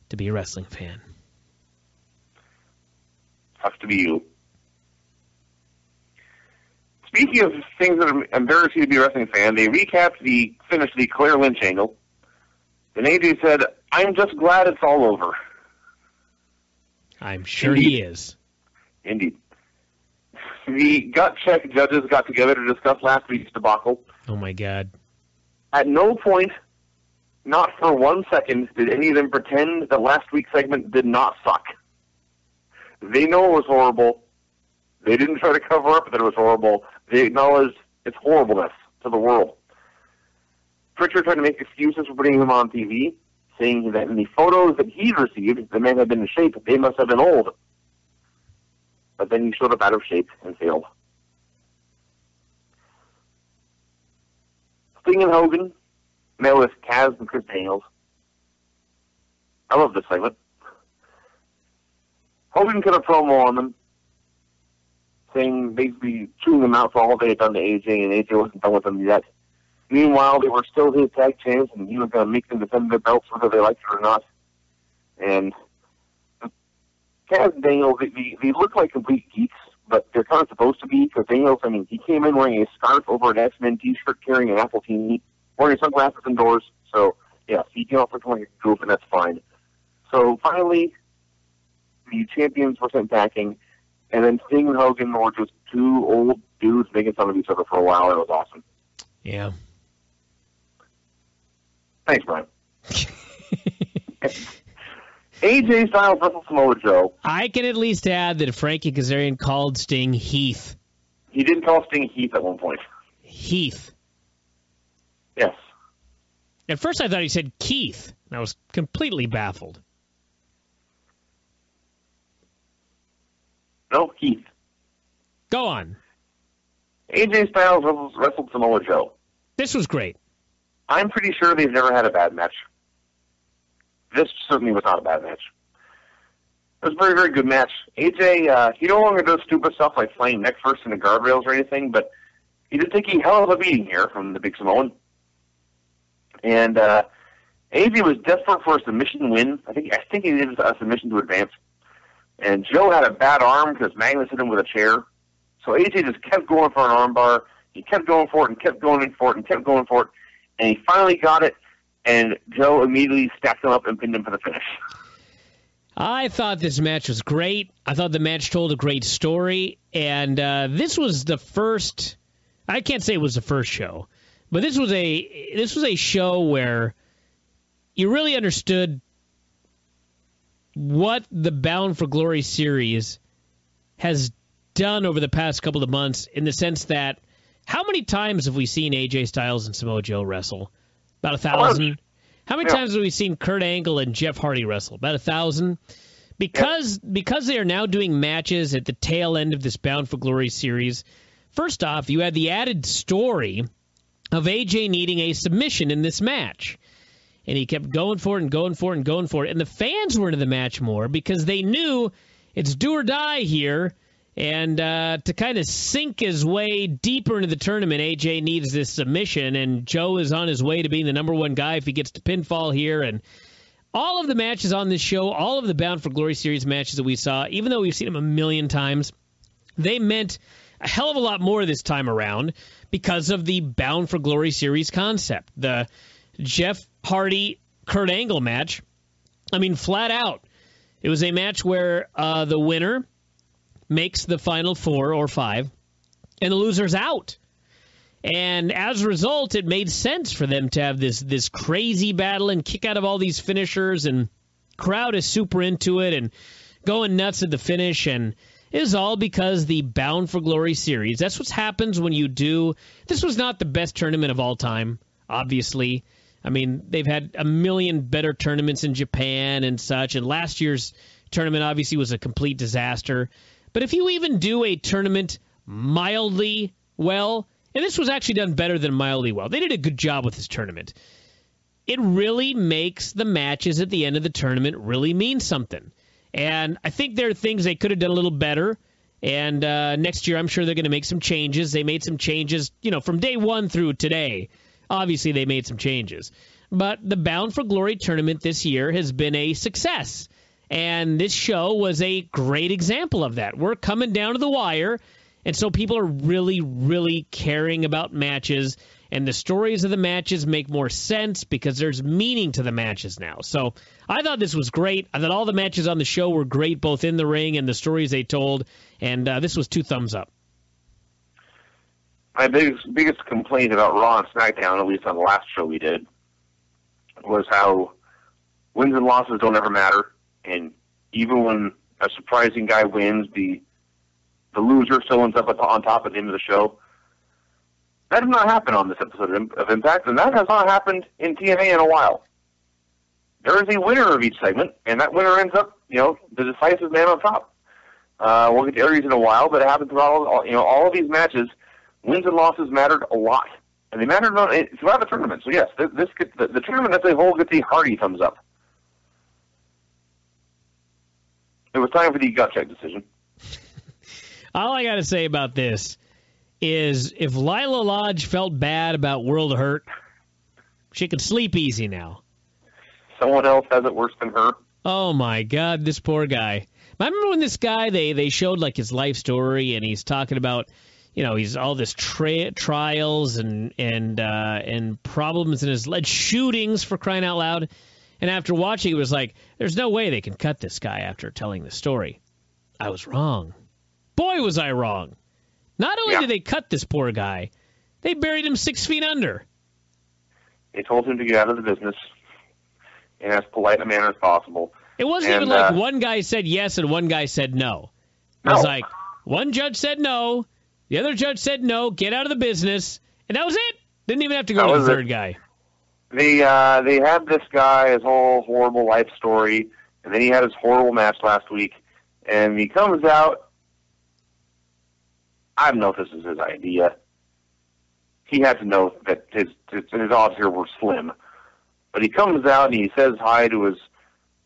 to be a wrestling fan. Sucks to be you. Speaking of things that embarrass you to be a wrestling fan, they recapped the finish of the Claire Lynch angle. And AJ said, "I'm just glad it's all over." I'm sure Indeed. he is. Indeed. The gut check judges got together to discuss last week's debacle. Oh, my God. At no point, not for 1 second, did any of them pretend that last week's segment did not suck. They know it was horrible. They didn't try to cover up that it was horrible. They acknowledged its horribleness to the world. Pritchard tried to make excuses for putting him on TV, saying that in the photos that he'd received, the man had been in shape. They must have been old. But then he showed up out of shape and failed. Sting and Hogan met with Kaz and Chris Daniels. I love this segment. Hogan cut a promo on them, saying basically chewing them out for all they had done to AJ, and AJ wasn't done with them yet. Meanwhile, they were still his tag champs, and he was going to make them defend their belts whether they liked it or not. And Kaz and Daniels, they look like complete geeks, but they're kind of supposed to be, because Daniels, I mean, he came in wearing a scarf over an X-Men t-shirt, carrying an Apple TV, wearing sunglasses indoors, so, yeah, he came off looking like a goof, and that's fine. So, finally, the champions were sent packing, and then Sting and Hogan were just two old dudes making fun of each other for a while. It was awesome. Yeah. Thanks, Brian. AJ Styles versus Samoa Joe. I can at least add that Frankie Kazarian called Sting Heath. He did call Sting Heath at one point. Heath. Yes. At first I thought he said Keith. I was completely baffled. No, Heath. Go on. AJ Styles wrestled Samoa Joe. This was great. I'm pretty sure they've never had a bad match. This certainly was not a bad match. It was a very, very good match. AJ, he no longer does stupid stuff like flying neck first into guardrails or anything, but he did take a hell of a beating here from the Big Samoan. And AJ was desperate for a submission win. I think he needed a submission to advance. And Joe had a bad arm because Magnus hit him with a chair. So AJ just kept going for an armbar. He kept going for it and kept going for it and kept going for it. And he finally got it, and Joe immediately stacked him up and pinned him for the finish. I thought this match was great. I thought the match told a great story. And this was the first, I can't say it was the first show, but this was a show where you really understood what the Bound for Glory series has done over the past couple of months, in the sense that how many times have we seen AJ Styles and Samoa Joe wrestle? About 1,000. How many times have we seen Kurt Angle and Jeff Hardy wrestle? About 1,000. Because they are now doing matches at the tail end of this Bound for Glory series, first off, you had the added story of AJ needing a submission in this match. And he kept going for it and going for it and going for it. And the fans were into the match more because they knew it's do or die here. And to kind of sink his way deeper into the tournament, AJ needs this submission, and Joe is on his way to being the number one guy if he gets to pinfall here. And all of the matches on this show, all of the Bound for Glory series matches that we saw, even though we've seen them a million times, they meant a hell of a lot more this time around because of the Bound for Glory series concept. The Jeff Hardy, Kurt Angle match, I mean, flat out, it was a match where the winner makes the final 4 or 5, and the loser's out. And as a result, it made sense for them to have this crazy battle and kick out of all these finishers, and crowd is super into it and going nuts at the finish, and it is all because the Bound for Glory series, that's what happens when you do. This was not the best tournament of all time, obviously. I mean, they've had a million better tournaments in Japan and such, and last year's tournament obviously was a complete disaster. But if you even do a tournament mildly well, and this was actually done better than mildly well, they did a good job with this tournament. It really makes the matches at the end of the tournament really mean something. And I think there are things they could have done a little better. And next year, I'm sure they're going to make some changes. They made some changes, from day one through today. Obviously, they made some changes. but the Bound for Glory tournament this year has been a success. And this show was a great example of that. We're coming down to the wire, and so people are really, really caring about matches, and the stories of the matches make more sense because there's meaning to the matches now. So I thought this was great. I thought all the matches on the show were great, both in the ring and the stories they told, and this was 2 thumbs up. My biggest complaint about Raw and SmackDown, at least on the last show we did, was how wins and losses don't ever matter. And even when a surprising guy wins, the loser still ends up on top at the end of the show. That did not happen on this episode of Impact, and that has not happened in TNA in a while. There is a winner of each segment, and that winner ends up, the decisive man on top. We'll get to Aries in a while, but it happened throughout all of these matches. Wins and losses mattered a lot, and they mattered throughout the tournament. So yes, the tournament as a whole gets a hearty thumbs up. It was time for the gut check decision. All I got to say about this is if Lila Lodge felt bad about World Hurt, she could sleep easy now. Someone else has it worse than her. Oh, my God, this poor guy. I remember when this guy, they showed like his life story, and he's talking about, he's all this trials and problems in his lead, shootings for crying out loud. And after watching, it was like, there's no way they can cut this guy after telling the story. I was wrong. Boy, was I wrong. Not only did they cut this poor guy, they buried him 6 feet under. They told him to get out of the business in as polite a manner as possible. It wasn't even like one guy said yes and one guy said no. It was like one judge said no, the other judge said no, get out of the business, and that was it. Didn't even have to go to the third guy. They had this guy, his whole horrible life story, and then he had his horrible match last week, and he comes out. I don't know if this is his idea. He had to know that his odds here were slim. But he comes out and he says hi to his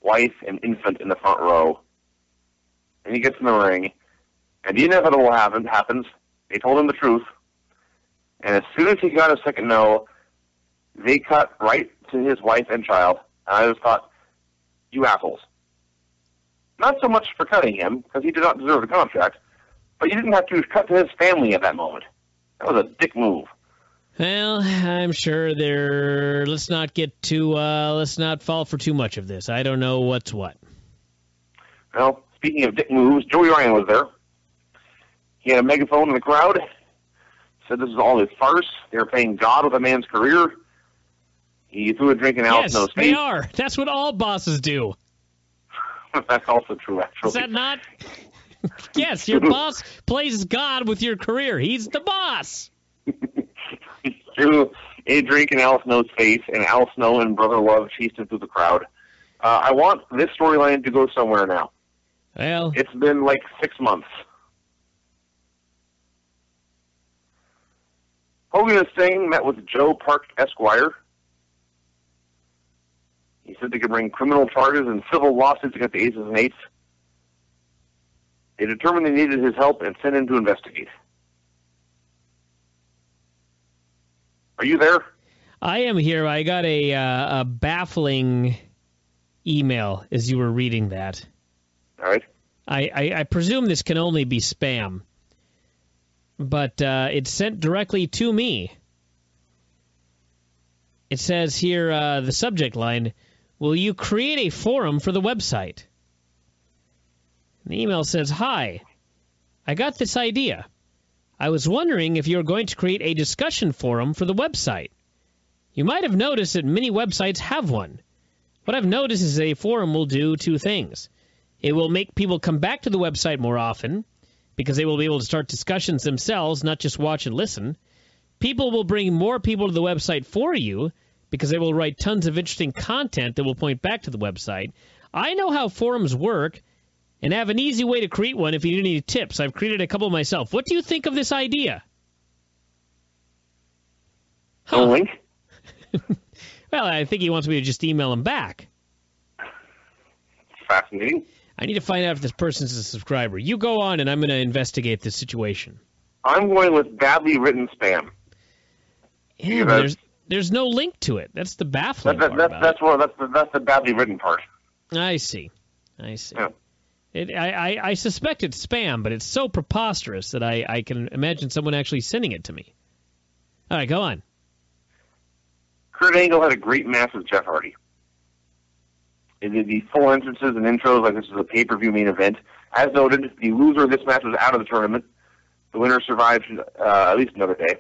wife and infant in the front row. And he gets in the ring, and the inevitable happens. They told him the truth. And as soon as he got a second no, they cut right to his wife and child. And I just thought, you assholes. Not so much for cutting him, because he did not deserve the contract, but you didn't have to cut to his family at that moment. That was a dick move. Well, I'm sure let's not fall for too much of this. I don't know what's what. Well, speaking of dick moves, Joey Ryan was there. He had a megaphone in the crowd. Said this is all a farce. They were playing God with a man's career. He threw a drink in Al Snow's face. Yes, they are. That's what all bosses do. That's also true, actually. Is that not? Yes, your boss plays God with your career. He's the boss. He threw a drink in Al Snow's face, and Al Snow and Brother Love chased him through the crowd. I want this storyline to go somewhere now. Well, it's been like 6 months. Hogan and Sting met with Joe Park Esquire. He said they could bring criminal charges and civil lawsuits against the Aces and Eights. They determined they needed his help and sent him to investigate. Are you there? I am here. I got a baffling email as you were reading that. All right. I presume this can only be spam, but it's sent directly to me. It says here, the subject line, will you create a forum for the website? And the email says, hi, I got this idea. I was wondering if you're going to create a discussion forum for the website. You might have noticed that many websites have one. What I've noticed is a forum will do 2 things. It will make people come back to the website more often because they will be able to start discussions themselves, not just watch and listen. People will bring more people to the website for you because they will write tons of interesting content that will point back to the website. I know how forums work and have an easy way to create one if you need any tips. I've created a couple myself. What do you think of this idea? No link? Well, I think he wants me to just email him back. Fascinating. I need to find out if this person's a subscriber. You go on, and I'm going to investigate this situation. I'm going with badly written spam. Yeah, but there's no link to it. That's the baffling part about That's the badly written part. I see. Yeah. I suspect it's spam, but it's so preposterous that I can imagine someone actually sending it to me. All right, go on. Kurt Angle had a great match with Jeff Hardy. It did the full entrances and intros like this is a pay-per-view main event. As noted, the loser of this match was out of the tournament. The winner survived at least another day.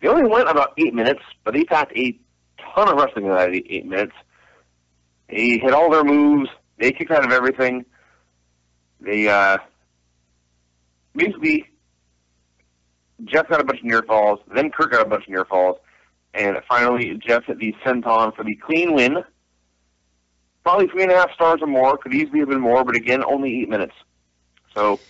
They only went about 8 minutes, but they packed a ton of wrestling in that 8 minutes. They hit all their moves. They kicked out of everything. They basically, Jeff got a bunch of near falls, then Kurt got a bunch of near falls, and finally Jeff hit the senton for the clean win. Probably 3.5 stars or more. Could easily have been more, but again, only 8 minutes. So,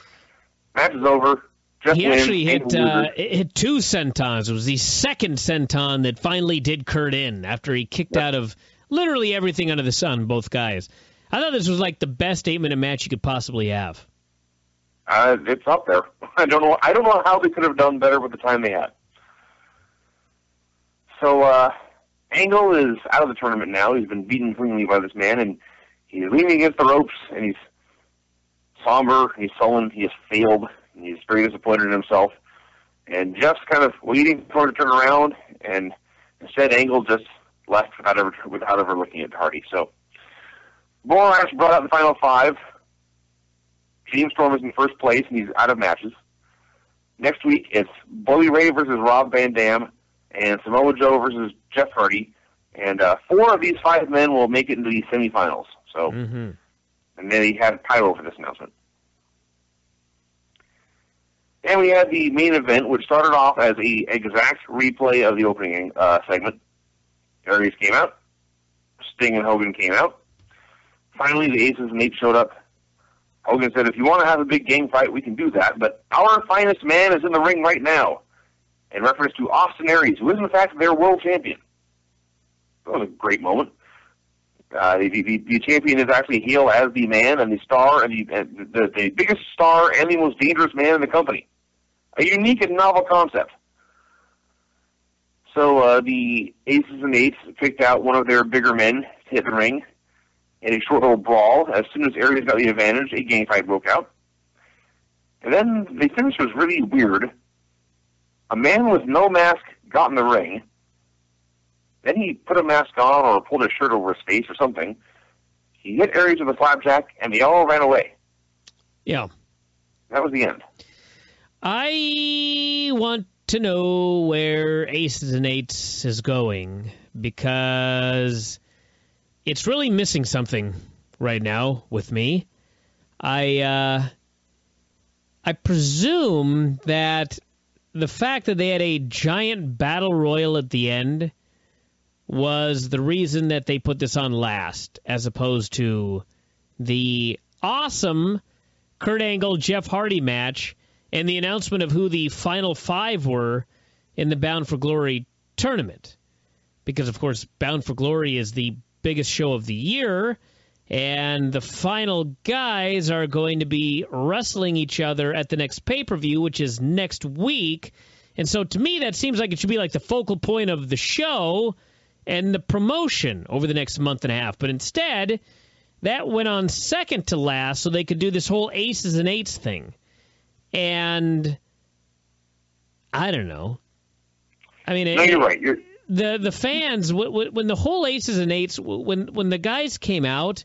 match is over. Jeff He wins. actually hit 2 sentons. It was the second senton that finally did Kurt in after he kicked out of literally everything under the sun, both guys. I thought this was like the best 8-minute match you could possibly have. It's up there. I don't know how they could have done better with the time they had. So, Angle is out of the tournament now. He's been beaten cleanly by this man, and he's leaning against the ropes, and he's somber, he's sullen, he has failed, and he's very disappointed in himself. And Jeff's kind of waiting for him to turn around, and instead Angle just left without ever looking at Hardy. So, Borash brought out the final 5. James Storm is in first place, and he's out of matches. Next week, it's Bully Ray versus Rob Van Dam, and Samoa Joe versus Jeff Hardy. And 4 of these 5 men will make it into the semifinals. So, And then he had pyro for this announcement. And we had the main event, which started off as an exact replay of the opening segment. Aries came out. Sting and Hogan came out. Finally, the Aces and Eight showed up. Hogan said, if you want to have a big gang fight, we can do that, but our finest man is in the ring right now, in reference to Austin Aries, who is, in fact, their world champion. That was a great moment. The champion is actually heel as the man and the star and the biggest star and the most dangerous man in the company. A unique and novel concept. So the Aces and Eights picked out one of their bigger men to hit the ring in a short little brawl. As soon as Aries got the advantage, a gang fight broke out. And then the finish was really weird. A man with no mask got in the ring. Then he put a mask on or pulled his shirt over his face or something. He hit Aries with a flapjack, and they all ran away. Yeah. That was the end. I want to know where Aces and Eights is going, because it's really missing something right now with me. I presume that the fact that they had a giant battle royal at the end was the reason that they put this on last, as opposed to the awesome Kurt Angle, Jeff Hardy match and the announcement of who the final 5 were in the Bound for Glory tournament. Because, of course, Bound for Glory is the biggest show of the year, and the final guys are going to be wrestling each other at the next pay-per-view, which is next week. And so to me, that seems like it should be like the focal point of the show and the promotion over the next month and a half. But instead, that went on second to last so they could do this whole Aces and Eights thing. And I don't know. I mean, no, you're right. The fans, when the whole Aces and Eights, when the guys came out,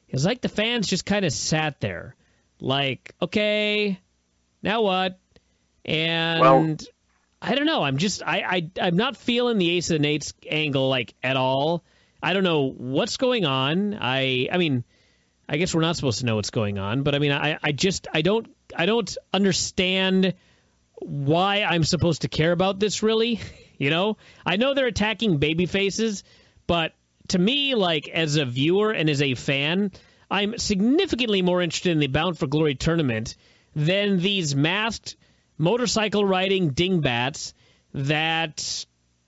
it was like the fans just kind of sat there, like, okay, now what? And I don't know. I'm not feeling the Aces and Eights angle like at all. I don't know what's going on. I mean, I guess we're not supposed to know what's going on, but I mean, I don't understand why I'm supposed to care about this, really. You know, I know they're attacking baby faces, but to me, like, as a viewer and as a fan, I'm significantly more interested in the Bound for Glory tournament than these masked motorcycle riding dingbats that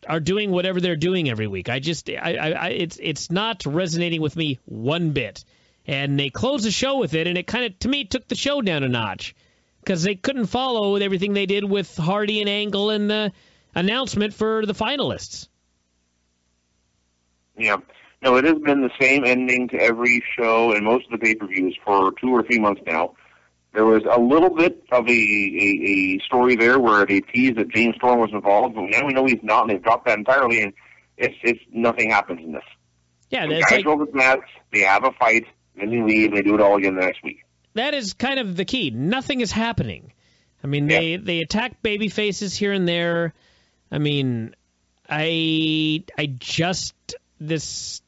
are doing whatever they're doing every week. It's not resonating with me one bit. And they closed the show with it, and it kind of, to me, took the show down a notch because they couldn't follow everything they did with Hardy and Angle and the announcement for the finalists. Yeah. No, it has been the same ending to every show and most of the pay-per-views for 2 or 3 months now. There was a little bit of a story there where they teased that James Storm was involved, but now we know he's not, and they've dropped that entirely, and it's nothing happens in this. Yeah, the that's guys roll the mats, they have a fight, then they leave, and they do it all again the next week. that is kind of the key. Nothing is happening. I mean, they attack baby faces here and there. I mean, this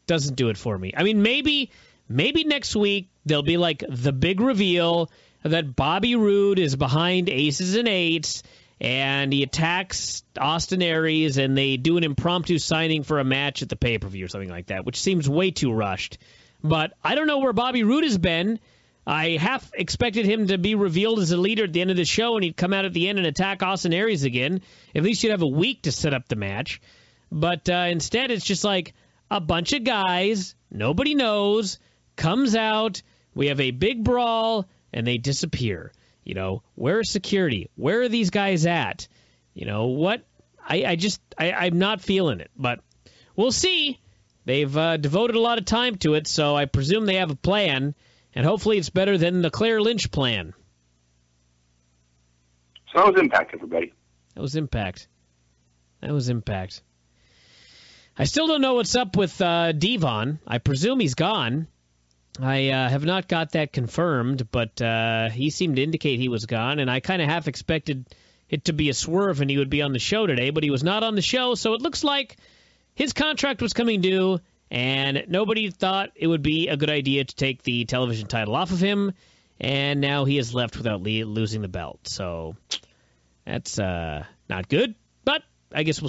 doesn't do it for me. I mean, maybe next week there'll be like the big reveal that Bobby Roode is behind Aces and Eights, and he attacks Austin Aries, and they do an impromptu signing for a match at the pay-per-view or something like that, which seems way too rushed. But I don't know where Bobby Roode has been. I half expected him to be revealed as a leader at the end of the show, and he'd come out at the end and attack Austin Aries again. At least you'd have a week to set up the match. But instead, it's just like a bunch of guys, nobody knows, comes out, we have a big brawl, and they disappear. You know, where is security? Where are these guys at? You know, what? I'm not feeling it, but we'll see. They've devoted a lot of time to it, so I presume they have a plan, and hopefully it's better than the Claire Lynch plan. So that was Impact, everybody. That was Impact. I still don't know what's up with Devon. I presume he's gone. I have not got that confirmed, but he seemed to indicate he was gone, and I kind of half expected it to be a swerve and he would be on the show today, but he was not on the show, so it looks like his contract was coming due, and nobody thought it would be a good idea to take the television title off of him, and now he is left without losing the belt. So that's not good, but I guess we'll see.